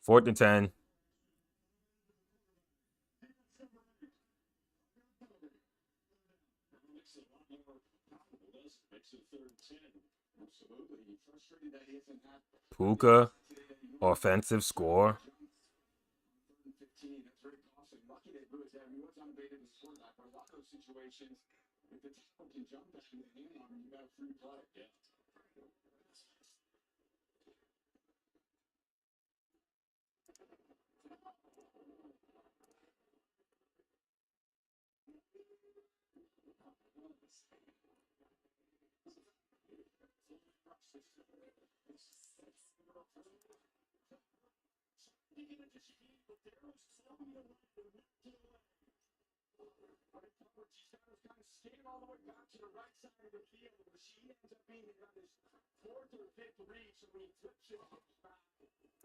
Fourth and 10. Puka, offensive score.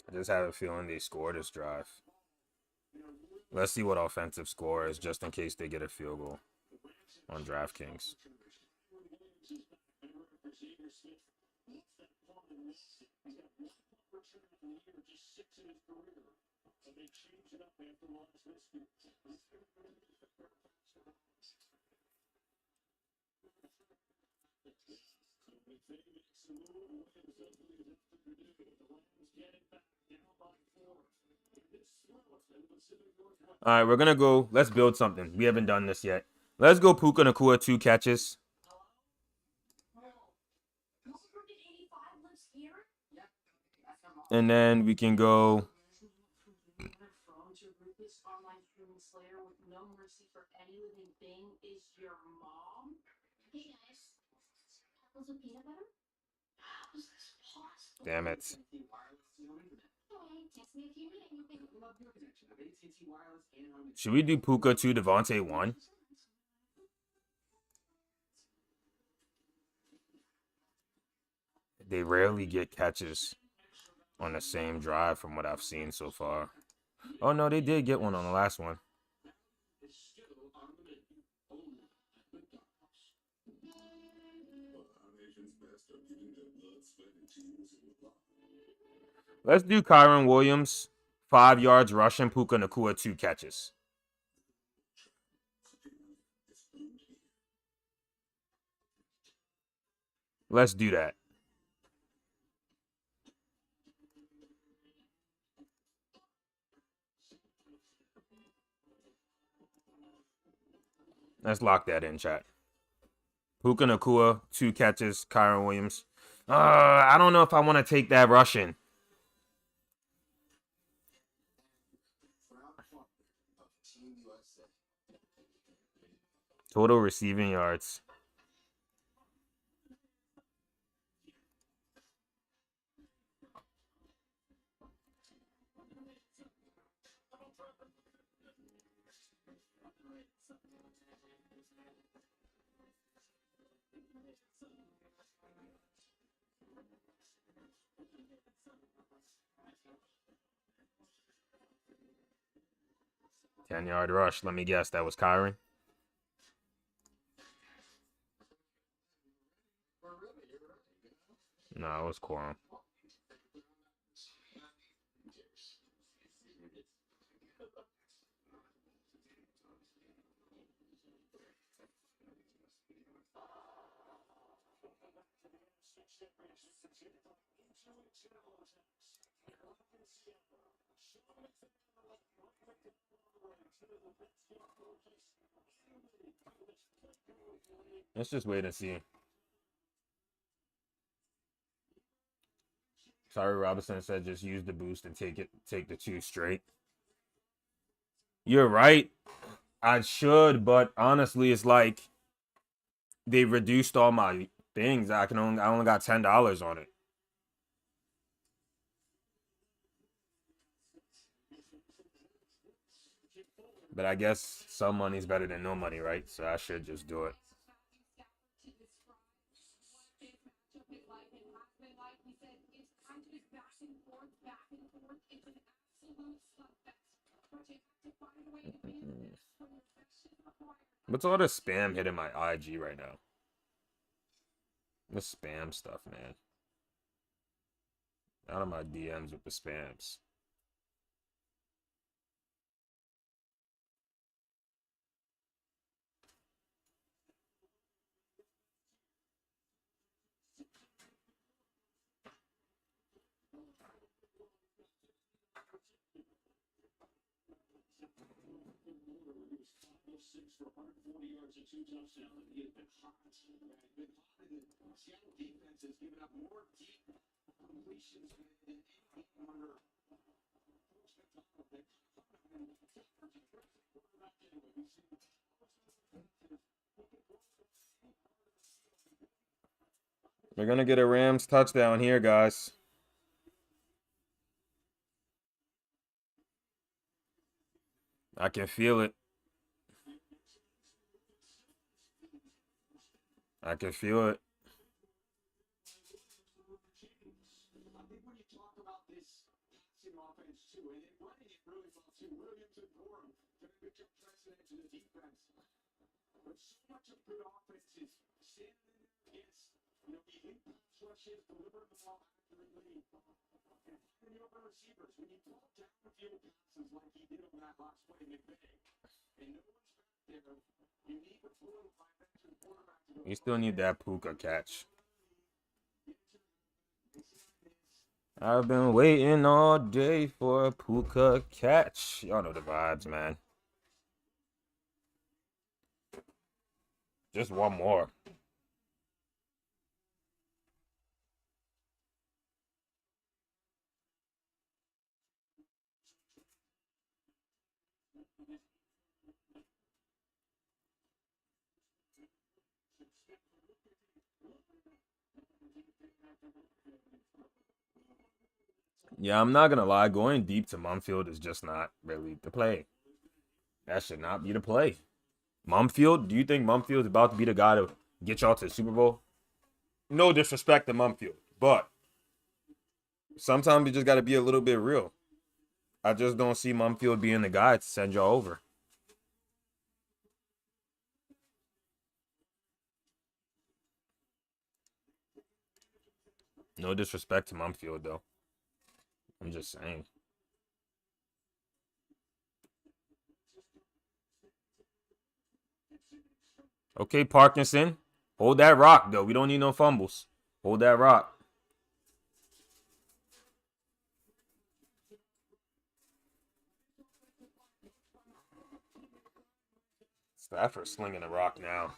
I just have a feeling they score this drive. Let's see what offensive score is, just in case they get a field goal on DraftKings. All right, we're going to go. Let's build something. We haven't done this yet. Let's go Puka Nacua, 2 catches. And then we can go. Damn it. Should we do Puka 2, Devontae 1? They rarely get catches on the same drive from what I've seen so far. Oh, no, they did get one on the last one. Let's do Kyron Williams, 5 yards rushing, Puka Nacua, 2 catches. Let's do that. Let's lock that in, chat. Puka Nacua, 2 catches, Kyron Williams. I don't know if I want to take that rushing. Total receiving yards. 10-yard rush. Let me guess. That was Kyron? No, it was Quorum. Let's just wait and see. Sorry, Robinson said just use the boost and take the 2 straight. You're right. I should, but honestly, it's like they reduced all my things. I only got $10 on it. But I guess some money's better than no money, right? So I should just do it. What's all the spam hitting my IG right now? The spam stuff, man. Out of my DMs with the spams. For 140 yards and 2 touchdowns. He has been hot. The Seattle defense has given up more deep completions than any under We're gonna get a Rams touchdown here, guys. I can feel it. I can feel it. I think when you talk about this passing offense too, and running it really well too, Williams and Gorham took a good precedent to the defense. But so much of good offense is standing against, elite pass rushes, delivering the ball accurately, and finding open receivers. When you throw downfield passes like he did on that last play, McVay, and no one's back there, you need the flow of veteran quarterback to go. You still need that Puka catch. I've been waiting all day for a Puka catch. Y'all know the vibes, man. Just one more. Yeah, I'm not gonna lie. Going deep to Mumfield is just not really the play. That should not be the play. Mumfield? Do you think Mumfield's about to be the guy to get y'all to the Super Bowl? No disrespect to Mumfield, but sometimes you just got to be a little bit real. I just don't see Mumfield being the guy to send y'all over. No disrespect to Mumfield, though. I'm just saying. Okay, Parkinson. Hold that rock, though. We don't need no fumbles. Hold that rock. Stafford slinging the rock now.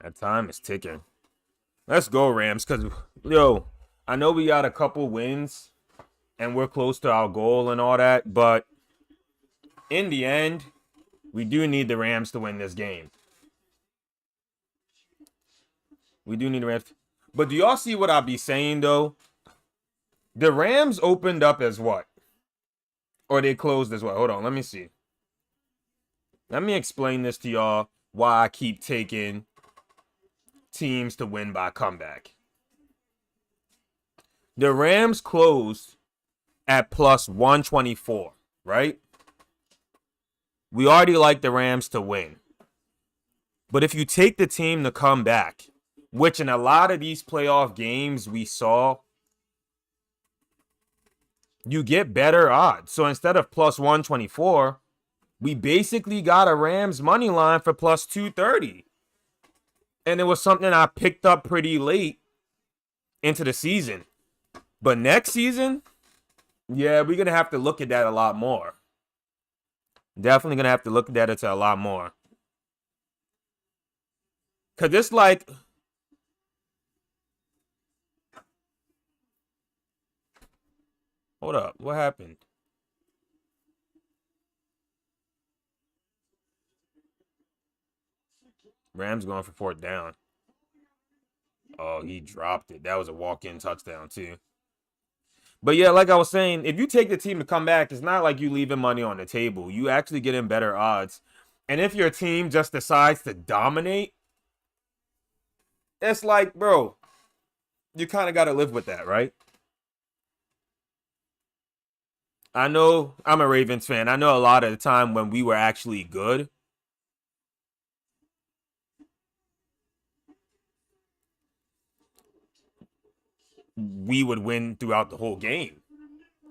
That time is ticking. Let's go, Rams, because, yo, I know we got a couple wins, and we're close to our goal and all that, but in the end, we do need the Rams to win this game. We do need the Rams. But do y'all see what I be saying, though? The Rams opened up as what? Or they closed as what? Hold on, let me see. Let me explain this to y'all, why I keep taking teams to win by comeback. The Rams closed at plus 124, right? We already like the Rams to win. But if you take the team to come back, which in a lot of these playoff games we saw, you get better odds. So instead of plus 124, we basically got a Rams money line for plus 230. And it was something I picked up pretty late into the season. But next season, yeah, we're going to have to look at that a lot more. Definitely going to have to look at that a lot more. Because it's like... Hold up. What happened? Rams going for 4th down. Oh, he dropped it. That was a walk-in touchdown, too. But yeah, like I was saying, if you take the team to come back, it's not like you leaving money on the table. You actually get in better odds. And if your team just decides to dominate, it's like, bro, you kind of got to live with that, right? I know I'm a Ravens fan. I know a lot of the time when we were actually good, we would win throughout the whole game.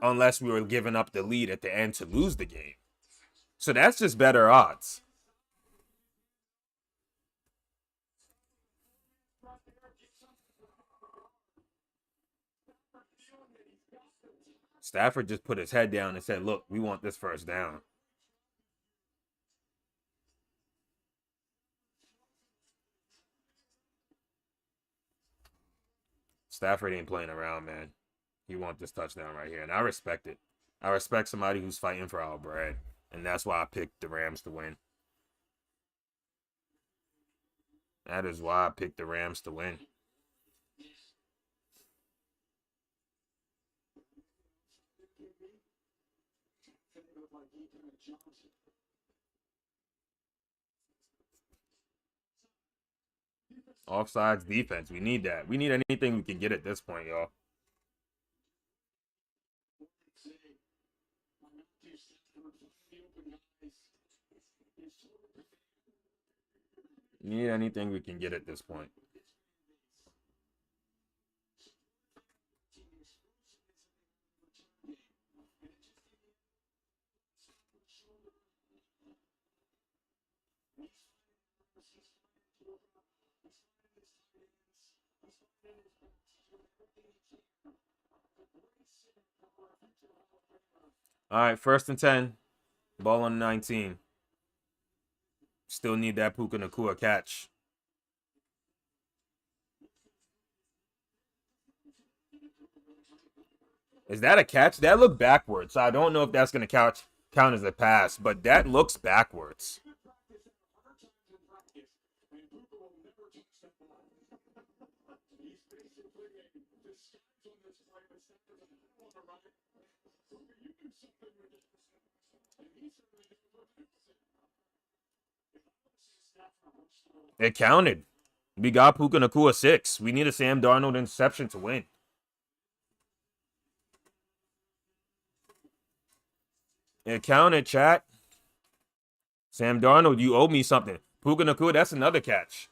Unless we were giving up the lead at the end to lose the game. So that's just better odds. Stafford just put his head down and said, look, we want this 1st down. Stafford ain't playing around, man. He wants this touchdown right here. And I respect it. I respect somebody who's fighting for our bread. And that's why I picked the Rams to win. That is why I picked the Rams to win. Offsides defense. We need that. We need anything we can get at this point, y'all. We need anything we can get at this point. All right, 1st and 10. Ball on 19. Still need that Puka Nacua catch. Is that a catch? That looked backwards. So I don't know if that's going to count as a pass, but that looks backwards. It counted. We got Puka Nacua 6. We need a Sam Darnold interception to win. It counted, chat. Sam Darnold, you owe me something. Puka Nacua, that's another catch.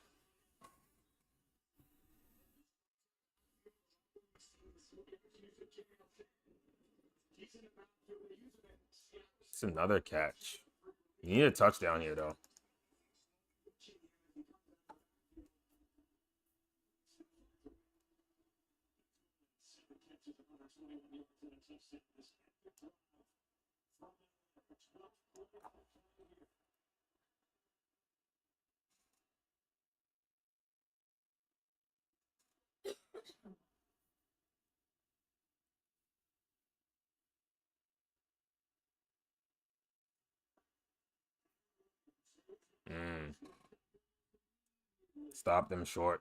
It's another catch. You need a touchdown here, though. Stop them short.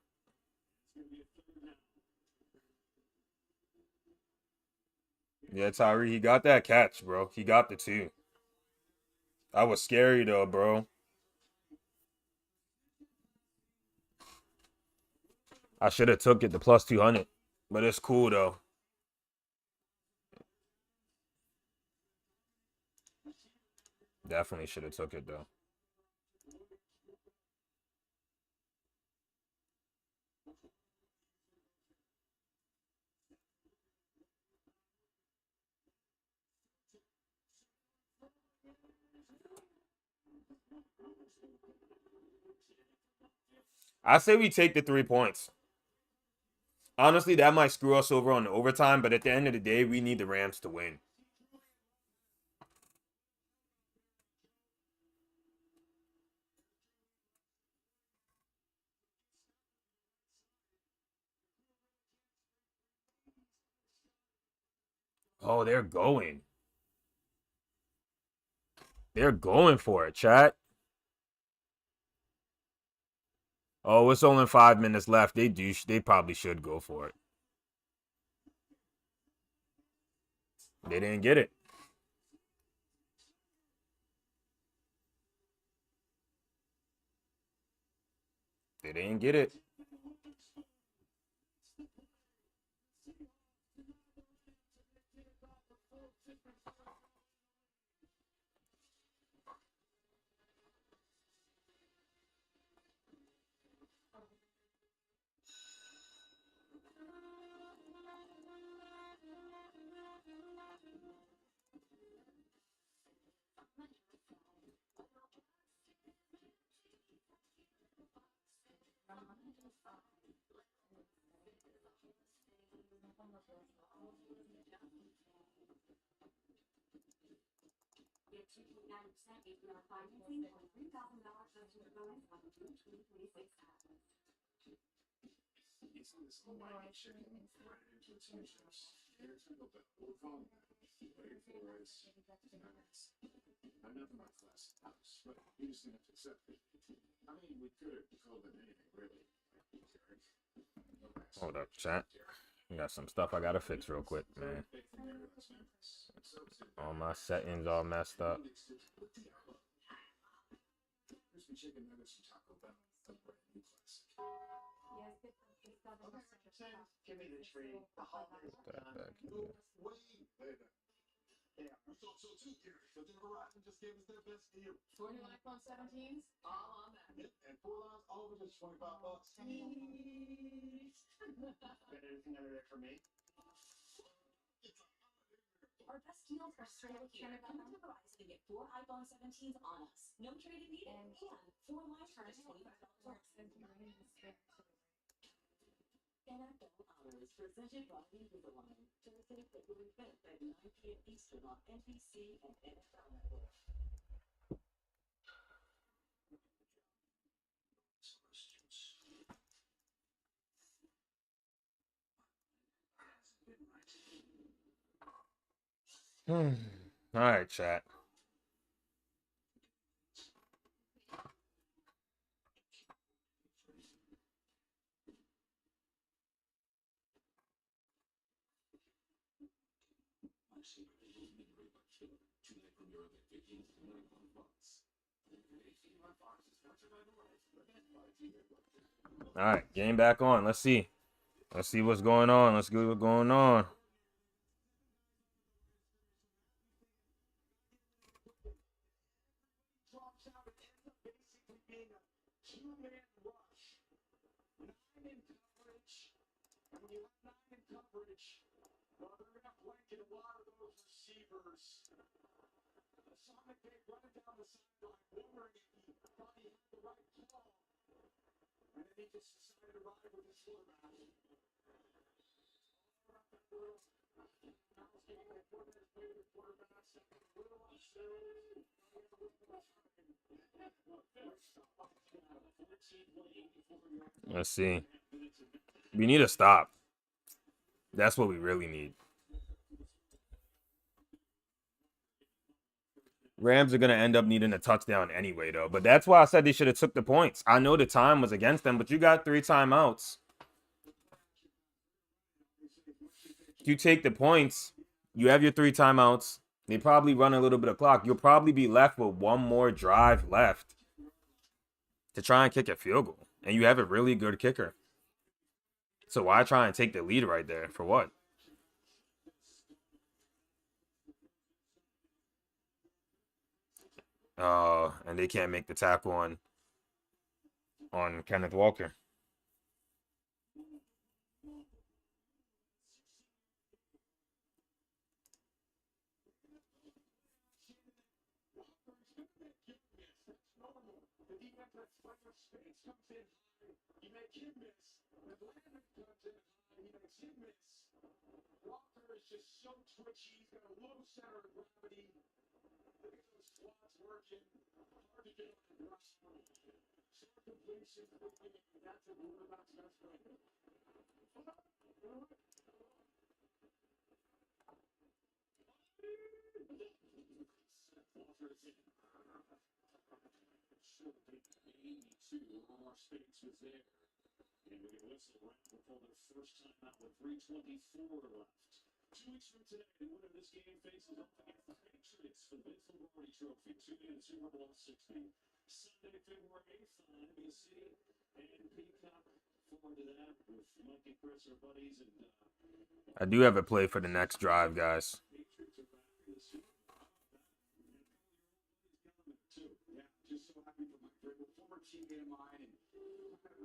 Yeah, Tyree, he got that catch, bro. He got the 2. That was scary, though, bro. I should have took it to plus 200. But it's cool, though. Definitely should have took it, though. I say we take the 3 points. Honestly, that might screw us over on the overtime, but at the end of the day, we need the Rams to win. Oh, they're going. They're going for it, chat. Oh, it's only 5 minutes left. They probably should go for it. They didn't get it. They didn't get it. I'm not my class house, but you just have to accept it. I mean, we could have called it anything, really. Hold up, chat. I got some stuff I gotta fix real quick, man. All my settings all messed up. Give me the tree. Yeah, I thought so too, Gary. But then Verizon just gave us their best deal. 4 new iPhone 17s? All on that. Yep, and 4 lines, all of it is $25. Got anything under there for me? Our best deals are straight up here. Come to Verizon and get 4 iPhone 17s on us. No trade-in needed. And 4 lifetimes $25 off. NFL Hours presented by Invisalign. Thursday, February 5th at 9 p.m. Eastern on NBC and NFL Network. All right, chat. All right, game back on. Let's see. Let's see what's going on. Let's see what's going on. Two-man rush. 9 in coverage. And when you have 9 in coverage, well, they're going to blanket a lot of those receivers. Sean McVay running down the sideline, wondering if he thought he had the right call. And then he just decided to ride with his quarterback. Let's see. We need a stop. That's what we really need. Rams are going to end up needing a touchdown anyway, though. But that's why I said they should have took the points. I know the time was against them, but you got 3 timeouts. You take the points, You have your 3 timeouts. They probably run a little bit of clock. You'll probably be left with one more drive left to try and kick a field goal. And you have a really good kicker. So why try and take the lead right there? For what? And they can't make the tackle on Kenneth Walker. Walker is just so twitchy. He's got a low center of gravity. Look at those quads working. Hard to get on the ground. Short completion. That's a quarterback's best friend. More space was there. And we can whistle right before their first time out with 3:24 left. 2 weeks from today, the winner of this game faces off against the Patriots for the Vince Lombardi Trophy, tuning in Super Bowl 60. Sunday, February 8th on NBC and Peacock. Forward to that with Mike and Chris, our buddies. And I do have a play for the next drive, guys. Patriots are back in the Super Bowl. Yeah, just so happy for my former teammate of mine. And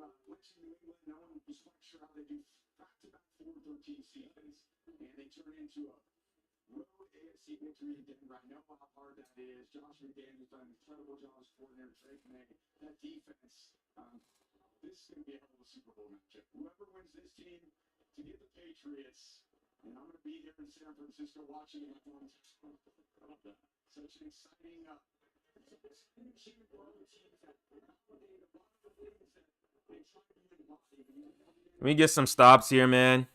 went to New England. No one was quite sure how they do back-to-back 4-13 seasons. And they turn into a road AFC victory in Denver. I know how hard that is. Josh McDaniels done an incredible job as coordinator. Drake May, that defense. This is going to be a hell of a Super Bowl matchup. Whoever wins this team to get the Patriots, and I'm going to be here in San Francisco watching it. I love that. Such an exciting achievement for other teams that validate a lot of the things that they try to embody. Let me get some stops here, man.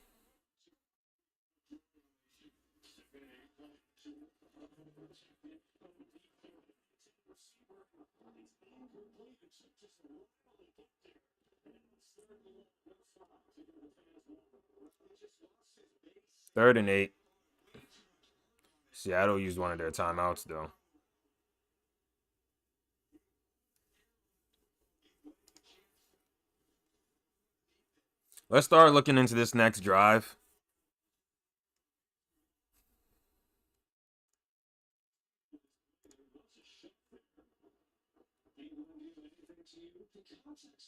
Third and 8. Seattle used one of their timeouts, though. Let's start looking into this next drive.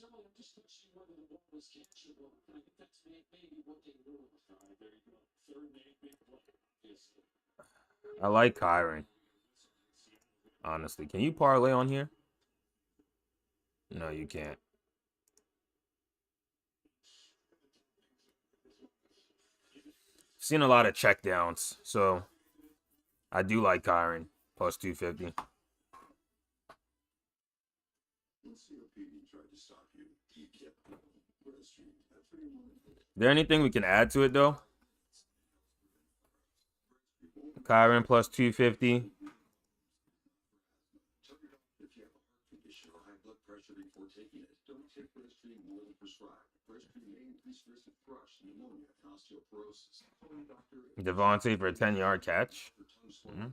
I'm just questioning whether the ball was catchable. I think that's maybe what they ruled. All right, there you go. Third and 8, big play. Obviously. I like Kyron. Honestly, can you parlay on here? No, you can't. Seen a lot of checkdowns, so I do like Kyron plus 250. Is there anything we can add to it, though? Kyron plus 250. Devontae for a 10-yard catch. Mm-hmm.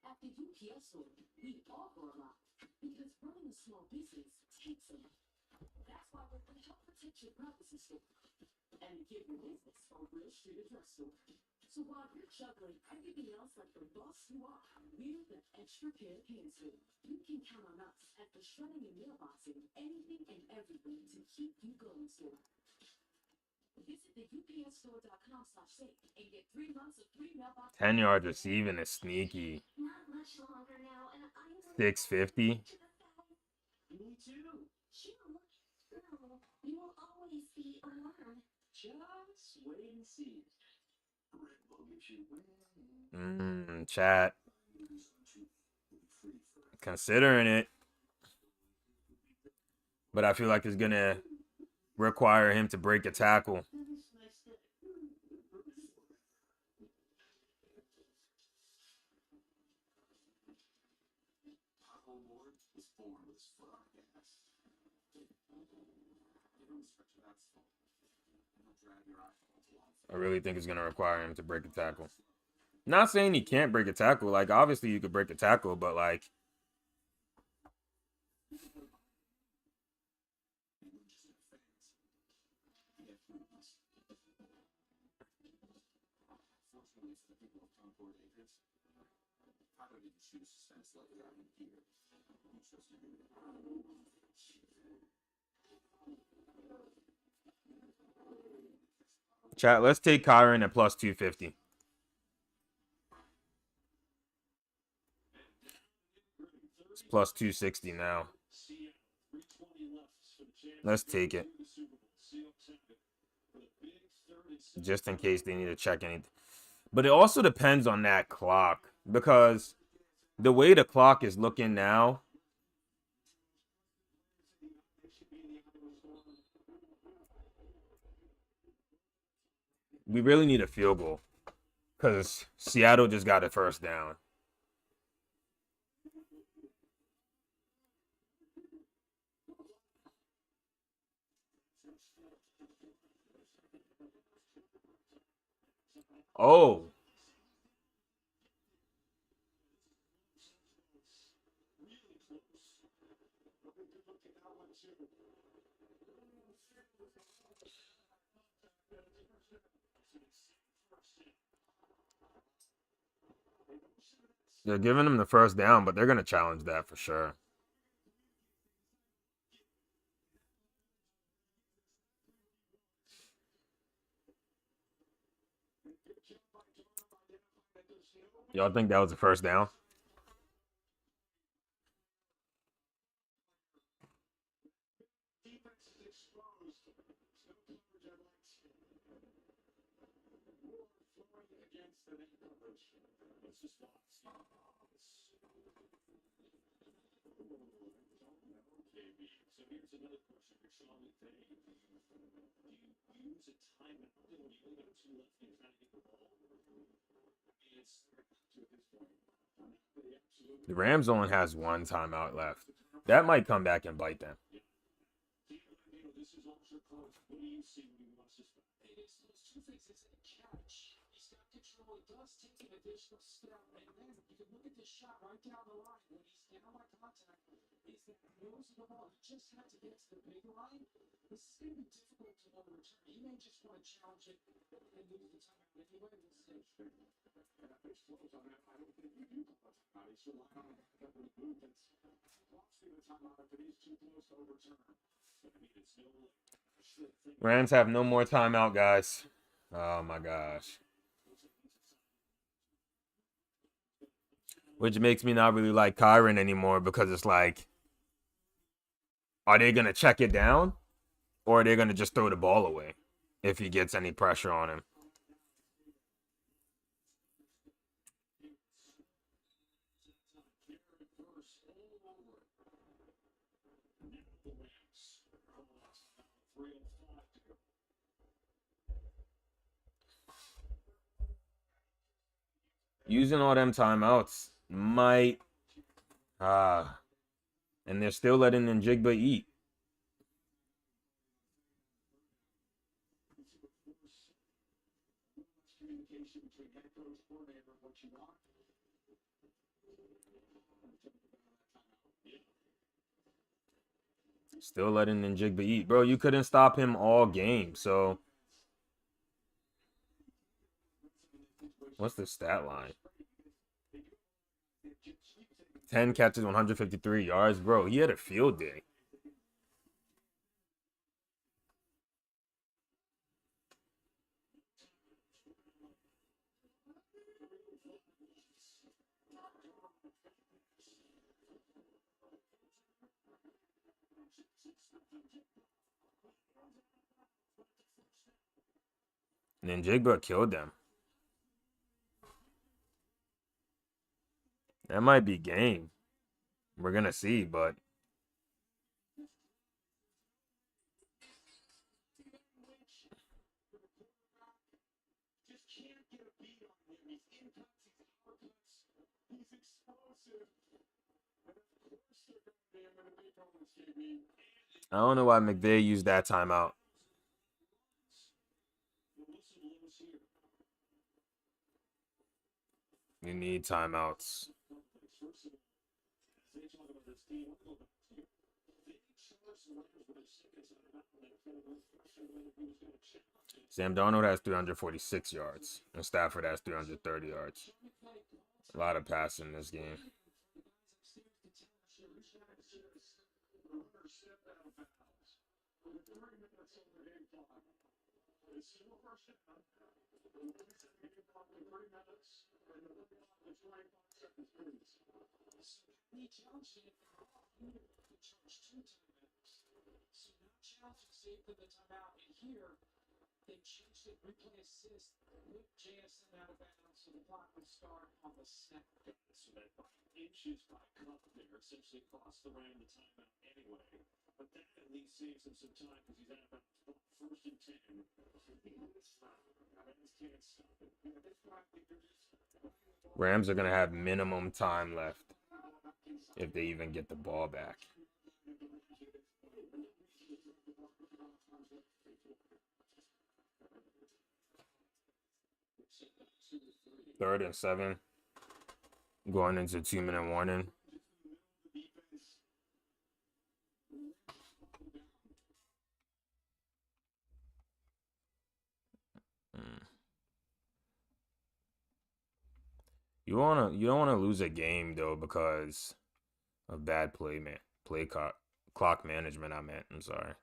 At the UPS store, we offer a lot because running a small business takes a lot. That's why we're going to help protect your privacy store and give your business a real street address store. So while you're juggling everything else like the boss you are, we're the extra pair of hands store. You can count on us at the shredding and mailboxing, anything and everything to keep you going store. Visit the upsstore.com/safe and get 3 months of free mailbox. 10 yards receiving is sneaky. Not much longer now, and I'm 650. Me too. Sure. No, you will always be alarmed. Just wait and see. Chat. Considering it. But I feel like it's going to require him to break a tackle. I really think it's going to require him to break a tackle. Not saying he can't break a tackle. Like, obviously you could break a tackle, but like, chat, let's take Kyron at plus 250. It's plus 260 now. Let's take it. Just in case they need to check anything. But it also depends on that clock. Because the way the clock is looking now, we really need a field goal. Because Seattle just got a first down. Oh. They're giving him the first down, but they're going to challenge that for sure. Y'all think that was the first down? The Rams only has one timeout left. That might come back and bite them. Rams have no more timeout, guys. Oh my gosh. Which makes me not really like Kyron anymore because it's like, are they going to check it down? Or are they going to just throw the ball away if he gets any pressure on him? Using all them timeouts might... and they're still letting Njigba eat. Still letting Njigba eat. Bro, you couldn't stop him all game, so... What's the stat line? 10 catches, 153 yards. Bro, he had a field day. And then Njigba killed them. That might be game. We're going to see, but... I don't know why McVay used that timeout. You need timeouts. Sam Darnold has 346 yards, and Stafford has 330 yards. A lot of passing in this game. They changed it, replay assist, with JSN out of bounds, so the clock would start on the snap. So that by inches by cup there essentially cost the Ram the timeout anyway. But that at least saves him some time because he's at about first and 10. Can't stop it. Rams are going to have minimum time left if they even get the ball back. Third and 7. Going into 2-minute warning. You don't wanna lose a game though because of bad play clock management. I'm sorry.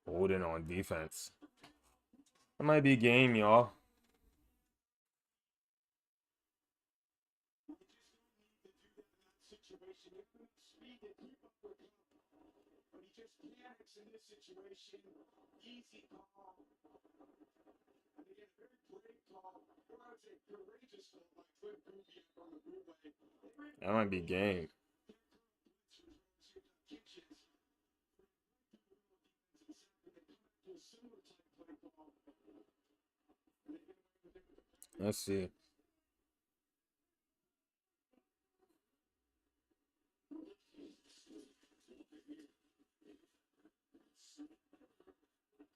Holding on defense. That might be game, y'all. That might be game. Let's see.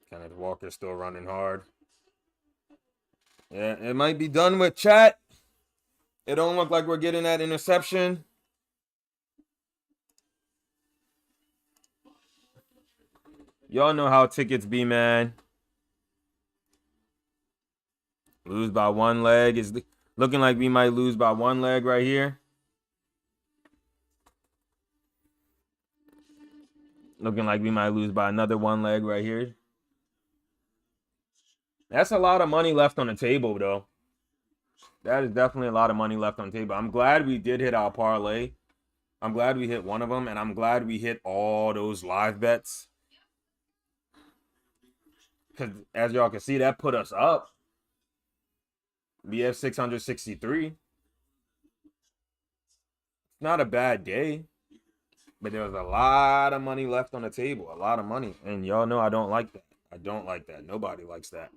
Kenneth Walker still running hard. Yeah, it might be done with, chat. It don't look like we're getting that interception. Y'all know how tickets be, man. Lose by one leg. Is looking like we might lose by one leg right here. Looking like we might lose by another one leg right here. That's a lot of money left on the table, though. That is definitely a lot of money left on the table. I'm glad we did hit our parlay. I'm glad we hit one of them, and I'm glad we hit all those live bets. Because as y'all can see, that put us up. We have 663. Not a bad day. But there was a lot of money left on the table. A lot of money. And y'all know I don't like that. I don't like that. Nobody likes that.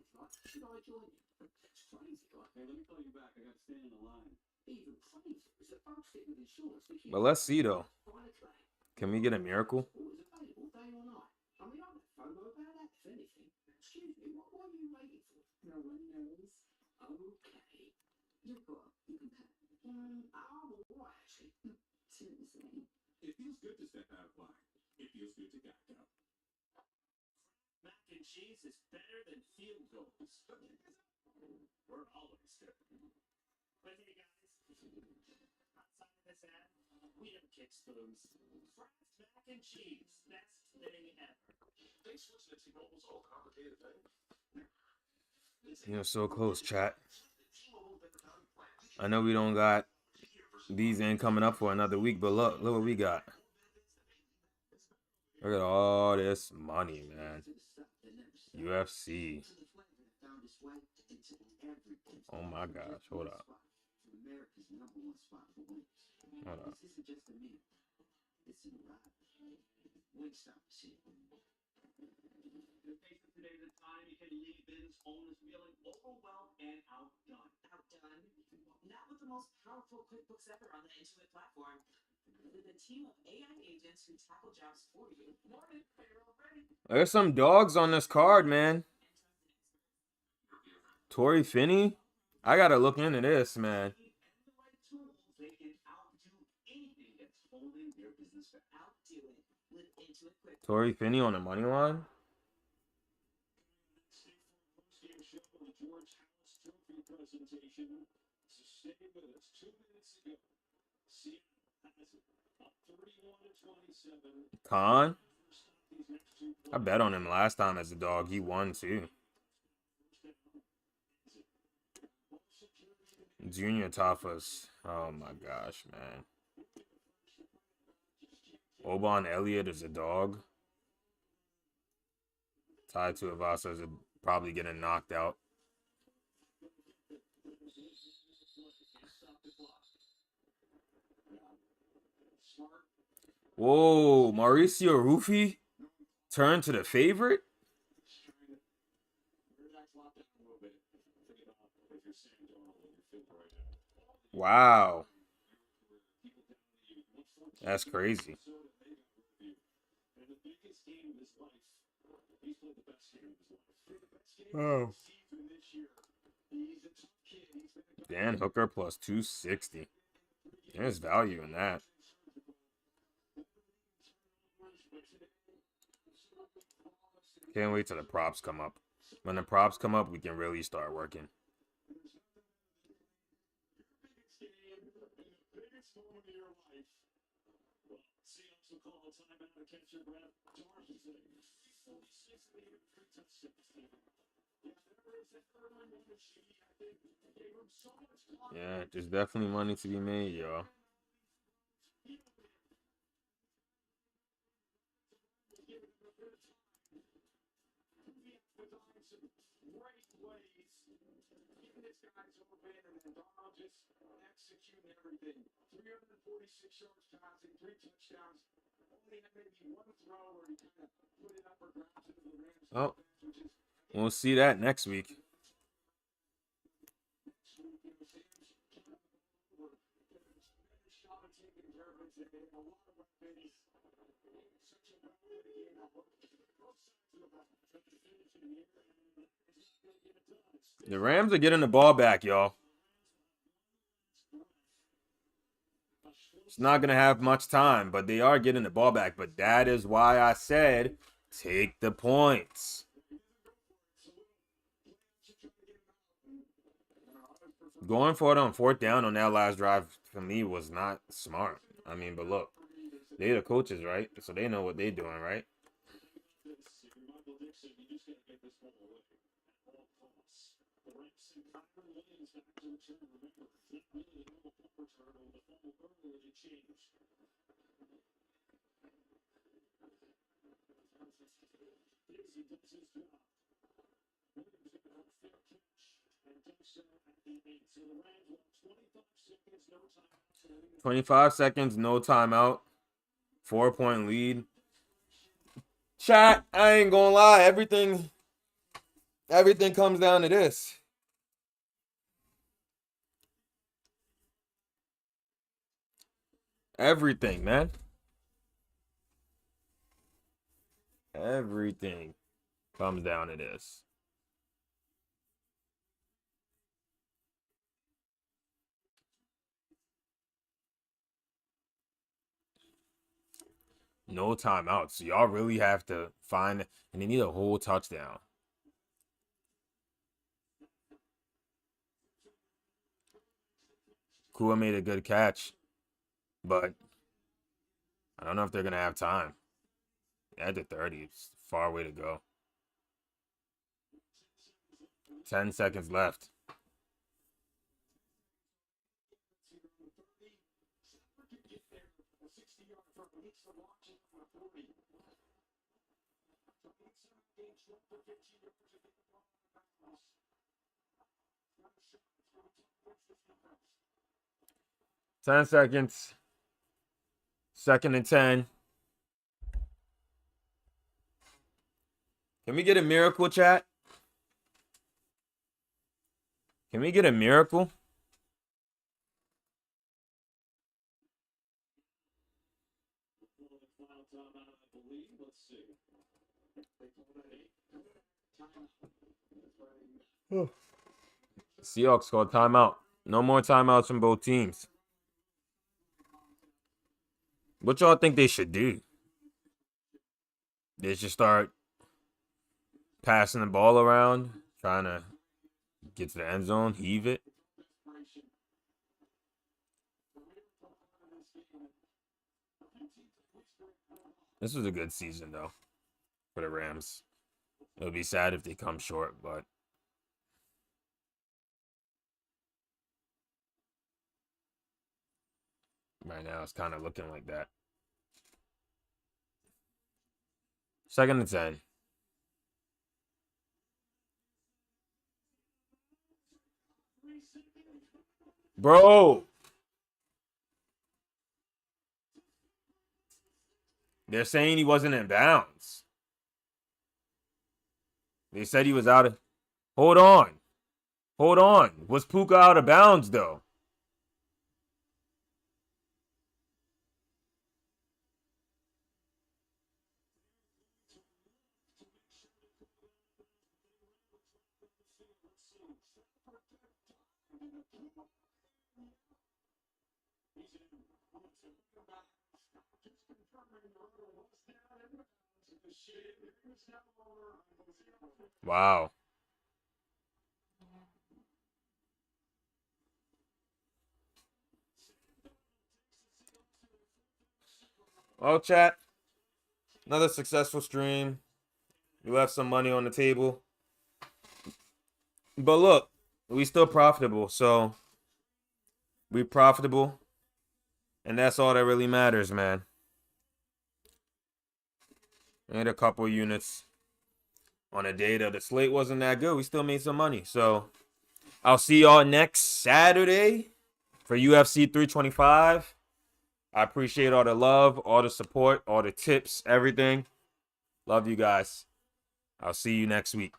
But let's see, though. Can we get a miracle? It feels good to step out of line. It feels good to Geico. Mac and cheese is better than field goals. We're always good. But hey guys, outside of this ad, we don't kick spoons. Kraft mac and cheese, best thing ever. You're so close, chat. I know we don't got these ain't coming up for another week, but look what we got. Look at all this money, man. UFC. Oh my gosh, hold up. Hold up. Today, the time you can leave business owners feeling overwhelmed and outdone. Outdone? Not with the most powerful QuickBooks ever on the Intuit platform. With a team of AI agents who tackle jobs for you. Morning, payroll ready. There's some dogs on this card, man. Torrey Finney? I gotta look into this, man. They can outdo anything that's holding their business back. Outdo it with Intuit QuickBooks. Torrey Finney on the money line? Presentation. So stay with us. 2 minutes ago. Seattle has it up 31-27. Khan? I bet on him last time as a dog. He won too. Junior Tafas. Oh my gosh, man. Oban Elliott is a dog. Tai Tuivasa is probably getting knocked out. Whoa, Mauricio Rufy turned to the favorite? Wow. That's crazy. Oh. Dan Hooker plus 260. There's value in that. Can't wait till the props come up. When the props come up, we can really start working. Yeah, there's definitely money to be made, y'all. Oh, we'll see that next week. The Rams are getting the ball back, y'all. It's not going to have much time, but they are getting the ball back. But that is why I said take the points. Going for it on 4th down on that last drive for me was not smart. I mean, but look, they're the coaches, right? So they know what they're doing, right? $25 seconds, no timeout. 4-point lead. Chat, I ain't gonna lie. Everything comes down to this. Everything, man. Everything comes down to this. No timeouts. So y'all really have to find, and they need a whole touchdown. Kua made a good catch, but I don't know if they're going to have time. At the 30, far way to go. 10 seconds left. Ten seconds. 2nd and 10. Can we get a miracle, chat? Can we get a miracle? Seahawks called timeout. No more timeouts from both teams. What y'all think they should do? They should start passing the ball around, trying to get to the end zone, heave it. This was a good season, though, for the Rams. It would be sad if they come short, but right now it's kind of looking like that. 2nd and 10. Bro! They're saying he wasn't in bounds. They said he was out of... Hold on. Hold on. Was Puka out of bounds, though? Wow. Well, chat, another successful stream. We left some money on the table. But look, we still profitable, so we profitable. And that's all that really matters, man. Made a couple units on a day that the slate wasn't that good. We still made some money. So I'll see y'all next Saturday for UFC 325. I appreciate all the love, all the support, all the tips, everything. Love you guys. I'll see you next week.